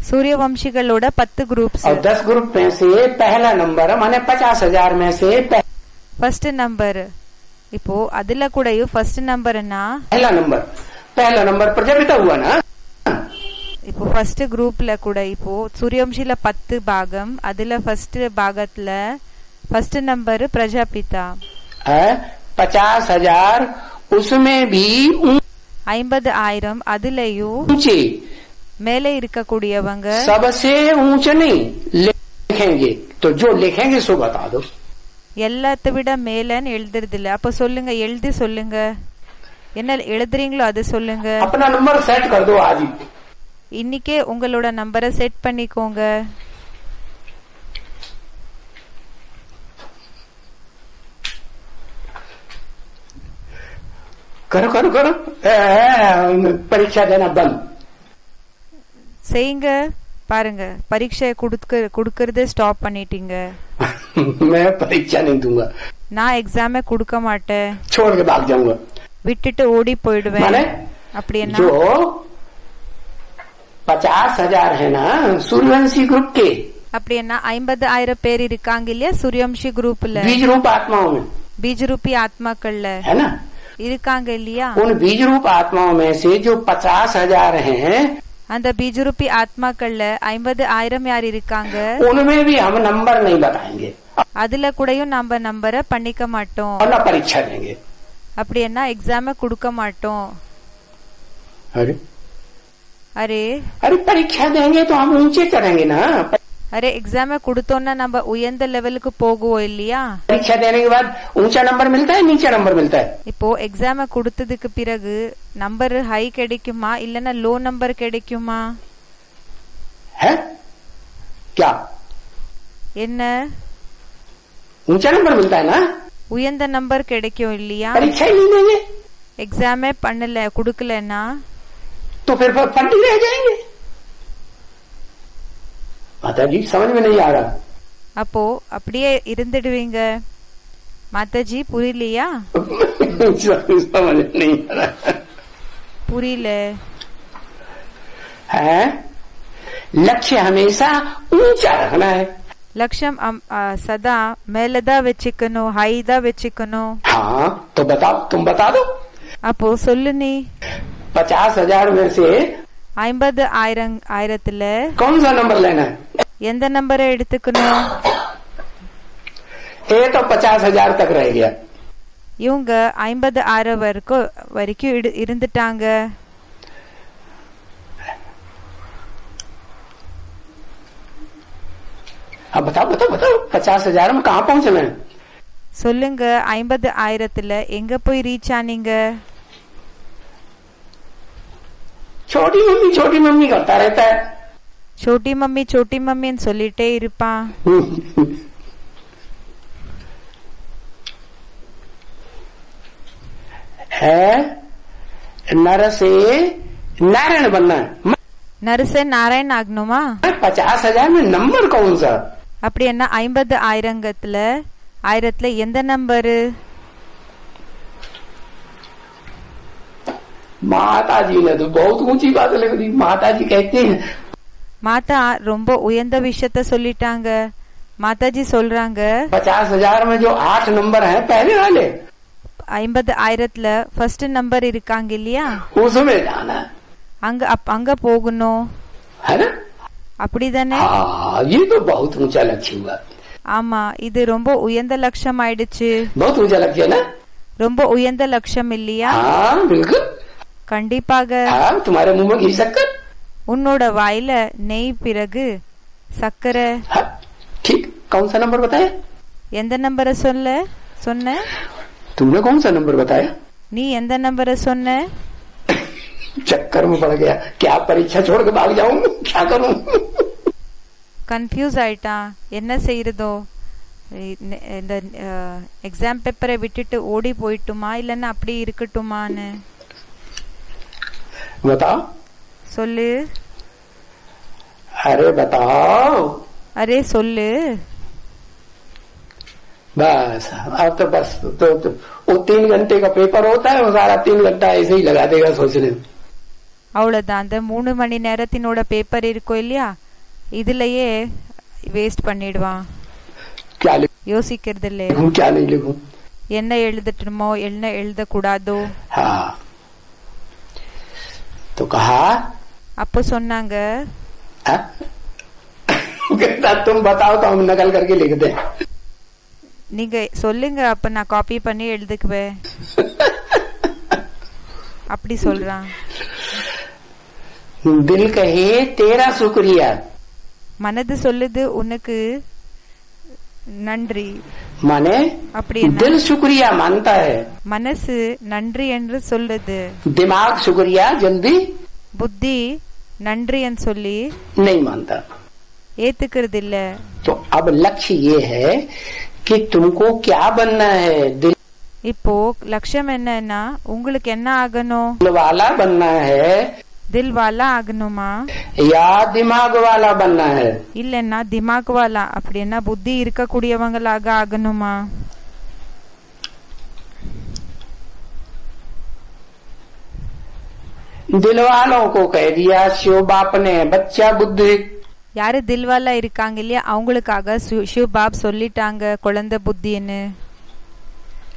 सूर्यवंशीகளோட 10 ग्रुप्स और 10 ग्रुप में से पहला नंबर माने 50,000 में से फर्स्ट नंबर இப்போ அதுல கூடயும் ஃபர்ஸ்ட் நம்பர்னா पहला नंबर प्रजापिता हुआ ना இப்போ ஃபர்ஸ்ட் குரூப்ல கூட இப்போ சூரியவம்சில 10 பாகம் அதுல ஃபர்ஸ்ட் பாகத்துல ஃபர்ஸ்ட் நம்பர் பிரஜாபிதா 50,000 उसमें भी 50,000 அதுலயும் ऊंचे மேலே இருக்கக்கூடியவங்க सबसे ऊंचे नहीं लिखेंगे तो जो लिखेंगे सो बता दो எல்லாத்தை விட மேலன்னு எழுதுறது இல்ல அப்ப சொல்லுங்க எழுதி சொல்லுங்க என்ன எழுதுறீங்களோ அது சொல்லுங்க अपना नंबर सेट कर दो आज ही இன்னைக்கே உங்களோட நம்பரை செட் பண்ணிக்கோங்க करो करो करो परीक्षा देना बंद செய்யுங்க பாருங்க பரீட்சையை கொடுக்கறதே ஸ்டாப் பண்ணிட்டீங்க मैं परीक्षा नहीं दूंगा நான் எக்ஸாமே கொடுக்க மாட்டேன் छोड़ के भाग जाऊंगा விட்டுட்டு ஓடி போயிடுவேன் माने அப்படி என்ன जो 50,000 है ना सूर्यवंशी ग्रुप के அப்படி என்ன 50,000 பேர் இருக்காங்க இல்லையா சூரியவம்சி குரூப்ல बीज रूप आत्माओं में बीज रूपी ஆத்மாக்கள்ல है ना இருக்காங்க இல்லையா उन बीज रूप आत्माओं में से जो 50,000 हैं அந்த பீஜரூபி ஆத்மாக்கள்ல 50,000 யார் இருக்காங்க उनमें भी हम नंबर नहीं बताएंगे அதுல கூடயும் நம்ம நம்பரை பண்ணிக்க மாட்டோம் और ना परीक्षा देंगे அப்படி என்ன எக்ஸாம கொடுக்க மாட்டோம் अरे அரே अरे परीक्षा देंगे तो हम ऊंचे करेंगे ना அரே எக்ஸாம கொடுத்தோம்னா நம்ம உயர்ந்த லெவலுக்கு போகுவோம் இல்லையா परीक्षा देने के बाद ऊंचा नंबर मिलता है नीचा नंबर मिलता है இப்போ எக்ஸாம கொடுத்ததுக்கு பிறகு நம்பர் ஹை கிடைக்குமா இல்லனா லோ நம்பர் கிடைக்குமா है क्या என்ன ऊंचा नंबर मिलता है ना உயர்ந்த நம்பர் கிடைக்கும் இல்லையா परीक्षा ही नहीं देंगे எக்ஸாமே பண்ணல கொடுக்கலன்னா तो फिर फंडी रह जाएंगे माता जी समझ में नहीं आ रहा அப்போ அப்படியே இருந்துடுவீங்க மாதாஜி புரியலையா समझ नहीं आ रहा புரியல है लक्ष्य हमेशा ऊंचा रखना है லட்சியம் சதா மேலதா வச்சுக்கணும் ஹை தான் வச்சுக்கணும் हाँ तो बताओ तुम बता दो அப்போ சொல்லு நீ 50,000 में से 50,000 कौन सा नंबर लेना है எந்த நம்பரை எடுத்துக்கணும் ये तो 50,000 तक रह गया இவங்க 50,000 வரைக்கும் இருந்துட்டாங்க अब बताओ बताओ बताओ 50,000 में कहाँ पहुंचना है? சொல்லுங்க 50,000ல எங்க போய் ரீச் ஆனீங்க? छोटी मम्मी करता रहता है। छोटी मम्मीன்னு சொல்லிட்டே இருப்பான். है नर से नारायण बनना है। नर से नारायण ஆகணுமா? 50,000 में नंबर कौन सा? அப்படி என்ன 50,000ல எந்த நம்பரு? माता जी ने तो बहुत ऊंची बात लिख दी। माता जी कहते हैं, மாதா ரொம்ப உயர்ந்த விஷயத்த சொல்லிட்டாங்க. மாதாஜி சொல்றாங்க 50,000 में जो 8 नंबर हैं पहले वाले, 50,000ல ஃபர்ஸ்ட் நம்பர் இருக்காங்க இல்லையா, उसमें जाना है। அங்க போகணும், है ना? அப்படிதானே? हाँ, ये तो बहुत ऊंचा लक्ष्य हुआ। ஆமா, இது ரொம்ப உயர்ந்த லட்சம் ஆயிடுச்சு. बहुत ऊंचा लक्ष्य ना? ரொம்ப உயர்ந்த லட்சம் இல்லையா? हाँ बिल्कुल। கண்டிப்பாக. हाँ, तुम्हारे मुंह में घी शक्कर, உன்னோட வாயில நெய் பிறகு சக்கரை. हाँ, ठीक। कौन सा नंबर बताया? எந்த நம்பரை சொன்ன? तुमने कौन सा नंबर बताया? நீ எந்த நம்பரை சொன்ன? चक्कर में पड़ गया। क्या परीक्षा छोड़ के भाग जाऊं? क्या करूं? கன்ஃபியூஸ் ஆயிட்டான். என்ன செய்யறதோ, இந்த எக்ஸாம் பேப்பரை விட்டுட்டு ஓடி போயிட்டுமா இல்லன்னா அப்படி இருக்கட்டுமான்னு. बताओ। சொல்லு. अरे बताओ। अरे சொல்லு. बस अब तो बस तो वो 3 घंटे का पेपर होता है, वो सारा 3 घंटा ऐसे ही लगा देगा सोचने में। அவ்வளவுதான். அந்த 3 மணி நேரத்தினோட பேப்பர் இருக்கும் இல்லையா, இதுலயே வேஸ்ட் பண்ணிடுவான். क्या யோசிக்கிறது இல்ல, क्या नहीं लिखूं, என்ன எழுதட்டுமோ என்ன எழுதக்கூடாதோ. हाँ तो कहा, அப்போ சொன்னாங்க तुम बताओ तो हम नकल करके लिख दें। நீங்க சொல்லுங்க, அப்ப நான் காப்பி பண்ணி எழுதுக்குவேன். அப்படி சொல்றான். दिल कहे तेरा शुक्रिया, மனது சொல்லுது உனக்கு நன்றி. माने அப்படி दिल शुक्रिया मानता है, மனசு நன்றி என்று சொல்லுது. दिमाग शुक्रिया जल्दी புத்தி நன்றி என்று சொல்லி नहीं मानता। ஏத்துக்கிறது இல்ல. तो अब लक्ष्य ये है कि तुमको क्या बनना है। दिल இப்போ லட்சியம் என்னன்னா உங்களுக்கு என்ன ஆகணும்? वाला बनना है தில் வாலா ஆகணுமா या दिमाग वाला बनना है? இல்லன்னா திமாக் வாலா, அப்படின்னா புத்தி இருக்கக்கூடியவங்களாக ஆகணுமா? दिल वालों को कह दिया शिव बाप ने, बच्चा बुद्धि। யாரு தில்வாலா இருக்காங்க இல்லையா, அவங்களுக்காக சிவ் பாப் சொல்லிட்டாங்க குழந்தை புத்தின்னு.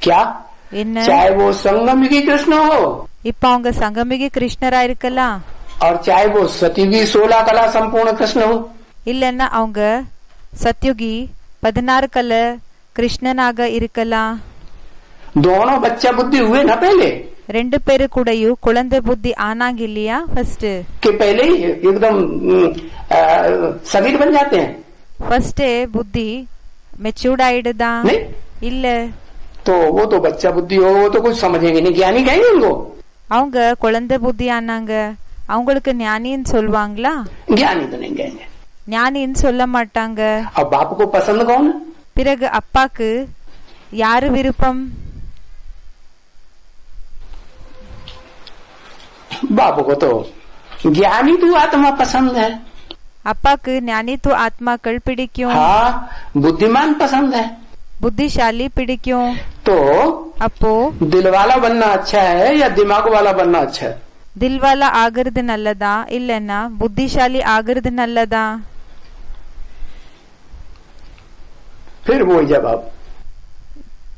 क्या? என்ன? चाहे वो संगमिकी कृष्ण हो இப்ப அவங்க சங்கமிகி கிருஷ்ணரா இருக்கலாம், और चाहे वो सतीवी 16 कला संपूर्ण कृष्ण हो, இல்லன்னா அவங்க சத்யுகி 16 கல கிருஷ்ணனாக இருக்கலாம். दोनों बच्चा बुद्धि हुए ना पहले, ரெண்டு பேரு கூடயும் குழந்தை புத்தி ஆனாங்க இல்லையா ஃபர்ஸ்ட்? कि पहले ही एकदम शरीर बन जाते हैं। ஃபர்ஸ்ட் புத்தி மெச்சூர்ட் ஆயிடுதா? नहीं இல்ல. तो वो तो बच्चा बुद्धि हो, वो तो कुछ समझेंगे नहीं, ज्ञानी कहेंगे उनको। அவங்க குழந்தை புத்தி ஆனாங்க, அவங்களுக்கு ஞானின்னு சொல்லுவாங்களா? ज्ञानी तो नहीं कहेंगे। ஞானின்னு சொல்ல மாட்டாங்க. अब बाप को पसंद कौन? பிறகு அப்பாக்கு யாரு விருப்பம்? बाप को तो ज्ञानी तू आत्मा पसंद है। அப்பாக்கு ஞானித்துவ ஆத்மாக்கள் பிடிக்கும். हाँ, बुद्धिमान पसंद है। புத்திசாலி பிடிக்கும். तो அப்போ दिल वाला बनना अच्छा है या दिमाग वाला बनना अच्छा है? தில்வாலா ஆகிறது நல்லதா இல்லன்னா புத்திசாலி ஆகிறது நல்லதா? फिर वो जवाब,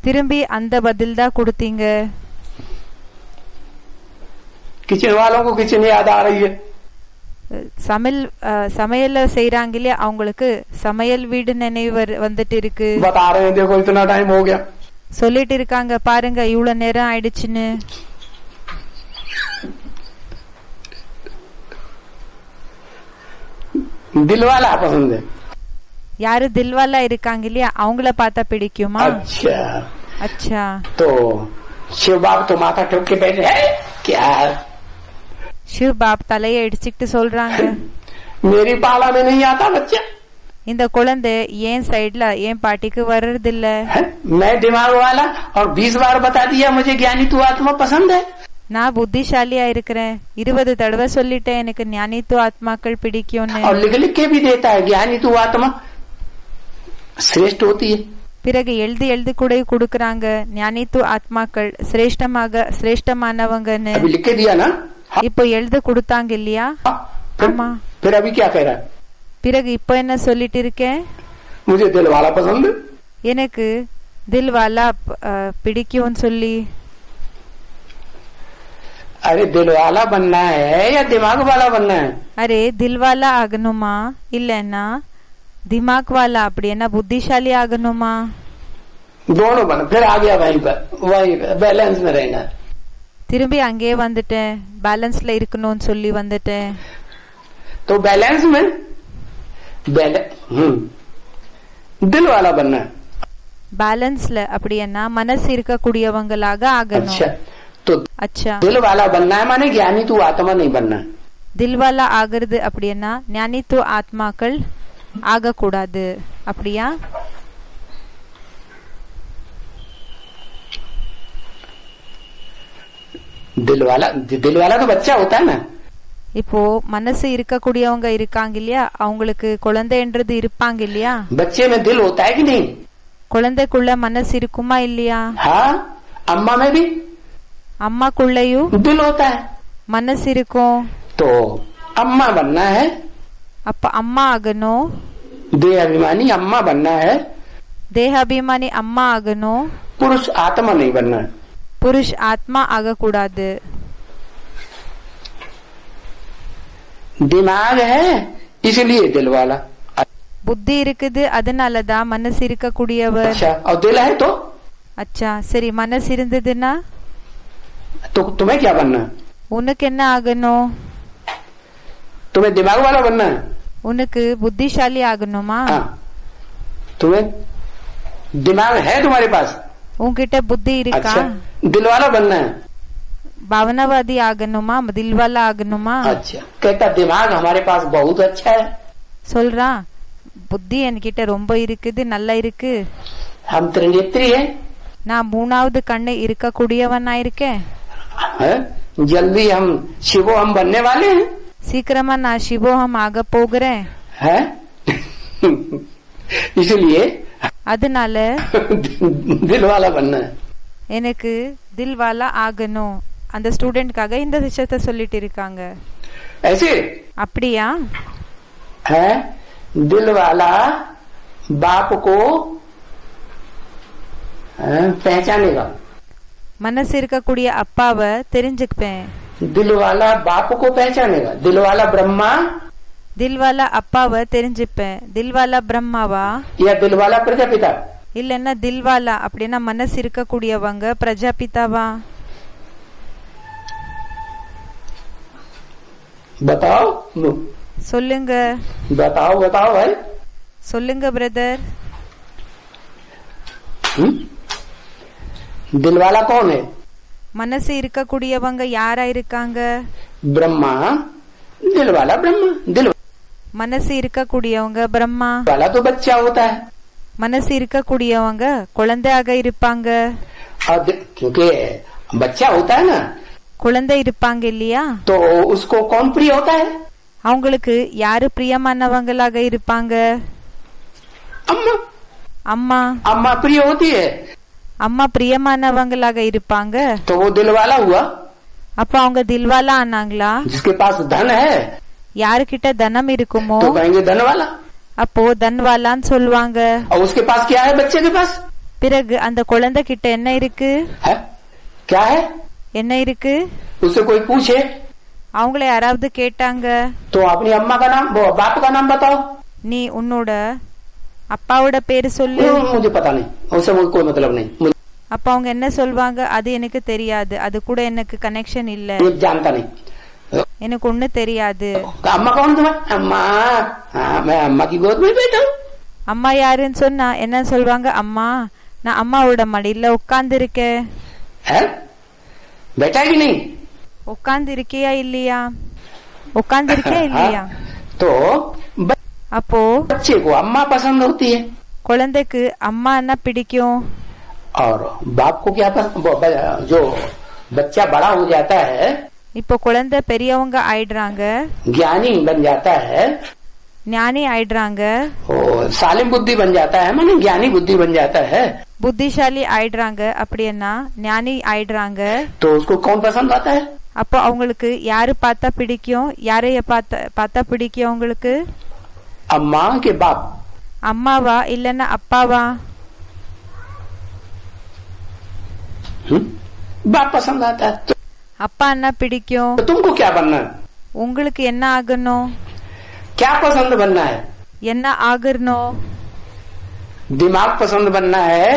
திரும்பி அந்த பதில் தான் கொடுத்தீங்க. किचन वालों को किचन याद आ रही है। சமையல் செய்யறாங்க இல்லையா, அவங்களுக்கு சமையல் வீடு நினைவு வந்துட்டு இருக்கு. बता रहे हैं देखो इतना टाइम हो गया। சொல்லிட்டு இருக்காங்க பாருங்க இவ்வளவு நேரம் ஆயிடுச்சுன்னு. दिल वाला पसंद है। யாரு தில்வாலா இருக்காங்க இல்லையா அவங்கள பார்த்தா பிடிக்குமா? अच्छा அச்சா. तो शिव बाप तो माथा ठोक के बैठे हैं क्या? சிவ் பாப் தலையை இடிச்சுக்கிட்டு சொல்றாங்க, मेरी पाला में नहीं आता बच्चा। இந்த குழந்தை ஏன் சைடுல ஏன் பாட்டிக்கு வர்றது இல்ல? मैं दिमाग वाला और 20 बार बता दिया मुझे ज्ञानी तू आत्मा पसंद है। நான் புத்திசாலியா இருக்கிறேன், 20 தடவை சொல்லிட்டேன் எனக்கு ஞானித்துவ ஆத்மாக்கள் பிடிக்கும்னு. और लिख लिख के भी देता है ज्ञानी तू आत्मा श्रेष्ठ होती है। பிறகு எழுதி எழுதி கூட கொடுக்கறாங்க ஞானித்துவ ஆத்மாக்கள் சிரேஷ்டமானவங்கன்னு. अभी लिख के दिया ना? இப்போ எழுத கொடுத்தாங்க இல்லையா? ஆமா. फिर अभी क्या कह रहा है? பிறகு இப்போ என்ன சொல்லிட்டு இருக்கேன்? मुझे दिल वाला पसंद है। எனக்கு தில்வாலா பிடிக்கும்னு சொல்லி. अरे दिल वाला बनना है या दिमाग वाला बनना है? அரே தில்வாலா ஆகணுமா இல்லன்னா दिमाग वाला அப்படின்னா புத்திசாலி ஆகணுமா? दोनों बन। फिर आ गया वहीं पर बैलेंस में रहना। திரும்பி அங்கே வந்துட்டேன், பேலன்ஸ்ல இருக்கணும்னு சொல்லி வந்துட்டேன். तो बैलेंस में दिल वाला बनना है। பேலன்ஸ்ல அப்படின்னா மனசு இருக்கக்கூடியவங்களாக ஆகணும். अच्छा तो அச்சா. दिल वाला बनना है माने ज्ञानी तू आत्मा नहीं बनना है। தில்வாலா ஆகிறது அப்படின்னா ஞானித்துவ ஆத்மாக்கள் ஆகக்கூடாது அப்படியா? दिल वाला तो बच्चा होता है ना। இப்போ மனசு இருக்கக்கூடியவங்க இருக்காங்க இல்லையா அவங்களுக்கு குழந்தைன்றது இருப்பாங்க இல்லையா? बच्चे में दिल होता है कि नहीं? குழந்தைக்குள்ள மனசு இருக்குமா இல்லையா? हाँ अम्मा में भी அம்மாக்குள்ளயும் दिल होता है। மனசு இருக்கும். तो अम्मा बनना है, அப்ப அம்மா ஆகணும். देह अभिमानी अम्मा बनना है, தேகாபிமானி அம்மா ஆகணும். पुरुष आत्मा नहीं बनना है। புருஷ் ஆத்மா ஆகக்கூடாது. दिमाग है इसलिए दिल वाला। புத்தி இருக்குது அதனாலதான் மனசு இருக்கக்கூடியவர். अच्छा और दिल है तो? அச்சா சரி, மனசு இருந்ததுன்னா तो तुम्हें क्या बनना है? உனக்கு என்ன ஆகணும்? तुम्हें दिमाग वाला बनना है। உனக்கு புத்திசாலி ஆகணுமா? हाँ तुम्हें दिमाग है तुम्हारे पास। உன்கிட்ட புத்தி இருக்கா? अच्छा दिल वाला बनना है। பாவனவாதி ஆகணுமா தில்வாலா ஆகணுமா? अच्छा कहता दिमाग हमारे पास बहुत अच्छा है। சொல்றா புத்தி என்கிட்ட ரொம்ப இருக்குது, நல்லா இருக்கு. हम त्रिनेत्री है। நான் மூணாவது கண்ணு இருக்கக்கூடியவனா இருக்கேன். जल्दी हम शिवो हम बनने वाले हैं। சீக்கிரமா நான் சிவோகம் ஆக போகிறேன். है इसलिए அதனால दिल वाला बनना है। எனக்கு தில்வாலா ஆகணும். அந்த ஸ்டூடெண்ட்காக இந்த விஷயத்த சொல்லிட்டு இருக்காங்க. ऐसे அப்படியா? है दिल वाला बाप को पहचानेगा। மனசு இருக்கக்கூடிய அப்பாவை தெரிஞ்சுப்பேன். दिल वाला बाप को पहचानेगा। दिल वाला ब्रह्मा தில்வாலா அப்பாவை தெரிஞ்சுப்பேன். தில்வாலா பிரம்மாவா या दिल वाला प्रजापिता? இல்லன்னா தில்வாலா அப்படின்னா மனசு இருக்கக்கூடியவங்க பிரஜாபிதாவா? बताओ சொல்லுங்க बताओ बताओ भाई। சொல்லுங்க பிரதர். दिल वाला कौन है? மனசு இருக்கக்கூடியவங்க யாரா இருக்காங்க? ब्रह्मा। दिल वाला ब्रह्मा। दिल மனசு இருக்கக்கூடியவங்க பிரம்மா. वाला तो बच्चा होता है। மனசு இருக்கக்கூடியவங்க குழந்தையாக இருப்பாங்க. और क्योंकि बच्चा होता है ना குழந்தை இருப்பாங்க இல்லையா? तो उसको कौन प्रिय होता है? அவங்களுக்கு யாரு பிரியமானவங்களாக இருப்பாங்க? अम्मा। அம்மா. अम्मा प्रिय होती है அம்மா பிரியமானவங்களாக இருப்பாங்க. तो वो दिल वाला हुआ। அப்ப அவங்க தில்வாலா ஆனாங்களா? जिसके पास धन है யாருக்கிட்ட தனம் இருக்குமோ तो कहेंगे धन वाला। அப்போ தன்வாலான்னு சொல்லுவாங்க. और उसके पास क्या है? बच्चे के पास பிறகு அந்த குழந்தை கிட்ட என்ன இருக்கு? है क्या है? என்ன இருக்கு? उससे कोई पूछे அவங்கள யாராவது கேட்டாங்க, तो अपनी अम्मा का नाम वो बाप का नाम बताओ। நீ உன்னோட அப்பாவோட பேரு சொல்லு. मुझे पता नहीं, उससे मुझे कोई मतलब नहीं। அப்ப அவங்க என்ன சொல்வாங்க? அது எனக்கு தெரியாது, அது கூட எனக்கு கனெக்ஷன் இல்ல, जानता नहीं, எனக்கு ஒண்ணு தெரியாது. अम्मा कौन तुम्हारा? अम्मा हाँ मैं अम्मा की गोद में बैठा हूँ। அம்மா யாருன்னு சொன்னா என்ன சொல்வாங்க? அம்மா, நான் அம்மாவோட மடியில உட்கார்ந்து இருக்கேன். बैठा कि नहीं? உட்கார்ந்து இருக்கியா இல்லையா? உட்கார்ந்து இருக்கியா இல்லையா? तो அப்போ बच्चे को अम्मा पसंद होती है குழந்தைக்கு அம்மா என்ன பிடிக்கும்? और बाप को क्या पसंद? जो बच्चा बड़ा हो जाता है, இப்போ குழந்தை பெரியவங்க ஆயிடுறாங்க, ज्ञानी बन जाता है, ஞானி ஆயிடுறாங்க, सालिम बुद्धि बन जाता है, माने ज्ञानी बुद्धि बन जाता है, புத்திசாலி ஆயிடுறாங்க, அப்படின்னா ஞானி ஆயிடுறாங்க. तो उसको कौन पसंद आता है? அப்போ அவங்களுக்கு யாரு பார்த்தா பிடிக்கும்? யாரைய பார்த்தா பிடிக்கும் அவங்களுக்கு? अम्मा के बाप. அம்மாவா இல்லன்னா அப்பாவா? बाप पसंद आता है. तो அப்பா என்ன பிடிக்கும்? तो तुमको क्या बनना है? உங்களுக்கு என்ன ஆகணும்? क्या पसंद बनना है? என்ன ஆகணும்? दिमाग पसंद बनना है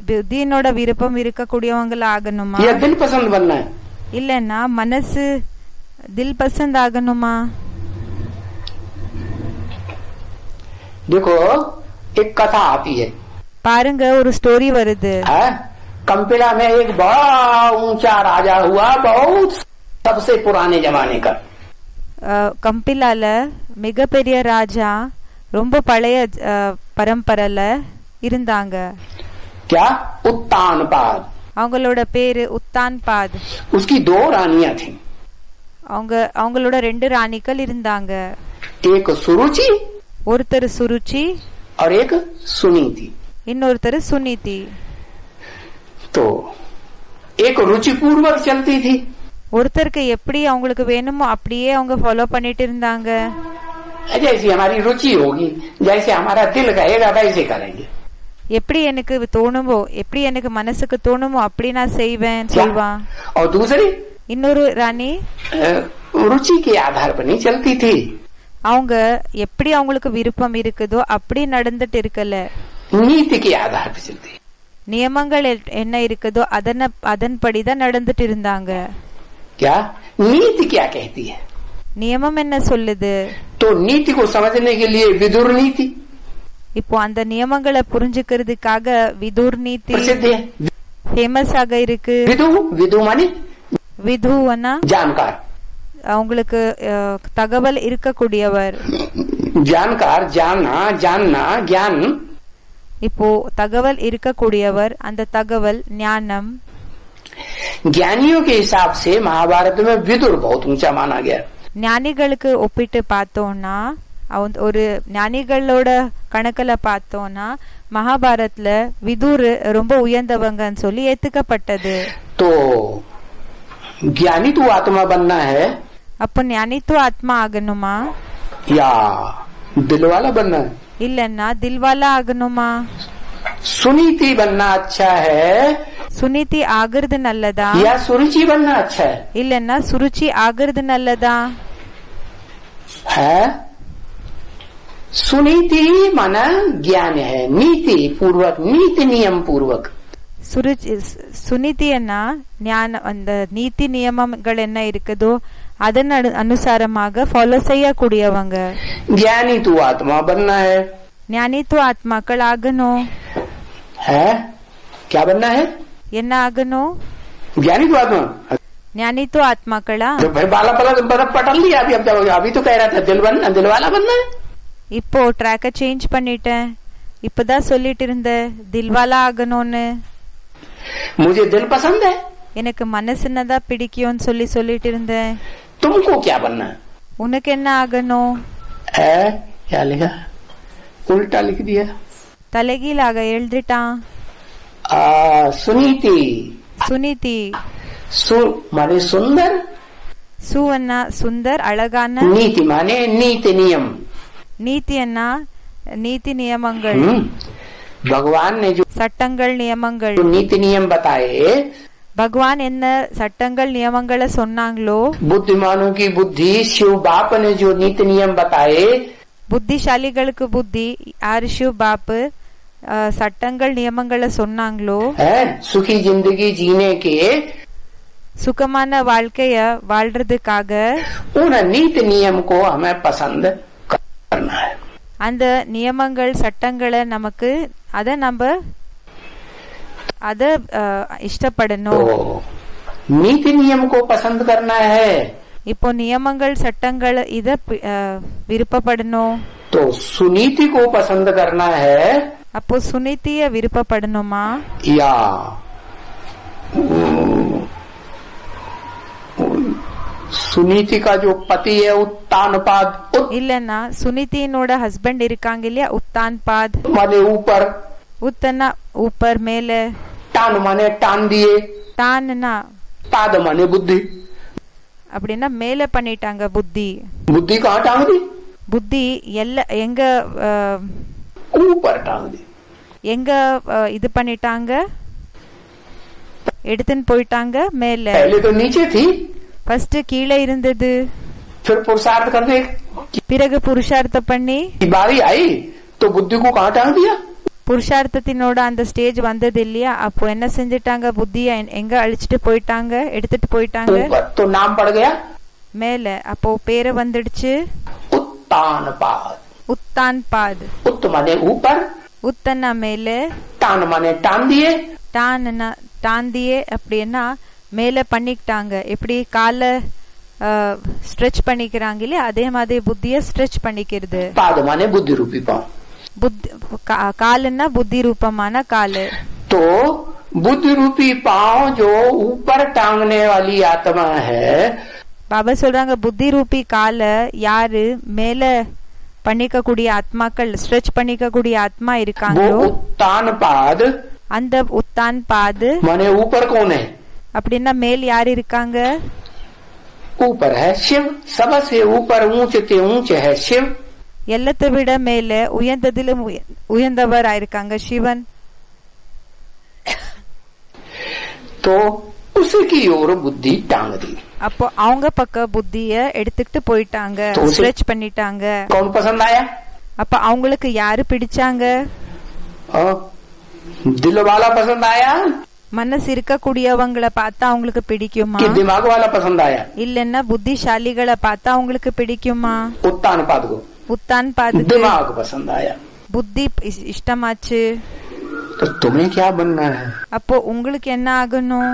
புத்தியினோட விருப்பம் இருக்கக்கூடியவங்கள ஆகணுமா? या दिल पसंद बनना है? இல்லன்னா மனசு தில் பசந்த் ஆகணுமா? देखो एक कथा आती है, பாருங்க ஒரு ஸ்டோரி வருது. कंपिला में एक बड़ा ऊंचा राजा हुआ, बहुत सबसे पुराने जमाने का. கம்பிலால மிகப்பெரிய ராஜா, ரொம்ப பழைய பரம்பரையில இருந்தாங்க. क्या? उत्तानपाद. அவங்களோட பேரு உத்தான்பாத். उसकी 2 रानियां थी. அவங்களோட 2 ராணிகள் இருந்தாங்க. एक सुरुचि ஒருத்தர் சுருச்சி और एक सुनीति. இன்னொருத்தர் சுனிதி. तो एक रुचि पूर्वक चलती थी. ஒருத்தருக்கு எப்படி அவங்களுக்கு வேணுமோ அப்படியே அவங்க ஃபாலோ பண்ணிட்டு இருந்தாங்க. जैसी हमारी रुचि होगी, जैसे हमारा दिल कहेगा वैसे करेंगे. எப்படி எனக்கு தோணுமோ, எப்படி எனக்கு மனசுக்கு தோணுமோ அப்படி நான் செய்வேன் சொல்வான். और दूसरी இன்னொரு ராணி रुचि के आधार पर नहीं चलती थी. அவங்க எப்படி அவங்களுக்கு விருப்பம் இருக்குதோ அப்படி நடந்துட்டு இருக்கல, नीति के आधार पर चलती. நியமங்கள் என்ன இருக்குதோ அதன்படிதான் நடந்துட்டு இருந்தாங்க. क्या नीति क्या कहती है? நியமம் என்ன சொல்லுது? तो नीति को समझने के लिए विदुर नीति. இப்போ அந்த நியமங்களை புரிஞ்சுக்கிறதுக்காக விதுர் நீதி ஃபேமஸ் ஆக இருக்கு. विदु माने விதுவனா जानकार, அவங்களுக்கு தகவல் இருக்கக்கூடியவர். जानकार, जानना, जानना, ज्ञान. இப்போ தகவல் இருக்கக்கூடியவர், அந்த தகவல் ஞானம். ज्ञानियों के हिसाब से महाभारत में विदुर बहुत ऊंचा माना गया. ஞானிகளுக்கு ஒப்பிட்டு பார்த்தோம்னா, ஒரு ஞானிகளோட கணக்குல பார்த்தோம்னா மகாபாரத்ல விதுர் ரொம்ப உயர்ந்தவங்கன்னு சொல்லி ஏத்துக்கப்பட்டது. तो ज्ञानी तो आत्मा बनना है, அப்போ ஞானித்துவ ஆத்மா ஆகணுமா या दिल वाला बनना है? இல்லன்னா தில்வாலா ஆகணுமா? सुनीति बनना अच्छा है சுனிதி ஆகிறது நல்லதா या सुरुचि बनना अच्छा है? இல்லன்னா சுருச்சி ஆகிறது நல்லதா? है सुनीति माना ज्ञान है, नीति पूर्वक, नीति नियम पूर्वक. சுனிதியன்னா ஞான, அந்த நீதி நியமங்கள் என்ன இருக்குதோ அதன் அனுசாரமாக ஃபாலோ செய்யக்கூடியவங்க. ज्ञानी तू आत्मा बनना है. ஞானித்துவ ஆத்மாக்கள் ஆகணும். है क्या बनना है? என்ன ஆகணும்? ज्ञानी तू आत्मा. ஞானித்துவ ஆத்மாக்களா? तो भाई बाला पटल लिया अभी तो कह रहा था दिल वाला बनना है. இப்போ ட்ராக்க சேஞ்ச் பண்ணிட்டேன். இப்பதான் சொல்லிட்டு இருந்த தில்வாலா ஆகணும்னு. मुझे दिल पसंद है, எனக்கு மனசுன்னதான் பிடிக்கும்னு சொல்லிட்டு இருந்தேன். तुमको क्या बनना है? உனக்கு என்ன ஆகணும்? क्या लिखा? उल्टा लिख दिया. தலைகீழாக எழுதிட்டான். सुनीति. சுனிதி. माने सुंदर. சுவன்னா சுந்தர் அழகான. नीति माने नीति नियम. நீதி என்ன? நீதி நியமங்கள். भगवान ने जो சட்டங்கள் நியமங்கள், नीति नियम बताए, பகவான் என்ன சட்டங்கள் நியமங்களை சொன்னாங்களோ, बुद्धिमानों की बुद्धि, शिव बाप ने जो नीति नियम बताए, புத்திசாலிகளுக்கு புத்தி யார் சிவ் பாப்பு சட்டங்கள் நியமங்களை சொன்னாங்களோ, सुखी जिंदगी जीने के, சுகமான வாழ்க்கைய வாழ்றதுக்காக उन नीति नियम को हमें पसंद करना है. அந்த நியமங்கள் சட்டங்களை நமக்கு அத இஷ்டப்படணும். नीति नियम को पसंद करना है. இப்போ நியமங்கள் சட்டங்கள் இத விருப்பப்படணும். तो सुनीति को पसंद करना है. அப்போ சுனித்திய விருப்பப்படணுமா? या सुनीति का जो पति है उत्तानपाद. இல்லன்னா சுனித்தினோட ஹஸ்பண்ட் இருக்காங்க இல்லையா, உத்தான்பாத் माने ऊपर. உத்தனா ऊपर மேல. टान माने टान दिए. டான்னா पाद माने बुद्धि. அப்படின்னா மேல பண்ணிட்டாங்க புத்தி. बुद्धि कहाँ टांग दी? புத்தி எங்க ऊपर टांग दी. எங்க இது பண்ணிட்டாங்க, எடுத்துன்னு போயிட்டாங்க மேல. पहले तो नीचे थी. ஃபர்ஸ்ட் கீழே இருந்தது. फिर पुरुषार्थ करने பிறகு புருஷார்த்த பண்ணி बारी आई तो बुद्धि को कहाँ टांग दिया? புருஷார்த்தத்தினோட அந்த ஸ்டேஜ் வந்தது இல்லையா, அப்போ என்ன செஞ்சிட்டாங்க, புத்திய எங்க அழிச்சிட்டு போயிட்டாங்க, எடுத்துட்டு போயிட்டாங்க तो नाम पड़ गया மேல. அப்போ பேரு வந்துடுச்சு उत्तानपाद. உத்தான்பாத். उत्त माने ऊपर. உத்தனா மேல. टान माने टान दिए. டான்னா டாந்தியே அப்படின்னா மேல பண்ணிக்கிட்டாங்க. எப்படி கால ஸ்ட்ரெச் பண்ணிக்கிறாங்க இல்லையா, அதே மாதிரி புத்திய ஸ்ட்ரெச் பண்ணிக்கிறது. पाद माने बुद्धि रूपी पांव. காலுன்னா புத்தி ரூபமான காலு. तो बुद्धि रूपी पांव जो ऊपर टांगने वाली आत्मा है. பாபா சொல்றாங்க புத்தி ரூபி கால யாரு மேல பண்ணிக்க கூடிய ஆத்மாக்கள், ஸ்ட்ரெச் பண்ணிக்க கூடிய ஆத்மா இருக்காங்களோ, उत्तानपाद. அந்த உத்தான் பாது माने ऊपर कौन है? அப்படின்னா மேல் யார் இருக்காங்க? ऊपर है शिव. सबसे ऊपर ऊंचते ऊंच है शिव. எல்லாத்தை விட மேல உயர்ந்ததிலும் உயர்ந்தவர் ஆயிருக்காங்க சிவன். तो उसकी ओर बुद्धि टांग दी. அப்போ அவங்க பக்க புத்திய எடுத்துக்கிட்டு போயிட்டாங்க, ஸ்ட்ரெச் பண்ணிட்டாங்க. कौन पसंद आया? அப்ப அவங்களுக்கு யாரு பிடிச்சாங்க? दिल वाला पसंद आया? மனசு இருக்கக்கூடியவங்களை பார்த்தா அவங்களுக்கு பிடிக்குமா? दिमाग वाला पसंद आया? இல்லன்னா புத்திசாலிகளை பார்த்தா அவங்களுக்கு பிடிக்குமா? उत्तानपाद को. உத்தான்பாது दिमाग पसंद आया. புத்தி இஷ்டமாச்சு. तो तुम्हें क्या बनना है? அப்போ உங்களுக்கு என்ன ஆகணும்?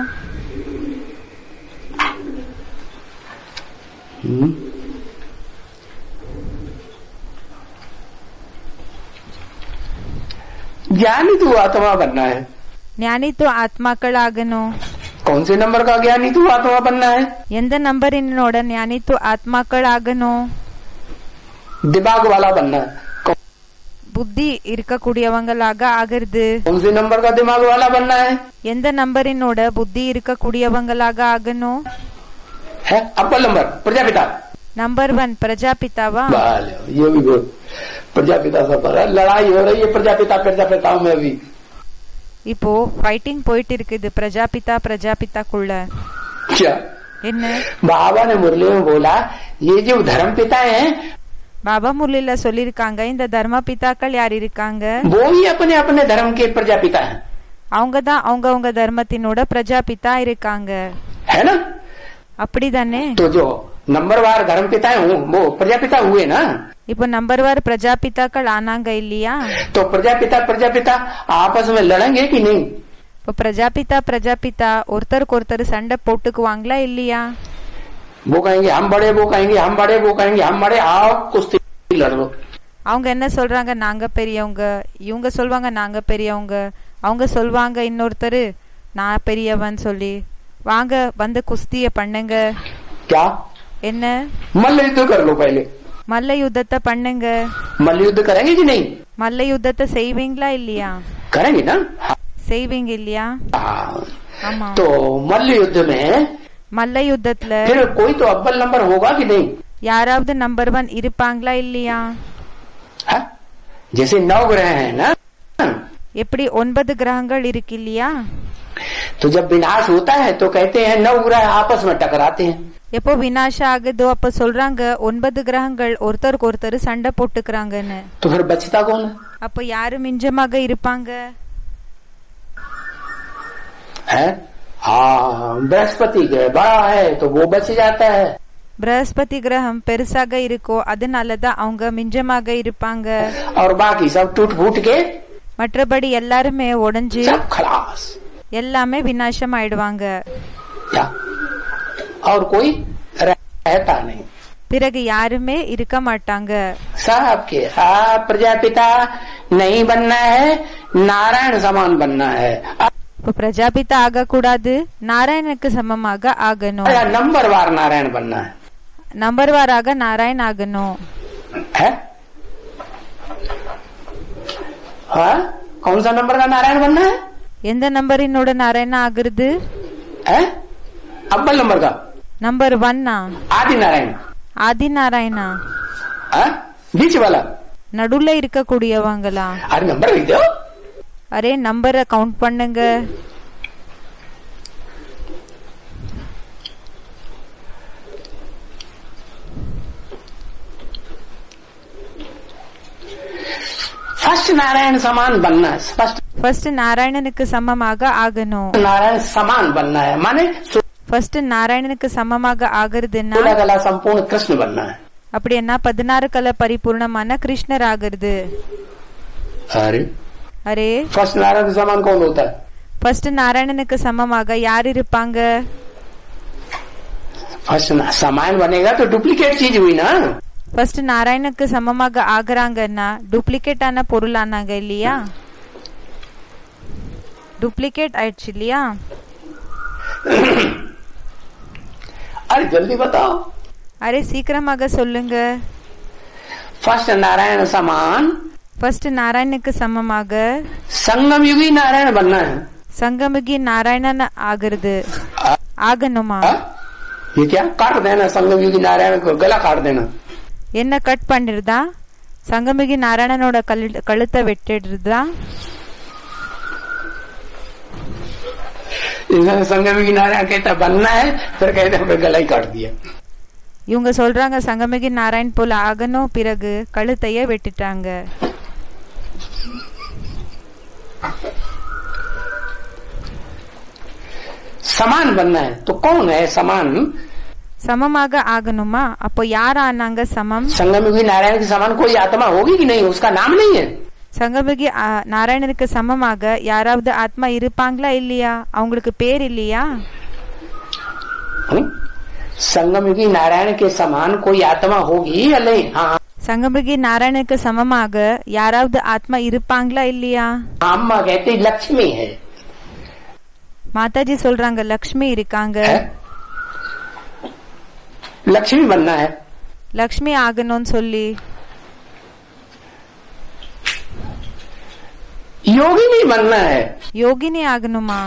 ज्ञानी तू आत्मा बनना है. ஞானி तो ஆத்மாக்கள் ஆகணும். कौन से नंबर का ज्ञानी तू आत्मा बनना है? எந்த நம்பரினோட ஞானி तो ஆத்மாக்கள் ஆகணும்? दिमाग वाला बनना है. புத்தி இருக்கக்கூடியவங்களாக ஆகிறது. कौन से नंबर का दिमाग वाला बनना है? எந்த நம்பரினோட புத்தி இருக்கக்கூடியவங்களாக ஆகணும்? है अव्वल नंबर प्रजापिता. नंबर 1 प्रजापितावा. ये भी गुड. प्रजापिता से पर लड़ाई हो रही है प्रजापिताओं में अभी. இப்போ ஃபைட்டிங் போயிட்டு இருக்குது பிரஜாபிதாக்குள்ள. क्या என்ன? बाबा ने मुरली में बोला ये जो धर्म पिता है. பாபா முரளில சொல்லிருக்காங்க இந்த தர்ம பிதாக்கள் யார் இருக்காங்க, वो ही अपने अपने धर्म के प्रजापिता है. அவங்கதான் அவங்க தர்மத்தினோட பிரஜாபிதா இருக்காங்க. है ना? அப்படிதானே? तो जो नंबरवार धर्म पिता है वो प्रजापिता हुए ना. இப்போ நம்பர்வார் பிரஜாபிதாக்கள் ஆனாங்க இல்லையா? तो प्रजापिता आपस में लड़ेंगे कि नहीं? இப்போ பிரஜாபிதா ஒருத்தருக்கு ஒருத்தர் சண்டை போட்டுக்குவாங்களா இல்லையா? वो कहेंगे हम बड़े, वो कहेंगे हम बड़े, वो कहेंगे हम बड़े, आओ कुश्ती लड़ लो. அவங்க என்ன சொல்றாங்க, நாங்க பெரியவங்க. இவங்க சொல்வாங்க நாங்க பெரியவங்க. அவங்க சொல்வாங்க இன்னொருத்தரு நான் பெரியவன் சொல்லி. வாங்க வந்து குஸ்திய பண்ணுங்க. क्या? என்ன? मल्ल युद्ध कर लो पहले. மல்ல யுத்தத்தை பண்ணுங்க. मल्ल युद्ध करेंगे कि नहीं? மல்ல யுத்தத்தை செய்வீங்களா இல்லையா? करेंगे ना. செய்வீங்க இல்லையா? ஆமா. तो मल्ल युद्ध में மல்ல யுத்தத்துல फिर कोई तो अव्वल नंबर होगा कि नहीं? யாராவது நம்பர் 1 இருப்பாங்களா இல்லையா? जैसे 9 ग्रह है ना. எப்படி 9 கிரகங்கள் இருக்கு இல்லையா? तो जब विनाश होता है तो कहते हैं 9 ग्रह आपस में टकराते हैं. எப்போ விநாசம் ஆகுதோ அப்ப சொல்றாங்க 9 கிரகங்கள் ஒருத்தருக்கு ஒருத்தர் சண்டை போட்டுக்கிறாங்கன்னு. तो फिर बचता कौन है? அப்ப யாரு மிஞ்சமாக இருப்பாங்க? है हाँ बृहस्पति बड़ा है तो वो बच जाता है. பிரகஸ்பதி கிரகம் பெருசாக இருக்கோ அதனாலதான் அவங்க மிஞ்சமாக இருப்பாங்க. और बाकी सब टूट फूट के மற்றபடி எல்லாருமே உடைஞ்சு सब खलास, எல்லாமே விநாசம் ஆயிடுவாங்க. क्या और कोई रहता नहीं, பிறகு யாருமே இருக்க மாட்டாங்க. सबके प्रजापिता नहीं बनना है, नारायण समान बनना है. இப்ப பிரஜாபிதா ஆக கூடாது, நாராயணனுக்கு சமமாக ஆகணும். नंबर वार नारायण बनना है, நம்பர் வாராக நாராயண் ஆகணும். है? हाँ? कौन सा नंबर का नारायण बनना है? எந்த நம்பரினோட நாராயண ஆகுறது? है? अव्वल नंबर का நம்பர் 1 आदि नारायण, ஆதி நாராயணா, बीच वाला நடுவுல இருக்க கூடியவங்களா? अरे नंबर लिख दो. அரே நம்பரை கவுண்ட் பண்ணுங்க. फर्स्ट नारायण समान बनना है, ஃபர்ஸ்ட் நாராயணனுக்கு சமமாக ஆகணும். नारायण समान बनना है माने ஃபர்ஸ்ட் நாராயணனுக்கு சமமாக ஆகுறதுன்னா 16 कला संपूर्ण कृष्ण बनना है. அப்படின்னா 16 கலை பரிபூர்ணமான கிருஷ்ணர் ஆகுறது. अरे அரே फर्स्ट नारायण समान कौन होता है? ஃபர்ஸ்ட் நாராயணனுக்கு சமமாக யார் இருப்பாங்க? फर्स्ट समान बनेगा तो डुप्लीकेट चीज हुई ना. ஃபர்ஸ்ட் நாராயணனுக்கு சமமாக ஆகுறாங்கன்னா டூப்ளிகேட்டான பொருள் ஆனாங்க இல்லையா? டூப்ளிகேட் ஆயிடுச்சு இல்லையா? अरे जल्दी बताओ. அரே சீக்கிரமாக சொல்லுங்க. फर्स्ट नारायण समान ஃபர்ஸ்ட் நாராயணனுக்கு சமமாக संगम युगी नारायण बनना है. சங்கமுகி நாராயணன் ஆகிறது ஆகணுமா? ये क्या काट देना संगम युगी नारायण को, गला काट देना. என்ன கட் பண்ணிருதா? சங்கமுகி நாராயணனோட கழுத்தை வெட்டிடுறதா? संगम युगी नारायण कहता बनना है, फिर कहते हैं गला ही काट दिया. இவங்க சொல்றாங்க சங்கமுகி நாராயண் போல ஆகணும், பிறகு கழுத்தையே வெட்டிட்டாங்க. समान बनना है तो कौन है समान? சமமாக ஆகணுமா? அப்போ யார் ஆனாங்க சமம்? संगम युगी नारायण के समान कोई आत्मा होगी कि नहीं? उसका नाम नहीं है. சங்கமுகி நாராயணனுக்கு சமமாக யாராவது ஆத்மா இருப்பாங்களா இல்லையா? அவங்களுக்கு பேர் இல்லையா? संगम युगी नारायण के समान कोई आत्मा होगी या नहीं? हाँ. சங்கமுகி நாராயணனுக்கு சமமாக யாராவது ஆத்மா இருப்பாங்களா இல்லையா? अम्मा कहते लक्ष्मी है. மாதாஜி சொல்றாங்க லக்ஷ்மி இருக்காங்க. लक्ष्मी बनना है. லக்ஷ்மி ஆகணும்னு சொல்லி योगिनी बनना है. யோகினி ஆகணுமா?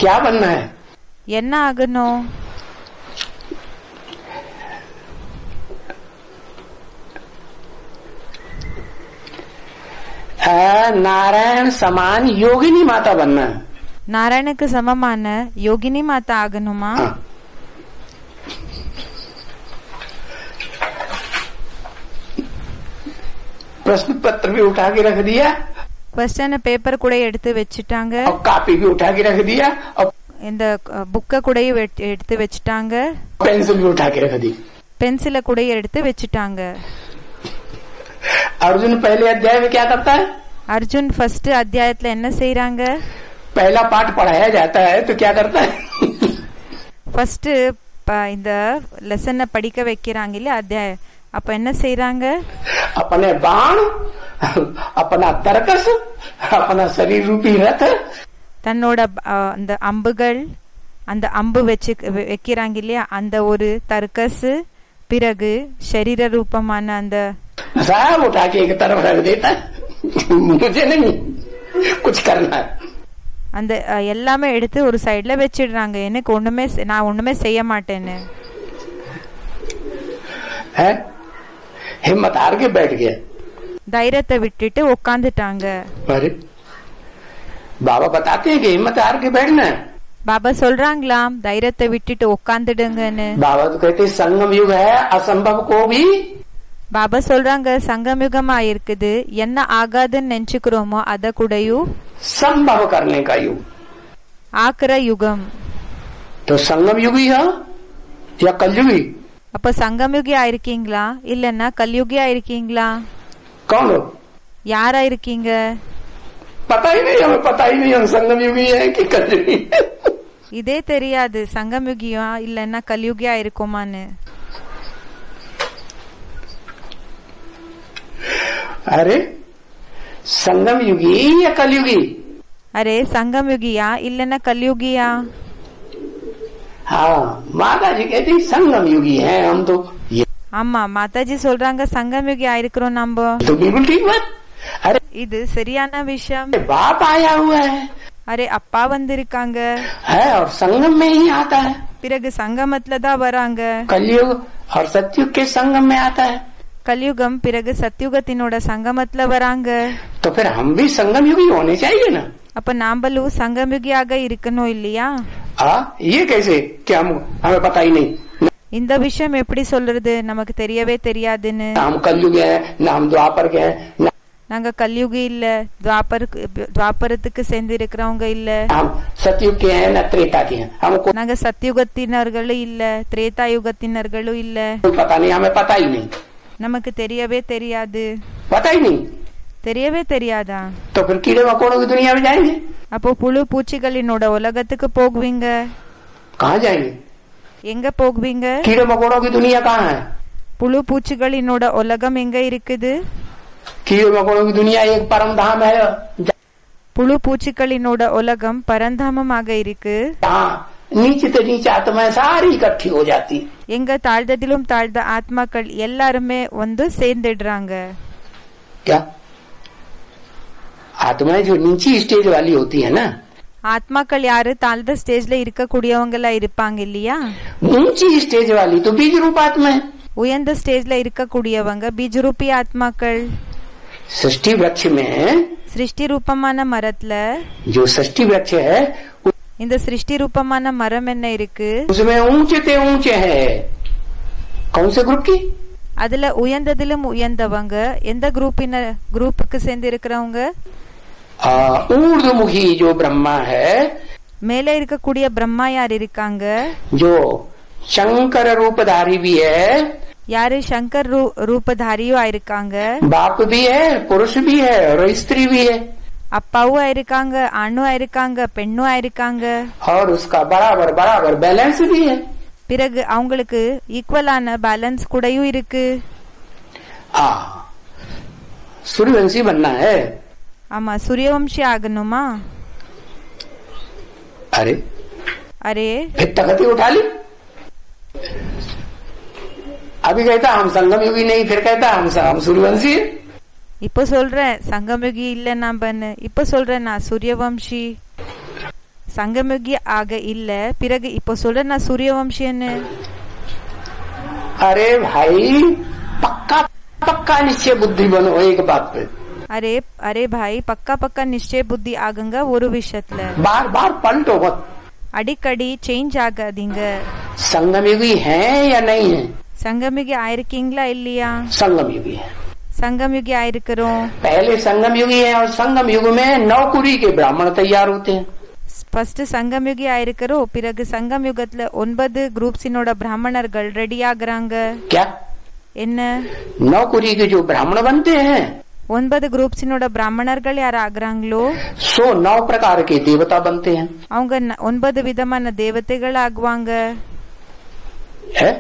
क्या बनना है? என்ன ஆகணும்? नारायण समान योगिनी माता बनना है. நாராயணுக்கு சமமான யோகினி மாதா ஆகணுமா? प्रश्न पत्र भी उठा के रख दिया, क्वेश्चन पेपर கூட எடுத்து வச்சிட்டாங்க, और कॉपी भी उठा के रख दिया, और இந்த புக்க கூட எடுத்து வச்சிட்டாங்க, पेंसिल भी उठा के रख दी. பென்சில கூட எடுத்து வச்சிட்டாங்க. अर्जुन पहले अध्याय में क्या करता है? அர்ஜுன் ஃபர்ஸ்ட் அத்தியாயத்துல என்ன செய்றாங்க? पहला पाठ पढ़ाया जाता है तो क्या करता है? ஃபர்ஸ்ட் இந்த லெசனை படிக்க வைக்கிறாங்க இல்ல அத்தியாயம், அப்ப என்ன செய்றாங்க? अपने बाण, अपना तर्कस, अपना शरीर रूपी रथ, தன்னோட அந்த அம்புகள், அந்த அம்பு வச்சு வைக்கிறாங்க இல்லையா, அந்த ஒரு தர்க்கஸ், பிறகு शरीर ரூபமான அந்த सब उठा के एक तरफ रख देता है. मुझे नहीं कुछ करना है. அந்த எல்லாமே எடுத்து ஒரு சைடுல வச்சிடுறாங்க. எனக்கு ஒண்ணுமே நான் ஒண்ணுமே செய்ய மாட்டேன்னு हिम्मत हार के बैठ गया. தைரியத்தை விட்டுட்டு உட்காந்துட்டாங்க. अरे बाबा बताते हैं कि हिम्मत हार के बैठना है. பாபா சொல்றாங்களாம் தைரியத்தை விட்டுட்டு உட்காந்துடுங்கன்னு. बाबा तो कहते संगम युग है, असंभव को भी பாபா சொல்றாங்க சங்கமயுகமா இருக்குது, என்ன ஆகாதுன்னு நினைச்சுக்கிறோமோ அத கூடயும் संभव करने का युग। ஆக்கிற யுகம். तो संगम युगी है या कलयुगी? அப்ப சங்கமயுகி ஆயிருக்கீங்களா இல்லன்னா கல்யுகி ஆயிருக்கீங்களா? कौन हो? யாரா இருக்கீங்க? पता ही नहीं, हमें पता ही नहीं हम संगम युगी है कि कलयुगी। இதே தெரியாது சங்கமயுகியா இல்லன்னா கல்யுகியா இருக்குமான்னு. अरे संगम युगी या कलयुगी? அரே சங்கமயுகியா இல்லன்னா கல்யுகியா? हाँ, माता जी कहती संगम युगी है हम तो। ये ஆமா, மாதாஜி சொல்றாங்க சங்கமயுகி ஆயிருக்கிறோம் நம்ம. तो बिल्कुल ठीक बात। अरे இது சரியான விஷயம். बाप आया हुआ है அரே அப்பா வந்திருக்காங்க, है और संगम में ही आता है। பிறகு சங்கமத்துல தான் வராங்க. कलयुग और सतयुग के संगम में आता है। கலியுகம் பிறகு சத்யுகத்தினோட சங்கமத்துல வராங்க. तो फिर हम भी संगम युगी होने चाहिए ना। அப்ப நாம்பளும் சங்கமயுகியாக இருக்கணும் இல்லையா? ये कैसे कि हमें पता ही नहीं, இந்த விஷயம் எப்படி சொல்றது, நமக்கு தெரியவே தெரியாதுன்னு. हम कलयुग है ना, हम द्वापर के हैं ना, நாங்க கல்யுகி இல்ல, துவாபரத்துக்கு சேர்ந்து இருக்கிறவங்க இல்ல, हम सतयुग के हैं ना त्रेता के हैं। हमको நாங்க சத்யுகத்தினர்களும் இல்ல, திரேதா யுகத்தினர்களும் இல்ல. कोई पता नहीं, हमें पता ही नहीं, நமக்கு தெரியவே தெரியாது. पता ही नहीं। தெரியவே தெரியாதா? तो फिर कीड़े मकोड़ों की दुनिया में जाएंगे? அப்போ புழு பூச்சிகளினோட உலகத்துக்கு போகுவீங்க. कहाँ जाएंगे? எங்க போகுவீங்க? कीड़े मकोड़ों की दुनिया कहाँ है? புழு பூச்சிகளினோட உலகம் எங்க இருக்குது? कीड़े मकोड़ों की दुनिया एक परम धाम है, புழு பூச்சிகளினோட உலகம் பரந்தாமமாக இருக்கு. जहाँ नीचे से नीचे आत्माएं सारी इकट्ठी हो जाती। எங்க தாழ்ந்ததிலும் தாழ்ந்த ஆத்மாக்கள் எல்லாருமே வந்து சேர்ந்துடுறாங்க. क्या आत्माएं जो नीची स्टेज वाली होती है ना, ஆத்மாக்கள் யாரு தாழ்ந்த ஸ்டேஜ்ல இருக்கக்கூடியவங்களா இருப்பாங்க இல்லையா? ऊंची स्टेज वाली तो बीज रूप आत्मा है। உயர்ந்த ஸ்டேஜ்ல இருக்கக்கூடியவங்க பீஜரூபி ஆத்மாக்கள். सृष्टि वृक्ष में சிருஷ்டி ரூபமான மரத்துல, जो सृष्टि वृक्ष है இந்த சிருஷ்டி ரூபமான மரம் என்ன இருக்கு? उसमें ऊंचे ते ऊंचे है। कौन से ग्रुप की? அதுல உயர்ந்ததிலும் உயர்ந்தவங்க எந்த குரூப்புக்கு சேர்ந்து இருக்கிறவங்க? ऊर्ध्वमुखी जो ब्रह्मा है, மேலே இருக்கக்கூடிய பிரம்மா யார் இருக்காங்க? जो शंकर रूपधारी भी है, யாரு சங்கர் ரூபதாரியோ ஆயிருக்காங்க. बाप भी है, पुरुष भी है और स्त्री भी है, அப்பாவும் ஆயிருக்காங்க, ஆணும் ஆயிருக்காங்க, பெண்ணும் ஆயிருக்காங்க. और उसका बराबर बराबर बैलेंस भी है। பிறகு அவங்களுக்கு ஈக்குவலான பேலன்ஸ் கூடயும் இருக்கு. सूर्यवंशी बनना है। ஆமா, சூரியவம்சி ஆகணுமா? अरे அரே, फिर तकती उठा ली। अभी कहता हम संगम युगी नहीं, फिर कहता हम सूर्यवंशी है। இப்ப சொல்றேன் சங்கமுகி இல்ல நாம்பன்னு, இப்ப சொல்றேன் நான் சூரியவம்சி. சங்கமுகி ஆக இல்ல, பிறகு இப்ப சொல்றேன் நான் சூரியவம்சின்னு. अरे भाई पक्का पक्का निश्चय बुद्धि बनो एक बात पे। அரே அரே பாய், பக்கா பக்கா நிச்சய புத்தி ஆகுங்க ஒரு விஷயத்துல. बार बार पलटो मत। அடிக்கடி சேஞ்ச் ஆகாதீங்க. संगम युगी है या नहीं है? சங்கமுகி ஆயிருக்கீங்களா இல்லையா? संगम युगी है। சங்கமுகி ஆயிருக்கிறோம். पहले संगम युगी है और संगम युग में नौकुरी के ब्राह्मण तैयार होते हैं। ஃபர்ஸ்ட் சங்கமுகி ஆயிருக்கிறோம், பிறகு சங்கம் யுகத்துல 9 குரூப்ஸினோட பிராமணர்கள் ரெடி ஆகுறாங்க. क्या? என்ன? नौकुरी के जो ब्राह्मण बनते हैं, 9 குரூப்ஸினோட பிராமணர்கள் யார் ஆகுறாங்களோ, सो 9 प्रकार के देवता बनते हैं। அவங்க 9 விதமான தேவதைகள் ஆகுவாங்க. है?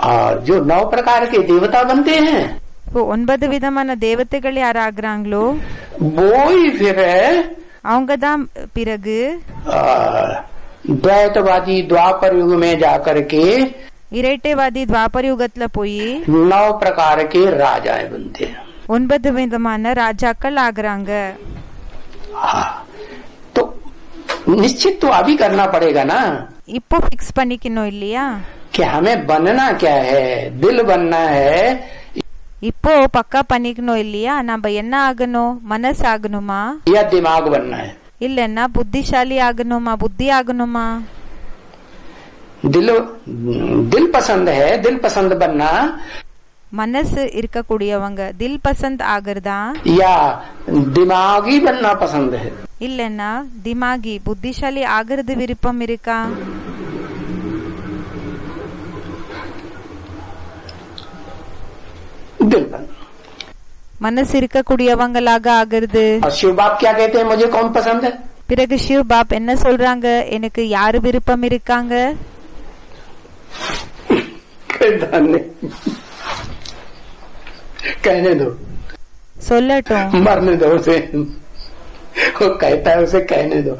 और जो 9 प्रकार के देवता बनते हैं, இப்போ 9 விதமான தேவதைகள் யார் ஆகுறாங்களோ, वो ही फिर அவங்கதான் பிறகு द्वैतवादी द्वापर युग में जाकर के இரட்டைவாதி துவாபர யுகத்துல போய் 9 प्रकार के राजाएं बनते हैं। 9 விதமான ராஜாக்கள் ஆகுறாங்க. तो निश्चित तो अभी करना पड़ेगा ना, இப்போ பிக்ஸ் பண்ணிக்கணும் இல்லையா? कि हमें बनना क्या है। दिल बनना है இப்போ பக்கா பண்ணிக்கணும் இல்லையா? நம்ம என்ன ஆகணும்? மனசு ஆகணுமா या दिमाग बनना है? இல்லன்னா புத்திசாலி ஆகணுமா, புத்தி ஆகணுமா? दिल पसंद है, दिल पसंद बनना। மனசு இருக்கக்கூடியவங்க தில் பசந்த் ஆகுறதா या दिमागी बनना पसंद है? இல்லன்னா திமாகி புத்திசாலி ஆகிறது விருப்பம் இருக்கா? दिल बनना। மனசு இருக்கக்கூடியவங்களாக ஆகிறது. और शिव बाप क्या कहते हैं, मुझे कौन पसंद है? பிறகு சிவ் பாப் என்ன சொல்றாங்க, எனக்கு யாரு விருப்பம் இருக்காங்க? कहने दो, சொல்லட்டும். मरने दो उसे, वो कहता है उसे कहने दो.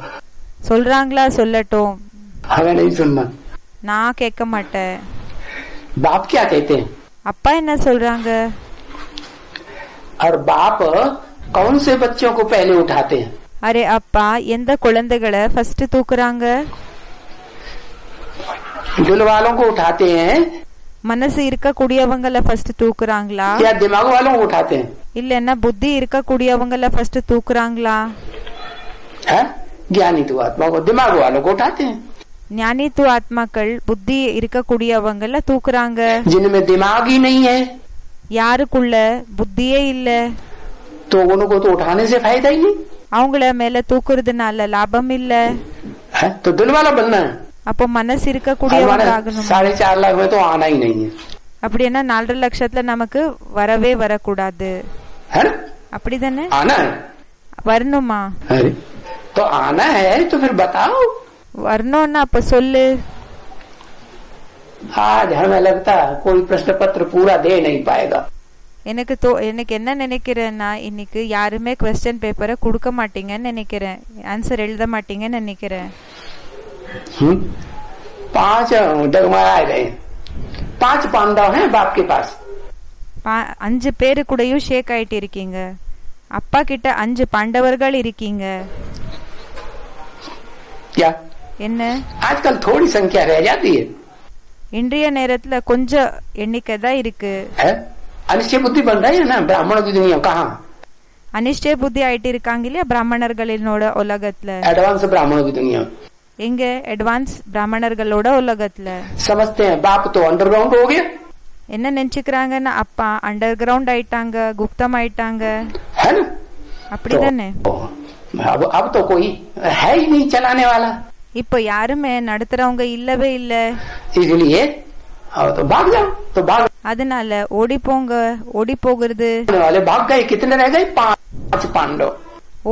சொல்றாங்களா சொல்லட்டும், हमें नहीं सुनना. நான் கேட்க மாட்டேன். बाप क्या कहते हैं? அப்பா என்ன சொல்றாங்க? और बाप कौन से बच्चों को पहले उठाते हैं? அரே அப்பா எந்த குழந்தைகளை ஃபர்ஸ்ட் தூக்குறாங்க? दिल वालों को उठाते हैं மனசு இருக்கக்கூடியவங்கள ஃபர்ஸ்ட் தூக்குறாங்களா या दिमाग वालों को उठाते हैं? இல்லன்னா புத்தி இருக்கக்கூடியவங்கள ஃபர்ஸ்ட் தூக்குறாங்களா? ज्ञानी तो आत्मा को, दिमाग वालों को उठाते हैं. ஞானித்துவ ஆத்மாக்கள் புத்தி இருக்கக்கூடியவங்கள தூக்குறாங்க. जिनमें दिमाग ही नहीं है யாருக்குள்ள புத்தியே இல்ல तो उनको तो उठाने से फायदा ही नहीं. அவங்கள மேல தூக்குறதுனால லாபம் இல்ல. तो दिल वाला बनना है. அப்போ மனசு இருக்கக்கூடியவங்க ஆகணும். 4.5 लाख में तो आना ही नहीं है. அப்படின்னா 4.5 லட்சத்துல நமக்கு வரவே வரக்கூடாது. அப்படிதானே? आना है, வரணுமா? अरे तो आना है तो फिर बताओ. வரணும்னா அப்ப சொல்லு. आज हमें लगता कोई प्रश्न पत्र पूरा दे नहीं पाएगा. எனக்கு என்ன நினைக்கிறேன்னா, இன்னைக்கு யாருமே क्वेश्चन பேப்பரை கொடுக்க மாட்டீங்கன்னு நினைக்கிறேன், ஆன்சர் எழுத மாட்டீங்கன்னு நினைக்கிறேன். 5 डगमगा गए. 5 पांडव हैं बाप के पास. 5 பேரு கூடயும் ஷேக் ஆயிட்டு இருக்கீங்க. அப்பா கிட்ட 5 பாண்டவர்கள் இருக்கீங்க. क्या என்ன आजकल थोड़ी संख्या रह जाती है. இன்றைய நேரத்துல கொஞ்சம் எண்ணிக்கை தான் இருக்கு. अनिश्चय बुद्धि बन रही है ना ब्राह्मणों की दुनिया. कहाँ அனிஷ்டய புத்தி ஆயிட்டு இருக்காங்க இல்லையா பிராமணர்களினோட உலகத்துல? एडवांस ब्राह्मणों की दुनिया. எங்க அட்வான்ஸ் பிராமணர்களோட உலகத்துல. समझते हैं बाप तो अंडरग्राउंड हो गया. என்ன நினைச்சுக்கிறாங்கன்னா, அப்பா அண்டர் கிரவுண்ட் ஆயிட்டாங்க, குப்தம் ஆயிட்டாங்க. है ना? அப்படிதானே? अब तो कोई है ही नहीं चलाने वाला. இப்போ யாருமே நடத்துறவங்க இல்லவே இல்ல. इसलिए तो भाग जाओ. तो भाग அதனால ஓடி போங்க. ஓடி போகிறது वाले भाग गए. कितने रह गए? 5 पांडव.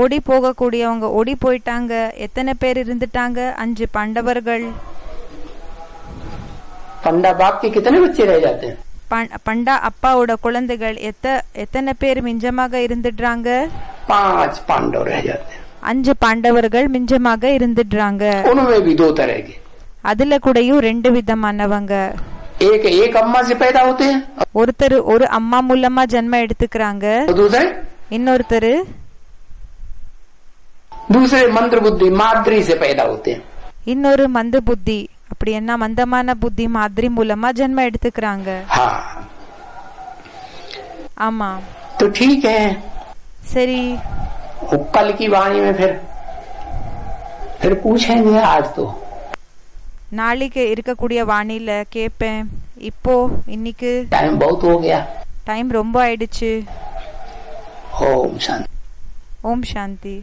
ஓடி போக கூடியவங்க ஓடி போயிட்டாங்க. எத்தனை பேர் இருந்துட்டாங்க? 5 பாண்டவர்கள். पंडा बाप के कितने बच्चे रह जाते हैं? பண்டா அப்பாவோட குழந்தைகள் எத்தனை பேர் மிஞ்சமாக இருந்துடுறாங்க? 5 पांडव रह जाते हैं. 5 பாண்டவர்கள் மிஞ்சமாக இருந்துடுறாங்க. उनमें भी 2 तरह के. அதுல கூடயும் 2 விதமானவங்க. एक अम्मा से पैदा होते हैं. ஒருத்தர் ஒரு அம்மா மூலமா ஜென்மம் எடுத்துக்கிறாங்க. இன்னொருத்தர் दूसरे मंत्र बुद्धि माद्री से पैदा होते हैं. இன்னொரு மந்த புத்தி, அப்படி என்ன மந்தமான புத்தி மாதிரி மூலமா ஜென்மம் எடுத்துக்கிறாங்க. हाँ ஆமா. तो ठीक है. சரி, कल की वाणी में फिर पूछेंगे. आज तो நாளைக்கு இருக்கக்கூடிய வாணியில கேட்பேன். இப்போ இன்னைக்கு टाइम बहुत हो गया. டைம் ரொம்ப ஆயிடுச்சு. ओम शांति. ஓம் சாந்தி.